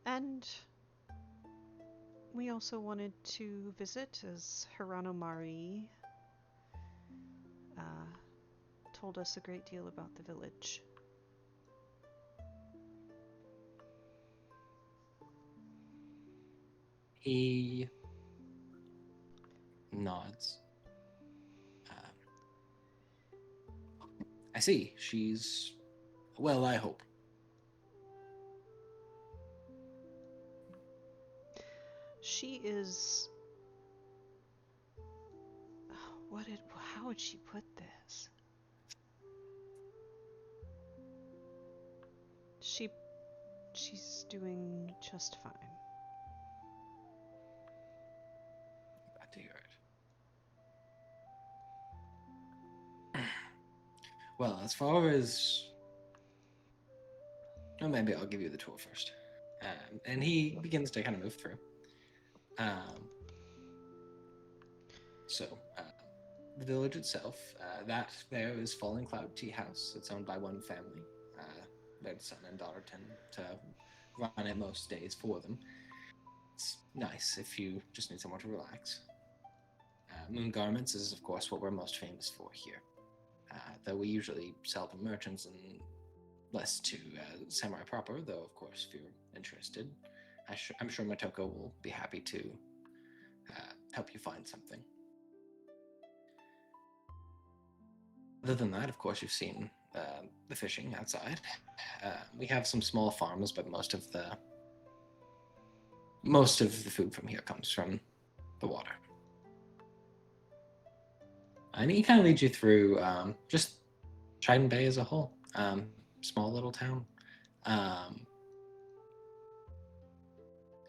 And we also wanted to visit as Hirano Mari told us a great deal about the village. He nods. I see. She's well, I hope. She is. How would she put this? She's doing just fine. Glad to hear it. Well, as far as maybe I'll give you the tour first. And he begins to kind of move through. The village itself, that there is Falling Cloud Tea House. It's owned by one family. Their son and daughter tend to run it most days for them. It's nice if you just need somewhere to relax. Moon Garments is, of course, what we're most famous for here. Though we usually sell to merchants and less to samurai proper, though, of course, if you're interested, I'm sure Motoko will be happy to help you find something. Other than that, of course, you've seen the fishing outside. We have some small farms, but most of the food from here comes from the water. And he kind of leads you through just Shiden Bay as a whole. Small little town.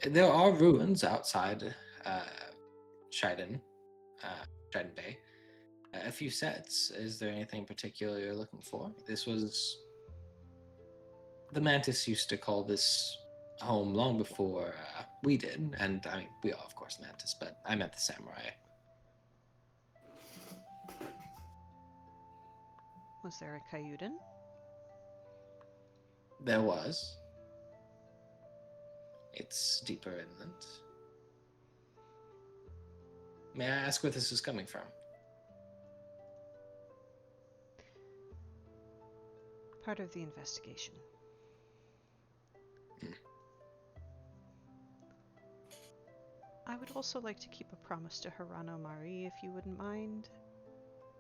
There are ruins outside Shiden, Shiden Bay. A few sets. Is there anything particular you're looking for? This was the Mantis used to call this home long before we did, and I mean we are of course Mantis, but I meant the samurai. Was there a Kayuden? There was. It's deeper inland. May I ask where this is coming from? Part of the investigation. I would also like to keep a promise to Hirano Mari, if you wouldn't mind.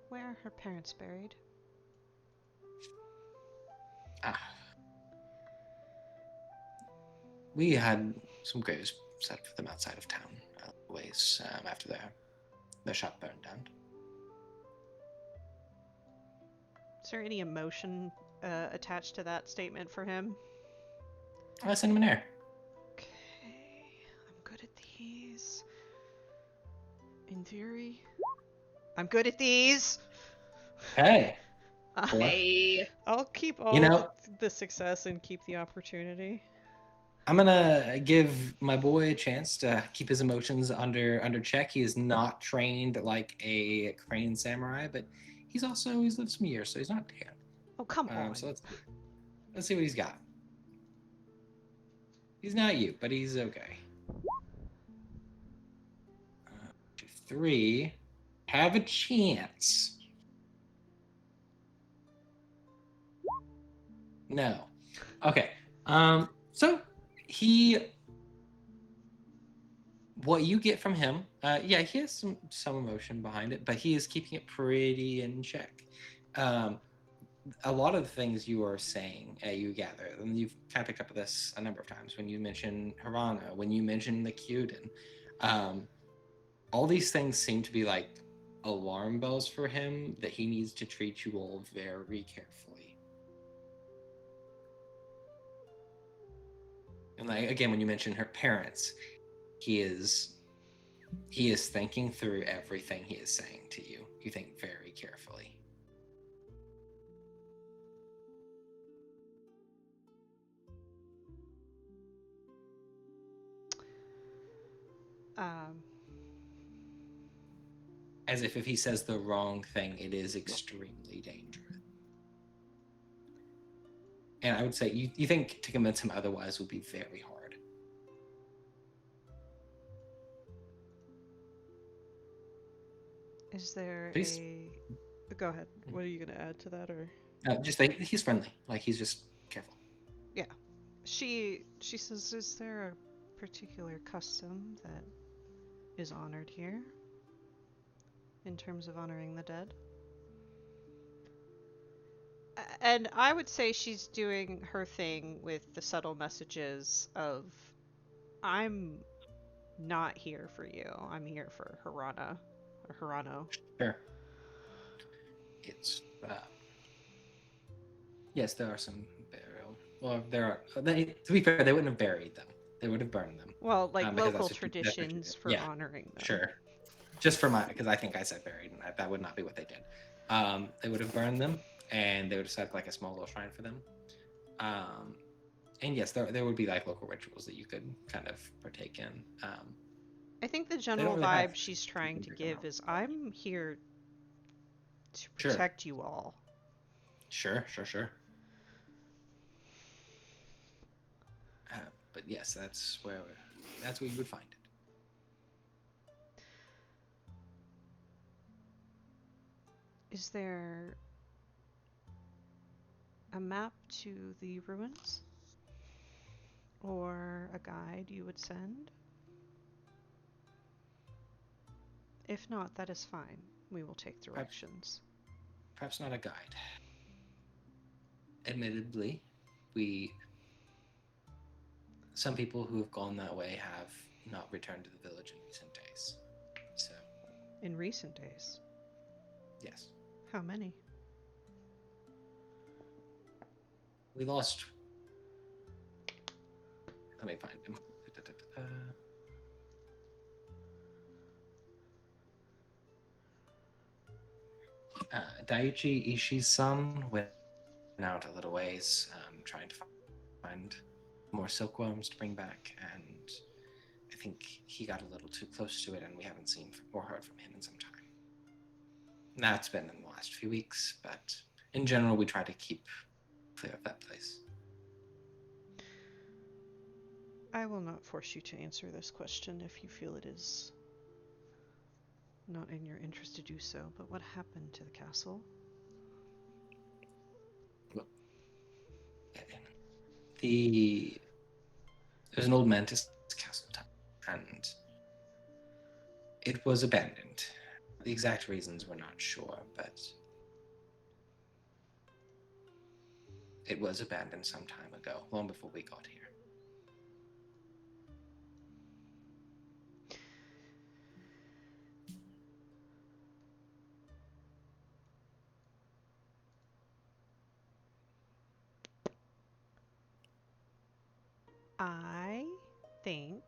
Where are her parents buried? We had some graves set for them outside of town, ways after their shop burned down. Is there any emotion attached to that statement for him? I sent him an air. Okay, I'm good at these. In theory, I'm good at these. Hey, Four. Hey. I'll keep all You know- the success and keep the opportunity. I'm gonna give my boy a chance to keep his emotions under check. He is not trained like a crane samurai, but he's lived some years, so he's not terrible. Oh, come on. So let's see what he's got. He's not you, but he's okay. 2, 3. Have a chance. No. Okay. So what you get from him, yeah, he has some emotion behind it, but he is keeping it pretty in check. A lot of the things you are saying, you gather, and you've kind of picked up with this a number of times when you mention Hirana, when you mention the Kyuden, all these things seem to be like alarm bells for him that he needs to treat you all very carefully. And like again, when you mention her parents, he is thinking through everything he is saying to you. You think very carefully. As if he says the wrong thing, it is extremely dangerous. And I would say you think to convince him otherwise would be very hard. Is there Please. Go ahead. What are you going to add to that, or? Just like he's friendly, like he's just careful. Yeah. She says, is there a particular custom that is honored here in terms of honoring the dead? And I would say she's doing her thing with the subtle messages of, I'm not here for you. I'm here for Hirana or Hirano. Sure. It's yes, there are some burial. Well, there are. To be fair, they wouldn't have buried them. They would have burned them. Well, like Because local that's what you- traditions for yeah, honoring them. Sure. Just for because I think I said buried, and that would not be what they did. They would have burned them, and they would have set like a small little shrine for them. And yes, there would be like local rituals that you could kind of partake in. I think the general really vibe have she's trying to something to give come out. is, I'm here to Sure. protect you all. Sure. But yes, that's where you would find it. Is there a map to the ruins? Or a guide you would send? If not, that is fine. We will take directions. Perhaps not a guide. Admittedly, some people who have gone that way have not returned to the village in recent days. So, In recent days. yes. How many? We lost. Let me find him. Daiichi Ishii's son went out a little ways, trying to find more silkworms to bring back, and I think he got a little too close to it, and we haven't seen or heard from him in some time. That's been in the last few weeks, but in general, we try to keep clear of that place. I will not force you to answer this question if you feel it is not in your interest to do so, but what happened to the castle? There's an old mantis castle, and it was abandoned. The exact reasons we're not sure, but it was abandoned some time ago, long before we got here. I think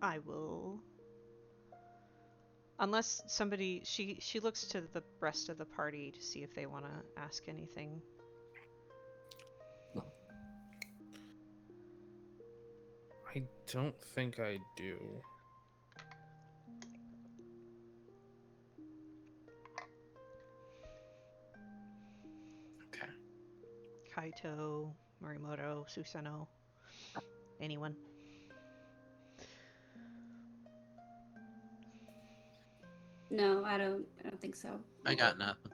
I will. Unless somebody, she looks to the rest of the party to see if they want to ask anything. I don't think I do. Okay. Kaito, Morimoto, Susano, anyone? No, I don't think so. I got nothing.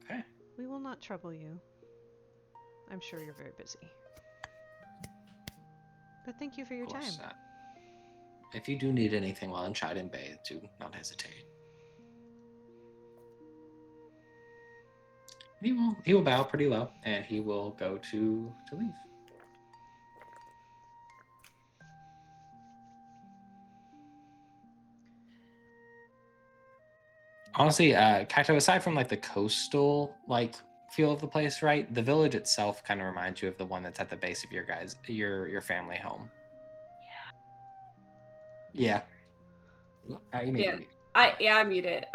Okay. We will not trouble you. I'm sure you're very busy. But thank you for your Of course. time. If you do need anything while in Shiden Bay, do not hesitate. He will bow pretty low, and he will go to leave. Honestly, Kaito, aside from like the coastal feel of the place, right? The village itself kind of reminds you of the one that's at the base of your family home. Yeah. You may Yeah. leave. I'm muted.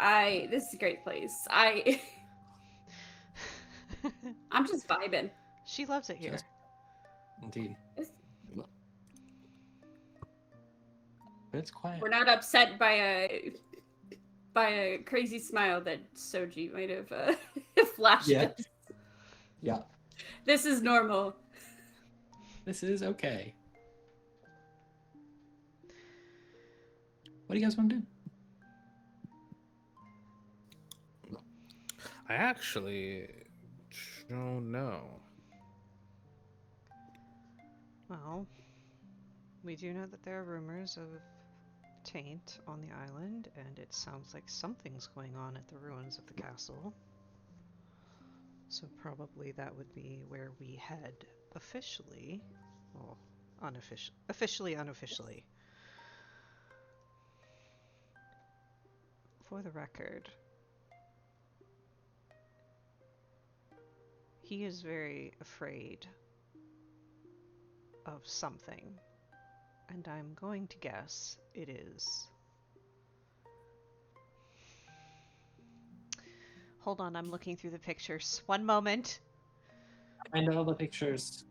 This is a great place. I'm just vibing. She loves it here. Just- Indeed. It's- But it's quiet. We're not upset by a crazy smile that Soji might have flashed Yeah. us. Yeah. This is normal. This is okay. What do you guys want to do? I actually don't know. Well, we do know that there are rumors of taint on the island, and it sounds like something's going on at the ruins of the castle. So probably that would be where we head officially. Well, unofficially. For the record, he is very afraid of something, and I'm going to guess it is. Hold on, I'm looking through the pictures. One moment. I know the pictures.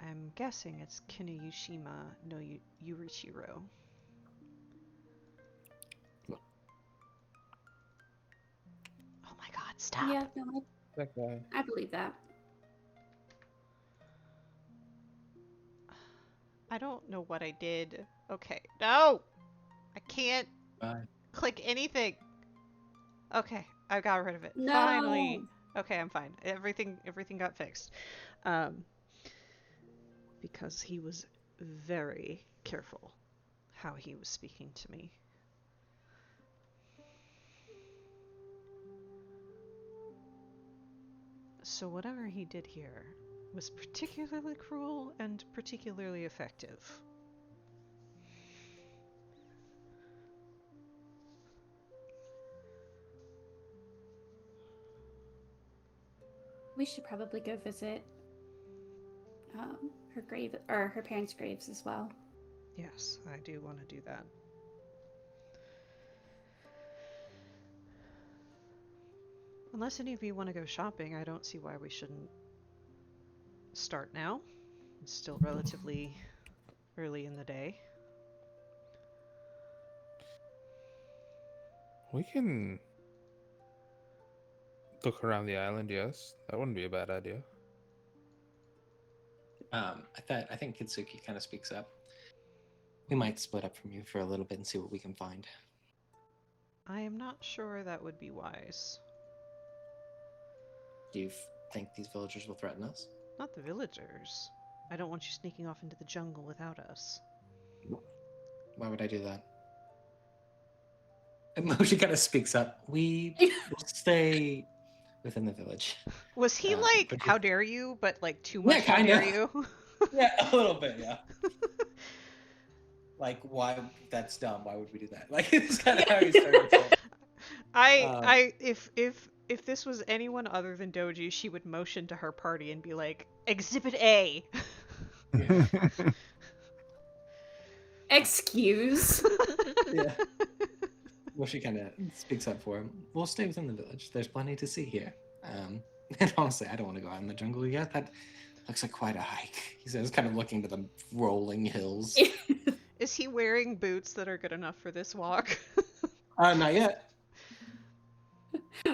I'm guessing it's Kinuyushima no Yurichiro. Oh my god, stop! Yeah, no, That guy. I believe that. I don't know what I did. Okay, no! I can't Bye. click anything. Okay, I got rid of it. No. Finally. Okay, I'm fine. Everything got fixed. Because he was very careful how he was speaking to me. So whatever he did here was particularly cruel and particularly effective. We should probably go visit her grave or her parents' graves as well. Yes, I do want to do that. Unless any of you want to go shopping, I don't see why we shouldn't start now. It's still relatively early in the day. We can look around the island, yes. That wouldn't be a bad idea. I think Kitsuki kind of speaks up. We might split up from you for a little bit and see what we can find. I am not sure that would be wise. Do you think these villagers will threaten us? Not the villagers. I don't want you sneaking off into the jungle without us. Why would I do that? Emoji kind of speaks up. We will stay within the village. Was he like, but how just- dare you, but like too much Yeah, how kinda. dare you? Yeah, a little bit, yeah. Like, why? That's dumb. Why would we do that? Like, it's kind of how he started. If this was anyone other than Doji, she would motion to her party and be like, Exhibit A. Excuse. Yeah. Well, she kind of speaks up for him. We'll stay within the village. There's plenty to see here. And honestly, I don't want to go out in the jungle yet. That looks like quite a hike. He says, kind of looking to the rolling hills. Is he wearing boots that are good enough for this walk? Not yet.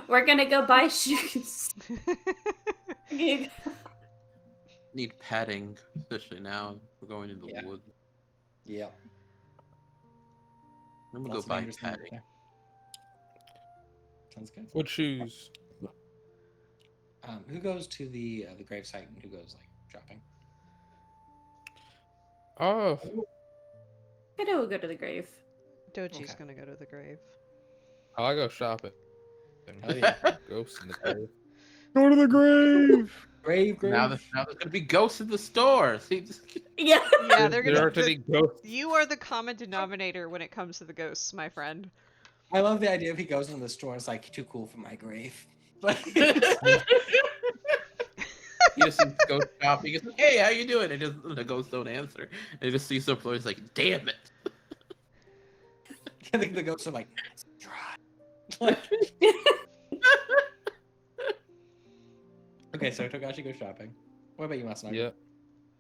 We're gonna go buy shoes. Need padding, especially now. We're going into the Yeah. woods. Yeah. I'm gonna Lots go of buy dangerous things padding. there. Sounds good. What shoes? Who goes to the gravesite and who goes like shopping? Oh, I know we'll go to the grave. Doji's Okay. gonna go to the grave. I go shopping. Hell yeah. Ghosts in the grave. Go to the grave. Grave. Now there's gonna be ghosts in the store. See, Yeah. Yeah, they're There gonna. aren't any ghosts. You are the common denominator when it comes to the ghosts, my friend. I love the idea if he goes in the store and it's like too cool for my grave. Like, he just sees ghost shopping. He's like, "Hey, how you doing?" And just the ghosts don't answer. And he just sees the floor. He's like, "Damn it!" I think the ghosts are like, "Nice try." Like, okay, so Togashi goes shopping. What about you, Masanaga?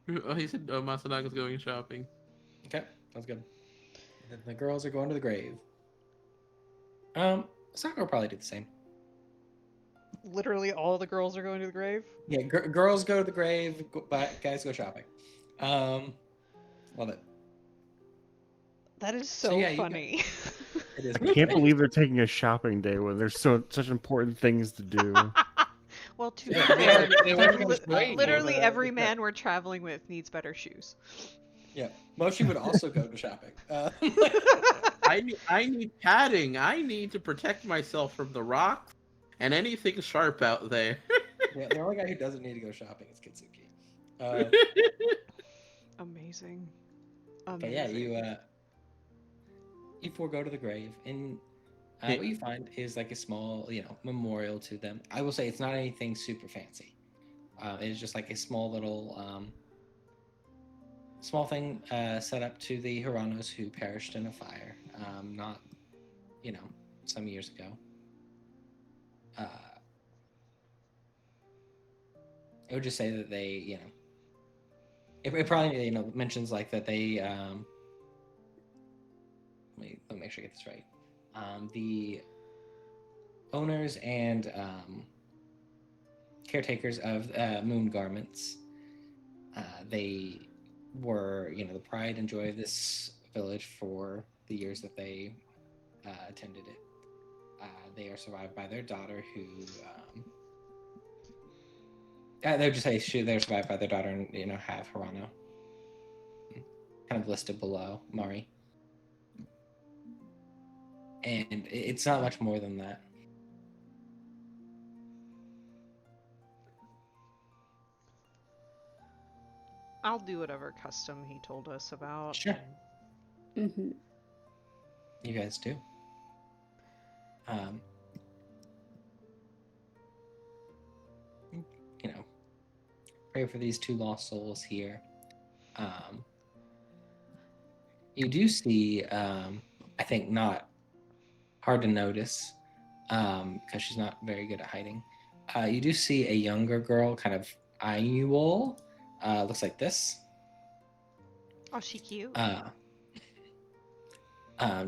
Yeah. Oh, he said, "Oh, Masanaga's going shopping." Okay, sounds good. Then the girls are going to the grave. Sakura will probably do the same. Literally, all the girls are going to the grave. Yeah, girls go to the grave, guys go shopping. Love it. That is So, so yeah, you funny. It is. I can't believe they're taking a shopping day when there's such important things to do. Well, to be Yeah, fair, they went to the grave, literally the- every the- man we're traveling with needs better shoes. Yeah, Moshi would also go to shopping. I need padding. I need to protect myself from the rocks and anything sharp out there. Yeah, the only guy who doesn't need to go shopping is Kitsuki. Amazing. But yeah, you four go to the grave, and what you find is like a small, memorial to them. I will say it's not anything super fancy. It's just like a small little, small thing set up to the Hiranos who perished in a fire, not, some years ago. It would just say that they, it probably, mentions like that they, let me make sure I get this right. The owners and caretakers of Moon Garments, they were, the pride and joy of this village for the years that they attended it. They are survived by their daughter, who they would just say they're survived by their daughter, and have Hirano kind of listed below Mari. And it's not much more than that. I'll do whatever custom he told us about. Sure. Mm-hmm. You guys do. pray for these 2 lost souls here. You do see, I think not hard to notice, because she's not very good at hiding. You do see a younger girl kind of eyeing you all. Looks like this. Oh, she cute.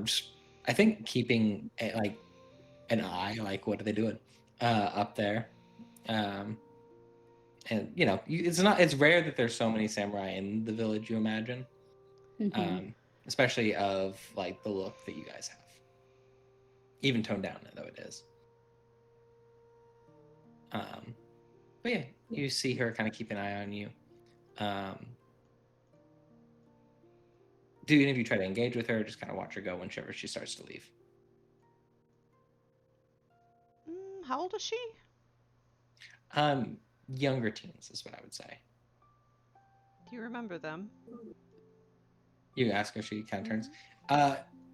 Just, I think keeping like an eye, like what are they doing, up there. And it's rare that there's so many samurai in the village, you imagine. Mhm. Especially of like the look that you guys have, even toned down though it is. But yeah, you see her kind of keep an eye on you. Do any of you try to engage with her, or just kind of watch her go whenever she starts to leave? How old is she? Younger teens is what I would say. Do you remember them? You ask her, she kind of turns.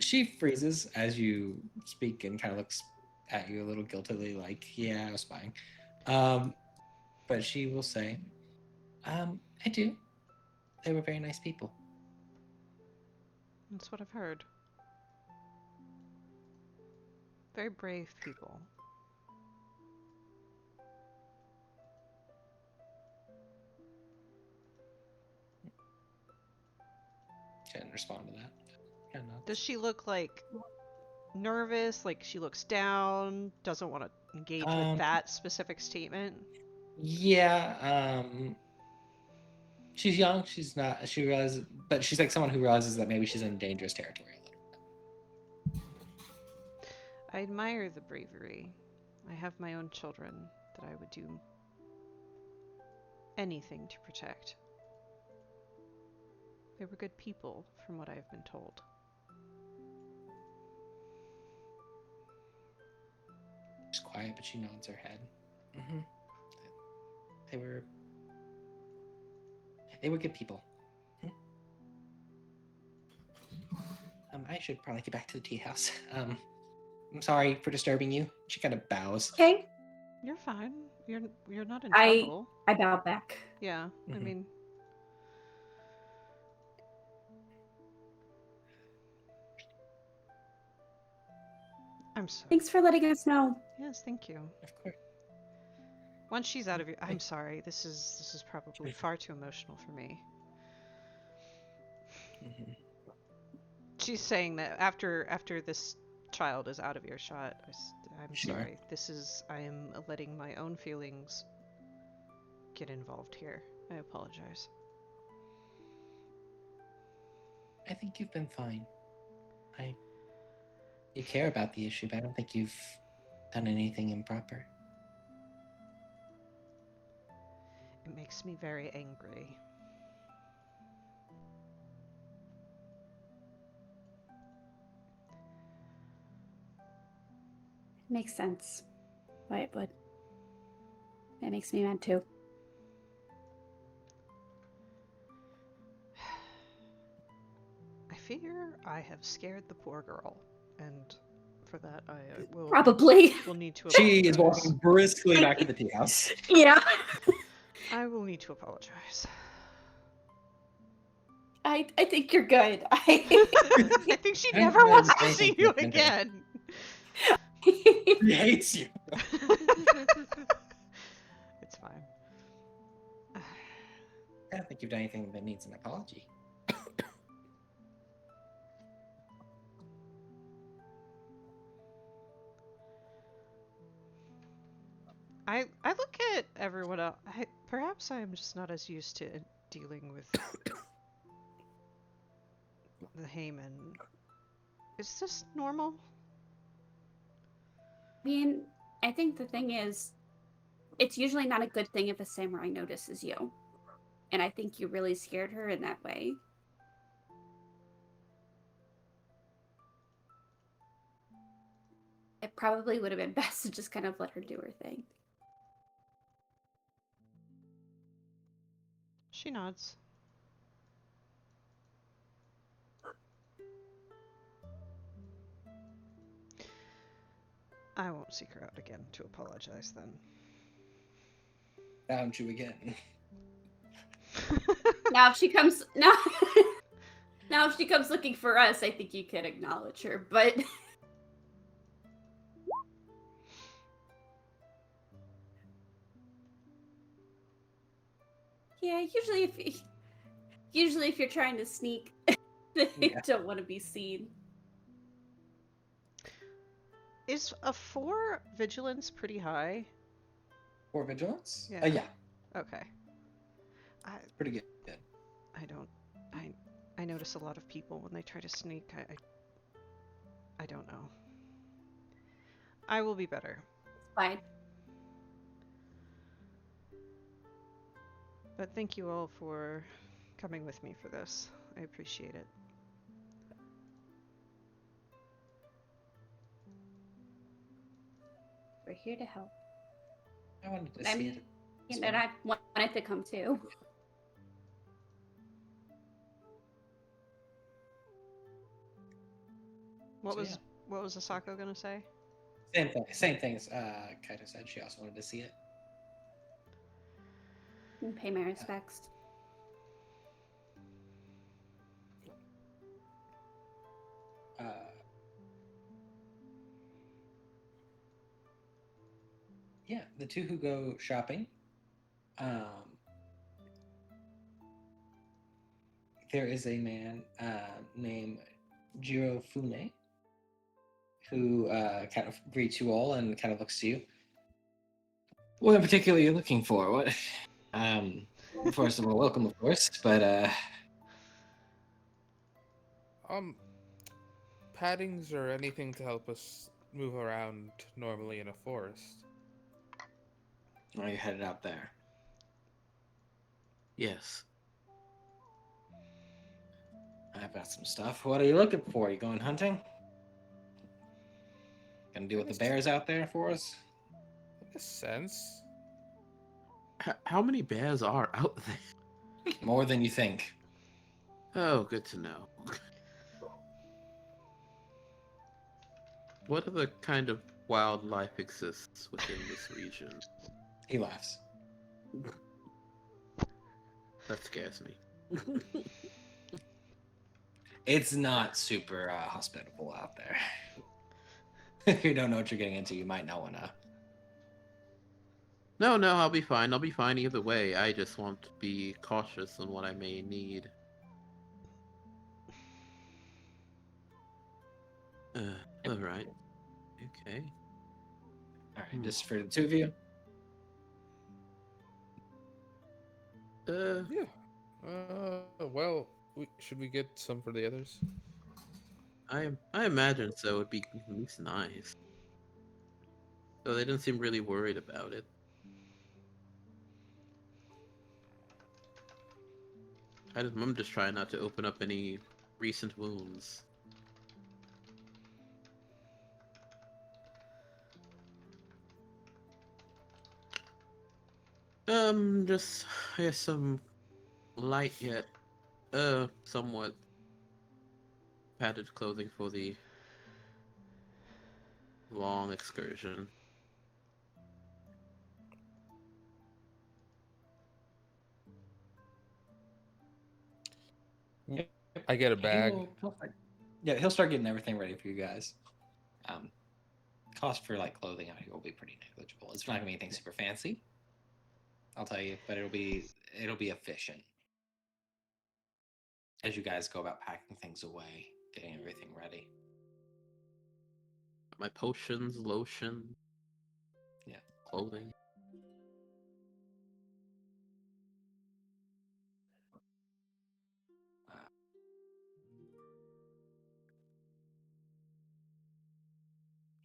She freezes as you speak and kind of looks at you a little guiltily, like, yeah, I was spying. But she will say, I do. They were very nice people. That's what I've heard. Very brave people. She didn't respond to that. Yeah, no. Does she look like nervous? Like she looks down? Doesn't want to engage with that specific statement? Yeah, she's young. She's not. She realizes, but she's like someone who realizes that maybe she's in dangerous territory a little. I admire the bravery. I have my own children that I would do anything to protect. They were good people, from what I've been told. She's quiet, but she nods her head. Mm-hmm. They were good people. I should probably get back to the tea house. I'm sorry for disturbing you. She kind of bows. Okay. You're fine. You're not in trouble. I bow back. Yeah, I mean... I'm sorry. Thanks for letting us know. Yes, thank you. Of course. Once she's out of your... I'm sorry. This is probably far too emotional for me. She's saying that after this child is out of earshot, I'm Sure. sorry. I am letting my own feelings get involved here. I apologize. I think you've been fine. You care about the issue, but I don't think you've done anything improper. It makes me very angry. Makes sense. Why it would. It makes me mad too. I fear I have scared the poor girl, and for that I will Probably. will need to She is apologize. walking briskly back to the tea house. Yeah. I will need to apologize. I think you're good. I think she I never don't wants to know see anything you different. again. He hates you. It's fine. I don't think you've done anything that needs an apology. I look at everyone else. Perhaps I am just not as used to dealing with the Heyman. Is this normal? I mean, I think the thing is, it's usually not a good thing if a samurai notices you. And I think you really scared her in that way. It probably would have been best to just kind of let her do her thing. She nods. I won't seek her out again to apologize then. Found you again. Now if she comes now now if she comes looking for us, I think you could acknowledge her, but yeah, usually if you're trying to sneak, they Yeah. don't want to be seen. Is a 4 vigilance pretty high? For vigilance? Yeah. Yeah, Okay. I pretty good. I don't I notice a lot of people when they try to sneak. I don't know. I will be better. Fine. But thank you all for coming with me for this. I appreciate it. We're here to help. I wanted to I'm- see it. And I wanted to come too. What So, was yeah. what was Asako gonna say? Same thing as Kaito said. She also wanted to see it. And pay my respects. Yeah, the two who go shopping. There is a man named Jiro Fune who kind of greets you all and kind of looks to you. What in particular are you looking for? What? First of all, welcome, of course, but Paddings or anything to help us move around normally in a forest. are you headed out there? Yes. I've got some stuff. What are you looking for? You going hunting? Gonna deal with the bears out there for us? In a sense. How many bears are out there? More than you think. Oh, good to know. What other kind of wildlife exists within this region? He laughs. That scares me. It's not super hospitable out there. If you don't know what you're getting into, you might not want to. No, I'll be fine. I'll be fine either way. I just want to be cautious on what I may need. Alright. Okay. All right, just for the two of you. Yeah. Well, should we get some for the others? I imagine so. It'd be at least nice. So they didn't seem really worried about it. I'm just trying not to open up any recent wounds. Just I guess some light yet, somewhat padded clothing for the long excursion. I get a bag. He'll start getting everything ready for you guys. Cost for like clothing, I think, will be pretty negligible. It's not gonna be anything super fancy, I'll tell you, but it'll be efficient as you guys go about packing things away, getting everything ready. My potions, lotion, Yeah. clothing.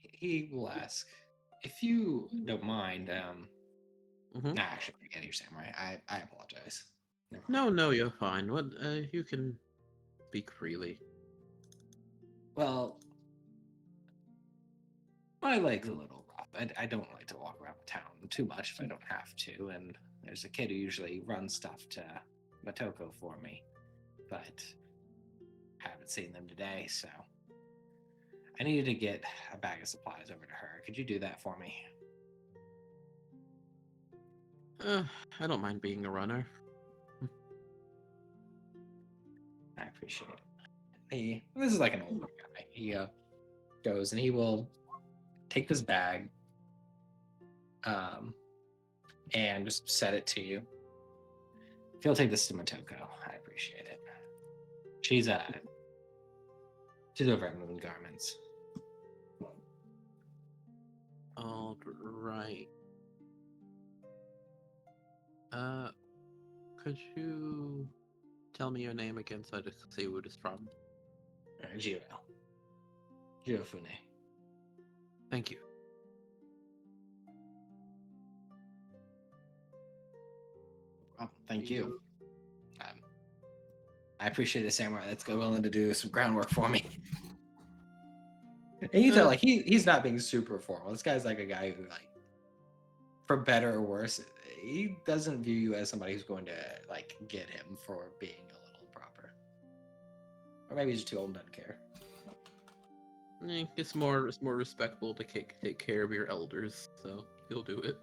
He will ask if you don't mind. Mhm. Nah, actually, forget your samurai. I apologize. Never mind. No, you're fine. What? You can speak freely. Well, my leg's a little rough. I don't like to walk around town too much if I don't have to. And there's a kid who usually runs stuff to Matoko for me, but haven't seen them today, so I needed to get a bag of supplies over to her. Could you do that for me? I don't mind being a runner. appreciate it. This is like an older guy. He goes and he will take this bag and just set it to you. If you'll take this to Matoko, I appreciate it. She's over at Moon Garments. All right. Could you tell me your name again so I just see what it's from? Jiro. Jirofune. Thank you. Well, thank you. I appreciate the samurai that's willing to do some groundwork for me. And you tell, like, he's not being super formal. This guy's like a guy who, like, for better or worse, he doesn't view you as somebody who's going to, like, get him for being a little improper. Or maybe he's just too old and doesn't care. It's more respectful to take care of your elders, so he'll do it.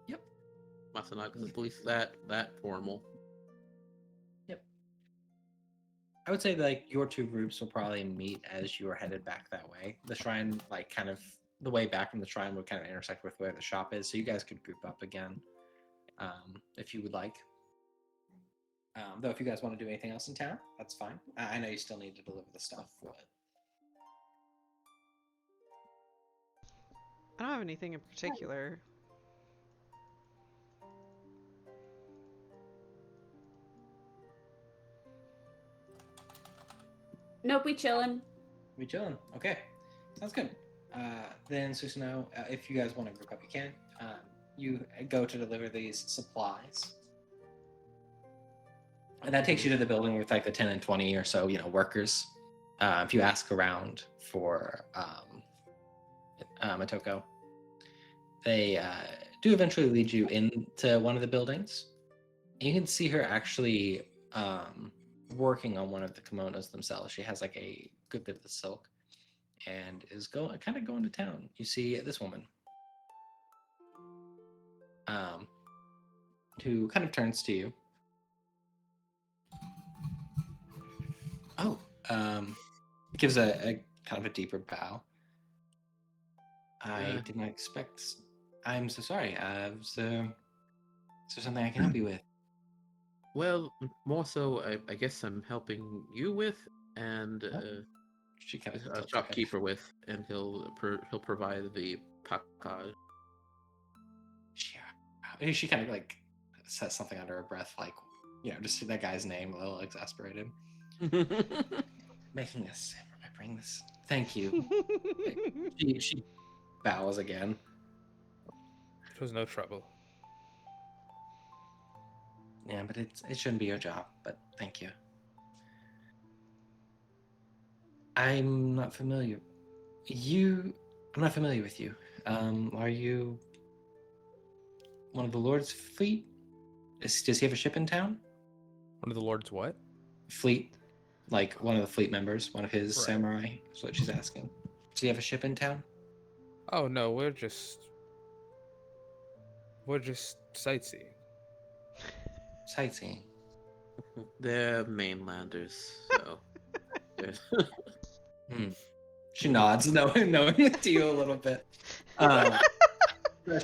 Yep. Masanaga's at least that formal. Yep. I would say like your two groups will probably meet as you are headed back that way. The shrine, like kind of the way back from the shrine would kind of intersect with where the shop is, so you guys could group up again if you would like. Though if you guys want to do anything else in town, that's fine. I know you still need to deliver the stuff. But... I don't have anything in particular. Nope, we chillin'. We chilling. Okay, sounds good. Then Susanoo, if you guys want to group up, you can. You go to deliver these supplies, and that takes you to the building with like the 10 and 20 or so, workers. If you ask around for Matoko, they do eventually lead you into one of the buildings. You can see her actually working on one of the kimonos themselves. She has like a good bit of the silk and is going to town. You see this woman who kind of turns to you. Oh, gives a kind of a deeper bow. I did not expect. I'm so sorry. Is there something I can help you with? Well, more so, I guess I'm helping you with, and She kind of a shopkeeper with, and he'll provide the package. She kind of like says something under her breath, like just that guy's name, a little exasperated. Making this, remembering this. Thank you. she bows again. It was no trouble. Yeah, but it shouldn't be your job, but thank you. I'm not familiar. I'm not familiar with you. Are you one of the Lord's fleet? Does he have a ship in town? One of the lords what? Fleet? Like one of the fleet members, one of his Right. samurai? That's what she's asking. Does he have a ship in town? Oh no, we're just sightseeing. Sightseeing. They're mainlanders, so. She nods, knowing to you a little bit.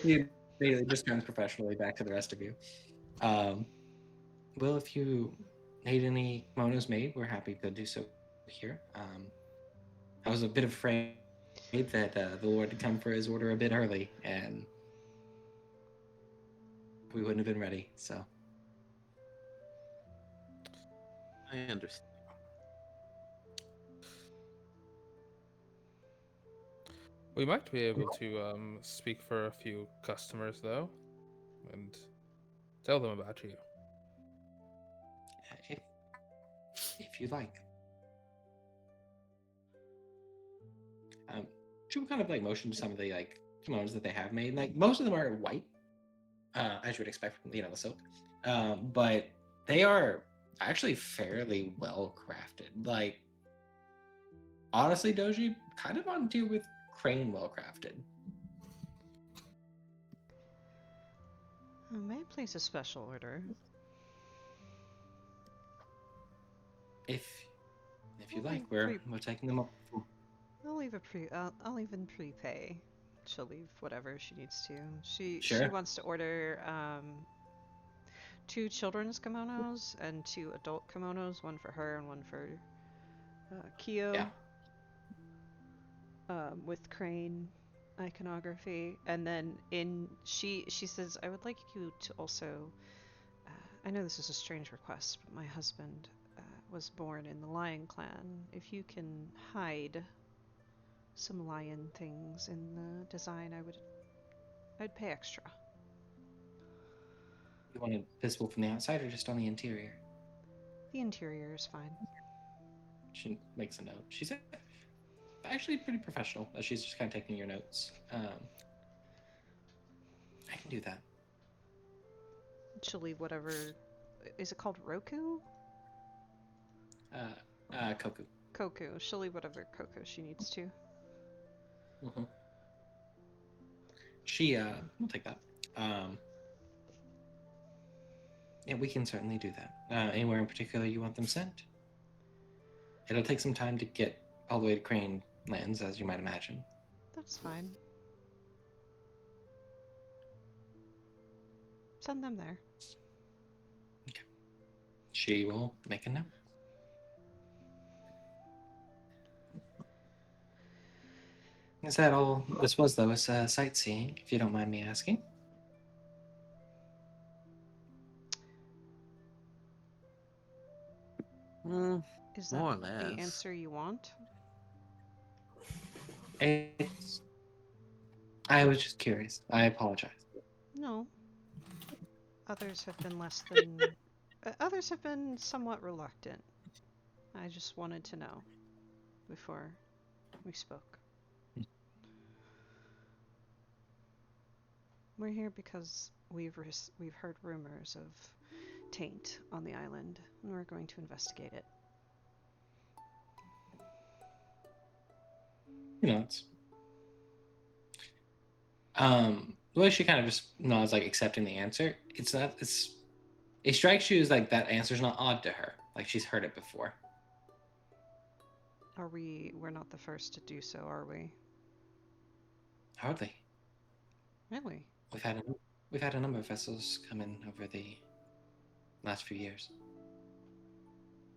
She immediately just turns professionally back to the rest of you. Well, if you need any kimonos made, we're happy to do so here. I was a bit afraid that the Lord had come for his order a bit early, and we wouldn't have been ready, so. I understand. We might be able to speak for a few customers though, and tell them about you. If you like. She would kind of like motion to some of the like kimonos that they have made. Like most of them are white, as you would expect from the silk, but they are actually fairly well crafted. Like honestly, Doji, kind of on tier with Crane well crafted. May I place a special order? if you like, we're taking them up. I'll even prepay. She'll leave whatever she needs to. She Sure. wants to order 2 children's kimonos and 2 adult kimonos, one for her and one for Kyo. Yeah. With crane iconography, and then she says, I would like you to also. I know this is a strange request, but my husband was born in the Lion Clan. If you can hide some lion things in the design, I'd pay extra. You want it visible from the outside or just on the interior? The interior is fine. She makes a note. She's actually pretty professional. She's just kind of taking your notes. I can do that. She'll leave whatever. Is it called Roku? Koku. Koku. She'll leave whatever Koku she needs to. Mm-hmm. She will take that. Yeah, we can certainly do that. Anywhere in particular you want them sent? It'll take some time to get all the way to Crane Lands, as you might imagine. That's fine. Send them there. Okay. She will make a note. Is that all this was, though? Was sightseeing, if you don't mind me asking? Is More or that the less. answer you want? I was just curious. I apologize. No. Others have been less than. Others have been somewhat reluctant. I just wanted to know before we spoke. We're here because we've heard rumors of taint on the island, and we're going to investigate it. He nods. The way she kind of just nods, like accepting the answer. It's not. It strikes you as like that answer's not odd to her. Like she's heard it before. We're not the first to do so, are we? Hardly. Really? We've had a number of vessels come in over the last few years.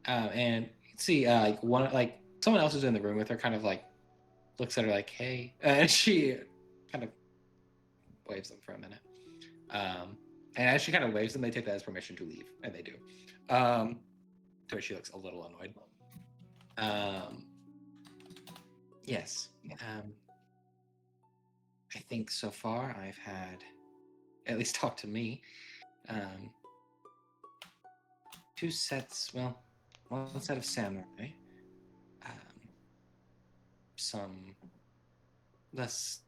And you can see like someone else is in the room with her, kind of like looks at her like, "Hey," and she kind of waves them for a minute. And as she kind of waves them, they take that as permission to leave, and they do. To which she looks a little annoyed. Yes. I think so far I've had, at least talk to me, 2 sets, well, one set of samurai, some less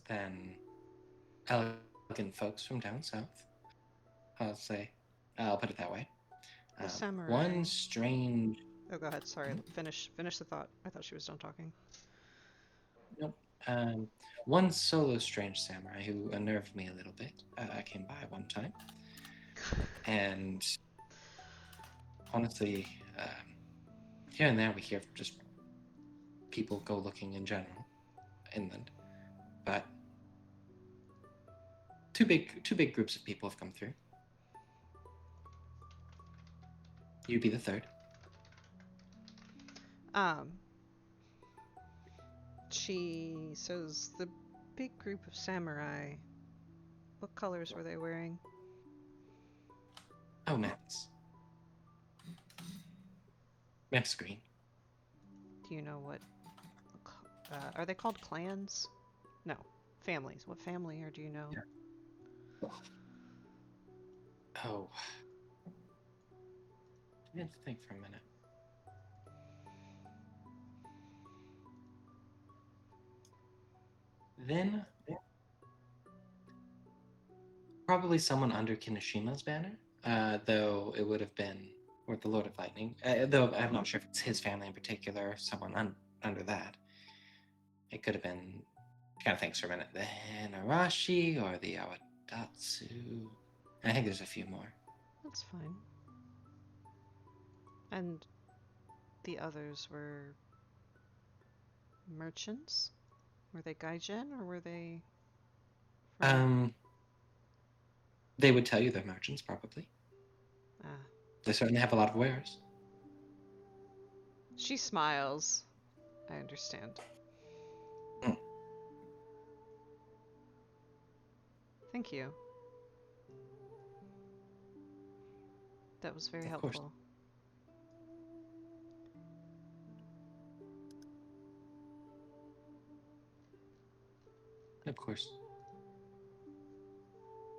than elegant folks from down south. I'll put it that way. The samurai. One strange. Oh, go ahead. Sorry. Finish the thought. I thought she was done talking. Nope. One solo strange samurai who unnerved me a little bit. Came by one time, and honestly, here and there we hear just people go looking in general, inland, but two big groups of people have come through. You'd be the third. She says the big group of samurai. What colors were they wearing? Oh, Max. Max green. Do you know what? Are they called clans? No, families. What family, or do you know? Yeah. Oh. I have to think for a minute. Then, probably someone under Kinoshima's banner, though it would have been, or the Lord of Lightning, though I'm not sure if it's his family in particular, or someone under that. It could have been, kind of thinks for a minute, the Hinarashi or the Awadatsu. I think there's a few more. That's fine. And the others were merchants? Were they gaijin or were they from... They would tell you they're merchants, probably. Ah. They certainly have a lot of wares. She smiles. I understand. Mm. Thank you. That was very Of course. helpful. Of course.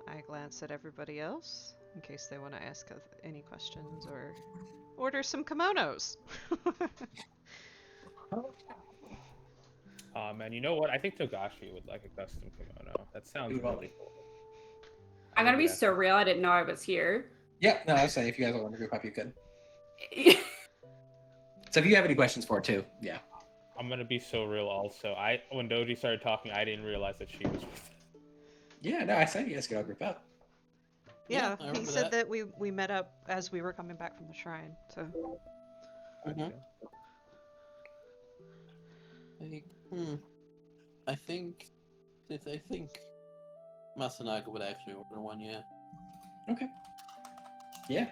I glance at everybody else in case they want to ask any questions or order some kimonos. Man, you know what? I think Togashi would like a custom kimono. That sounds really cool. I'm gonna be Yeah. so real. I didn't know I was here. Yeah, no, I was saying if you guys want to group up, you could. So if you have any questions for it too, yeah. I'm gonna be so real. Also, when Doji started talking, I didn't realize that she was with it. Yeah, no, I said you guys could all group up. Yeah, I he remember said that we met up as we were coming back from the shrine. So Mhm. I think Masanaga would actually order one, yeah. Okay. Yeah.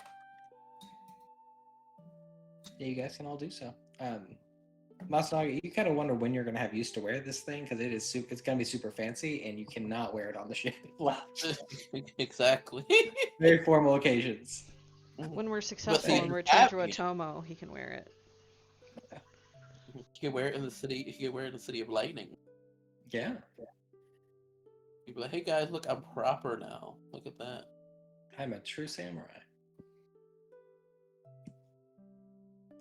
Yeah, you guys can all do so. Masanaga, you kind of wonder when you're going to have used to wear this thing because it's going to be super fancy and you cannot wear it on the ship. Exactly. Very formal occasions. when we're successful they and return have to me. Otomo, he can wear it. You can wear it in the city. You can wear it in the City of Lightning. Yeah. You'd be like, "Hey guys, look, I'm proper now. Look at that." I'm a true samurai.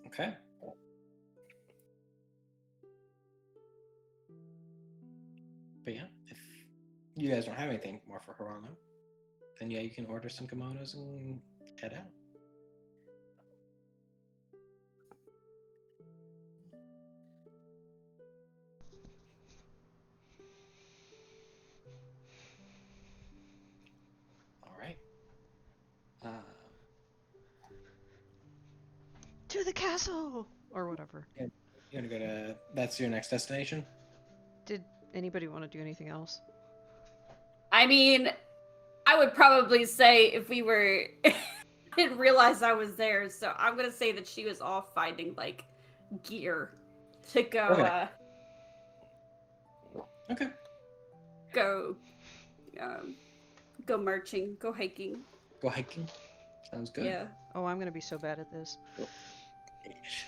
Okay. But yeah, if you guys don't have anything more for Hirano, then yeah, you can order some kimonos and head out. All right. To the castle or whatever. You're gonna go to. That's your next destination. Did anybody want to do anything else? I mean, I would probably say if we were I didn't realize I was there, so I'm gonna say that she was off finding like gear to go Okay. Okay. go go marching, go hiking. Go hiking. Sounds good. Yeah. Oh, I'm gonna be so bad at this.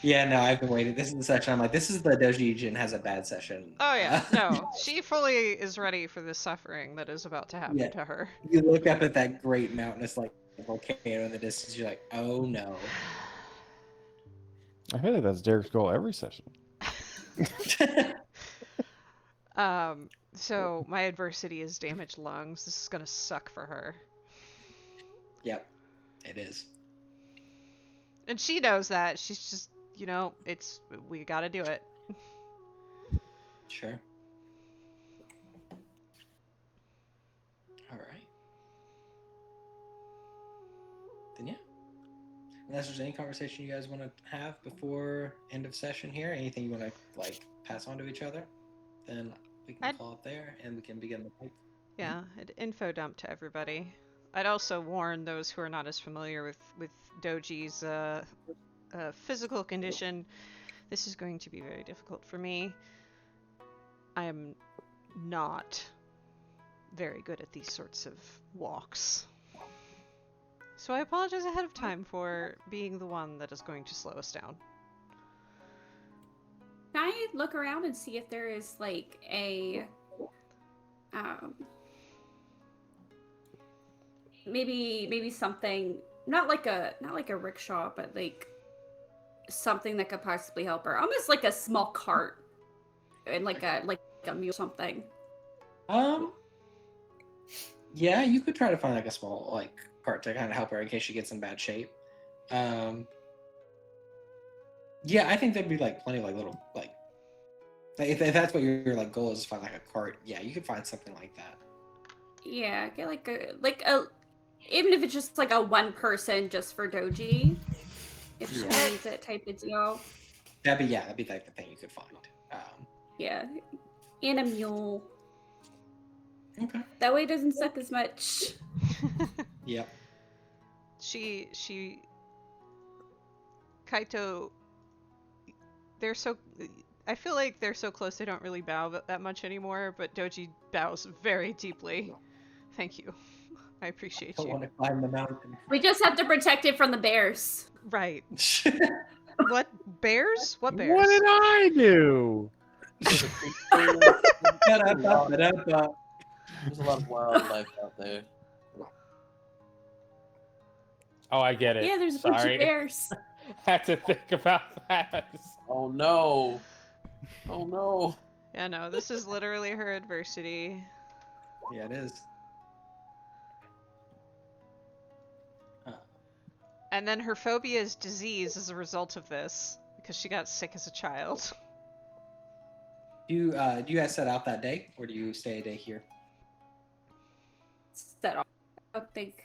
Yeah, no, I've been waiting. This is the session. I'm like, this is the Doji Jin has a bad session. Oh yeah, no. She fully is ready for the suffering that is about to happen Yeah. to her. You look up at that great mountainous like volcano in the distance. You're like, oh no. I feel like that's Derek's goal every session. So my adversity is damaged lungs. This is gonna suck for her. Yep, it is. And she knows that. She's just, we gotta do it. Sure. All right. Then yeah. Unless there's any conversation you guys want to have before end of session here, anything you want to like pass on to each other, then we can call it there and we can begin the fight. Yeah, I'd info dump to everybody. I'd also warn those who are not as familiar with Doji's physical condition. This is going to be very difficult for me. I am not very good at these sorts of walks. So I apologize ahead of time for being the one that is going to slow us down. Can I look around and see if there is like a maybe something not like a rickshaw, but like something that could possibly help her. Almost like a small cart and like a mule something. Yeah, you could try to find like a small like cart to kind of help her in case she gets in bad shape. Yeah, I think there'd be like plenty of like little like if that's what your like goal is to find like a cart, yeah, you could find something like that. Yeah, get like a even if it's just like a one person just for Doji, if she needs it type of deal. That'd be like the thing you could find. Yeah. And a mule. Okay. That way it doesn't suck as much. Yep. Kaito, they're so, I feel like they're so close they don't really bow that much anymore, but Doji bows very deeply. Thank you. I appreciate Don't you. want to climb the mountain. We just have to protect it from the bears. Right. What bears? What bears? What did I do? There's a lot of wildlife out there. Oh, I get it. Yeah, there's a bunch Sorry. of bears. Had to think about that. Oh no! Oh no! Yeah, no, this is literally her adversity. Yeah, it is. And then her phobia is disease as a result of this, because she got sick as a child. Do you guys set out that day, or do you stay a day here? Set off. I don't think.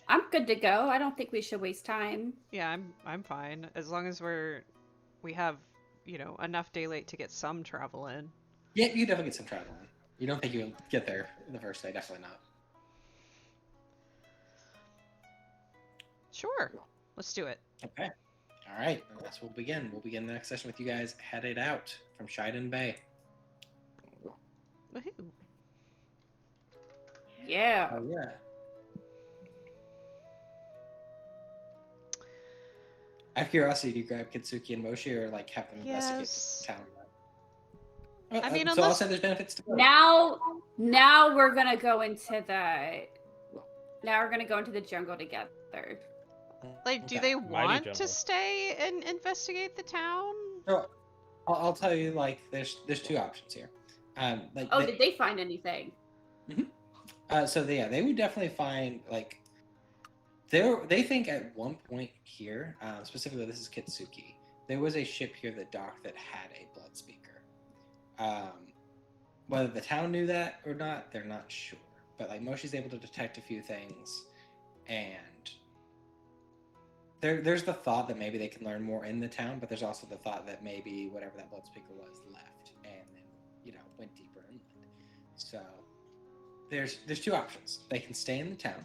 I'm good to go. I don't think we should waste time. Yeah, I'm fine. As long as we have, enough daylight to get some travel in. Yeah, you definitely get some travel in. You don't think you'll get there the first day? Definitely not. Sure. Let's do it. Okay. All right. That's where we'll begin. We'll begin the next session with you guys headed out from Shiden Bay. Woohoo. Yeah. Oh yeah. Out of curiosity, do you grab Kitsuki and Moshi, or like have them investigate Yes. the town? I mean, so unless- I'll say there's benefits to both. Now we're gonna go into the. Now we're gonna go into the jungle together. Like, do Okay. they Mighty want jungle. to stay and investigate the town? So, I'll tell you, like, there's two options here. Did they find anything? They would definitely find, like, they think at one point here, specifically this is Kitsuki, there was a ship here that docked that had a blood speaker. Whether the town knew that or not, they're not sure. But like Moshi's able to detect a few things, and there's the thought that maybe they can learn more in the town, but there's also the thought that maybe whatever that blood speaker was left and then went deeper inland. So there's two options. They can stay in the town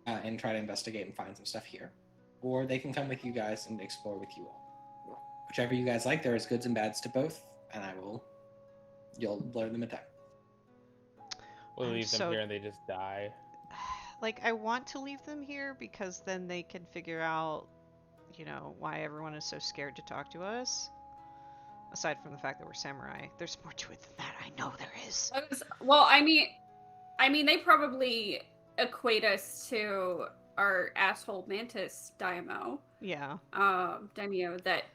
and try to investigate and find some stuff here, or they can come with you guys and explore with you all. Whichever you guys like. There is goods and bads to both, and you'll learn them in time. We'll I'm leave them so- here and they just die. Like, I want to leave them here because then they can figure out, why everyone is so scared to talk to us. Aside from the fact that we're samurai, there's more to it than that. I know there is. Well, I mean, they probably equate us to our asshole mantis daimyo. Yeah. Daimyo that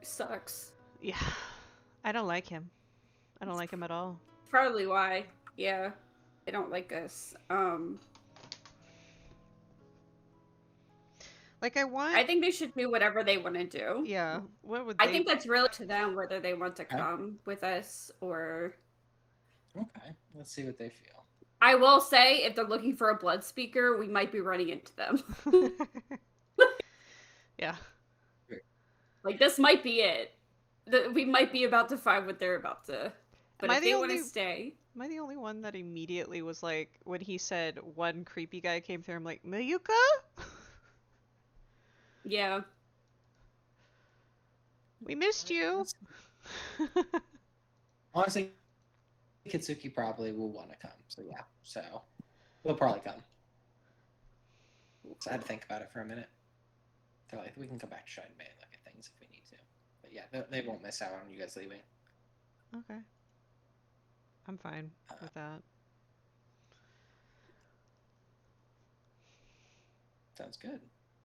sucks. Yeah. I don't like him. I don't like him at all. Probably why. Yeah, they don't like us. Like, I think they should do whatever they want to do. Yeah. What would I they... think that's really to them whether they want to come with us or. Okay, let's see what they feel. I will say, if they're looking for a blood speaker, we might be running into them. Yeah. Like, this might be it. We might be about to find what they're about to. But Am I if the they want to only- stay. Am I the only one that immediately was like, when he said one creepy guy came through, I'm like, Mayuka? Yeah. We missed you. Honestly, Kitsuki probably will want to come. So yeah, they'll probably come. So I had to think about it for a minute. They're like, we can come back to Shiden Bay and look at things if we need to. But yeah, they won't miss out on you guys leaving. Okay. I'm fine with that. Sounds good.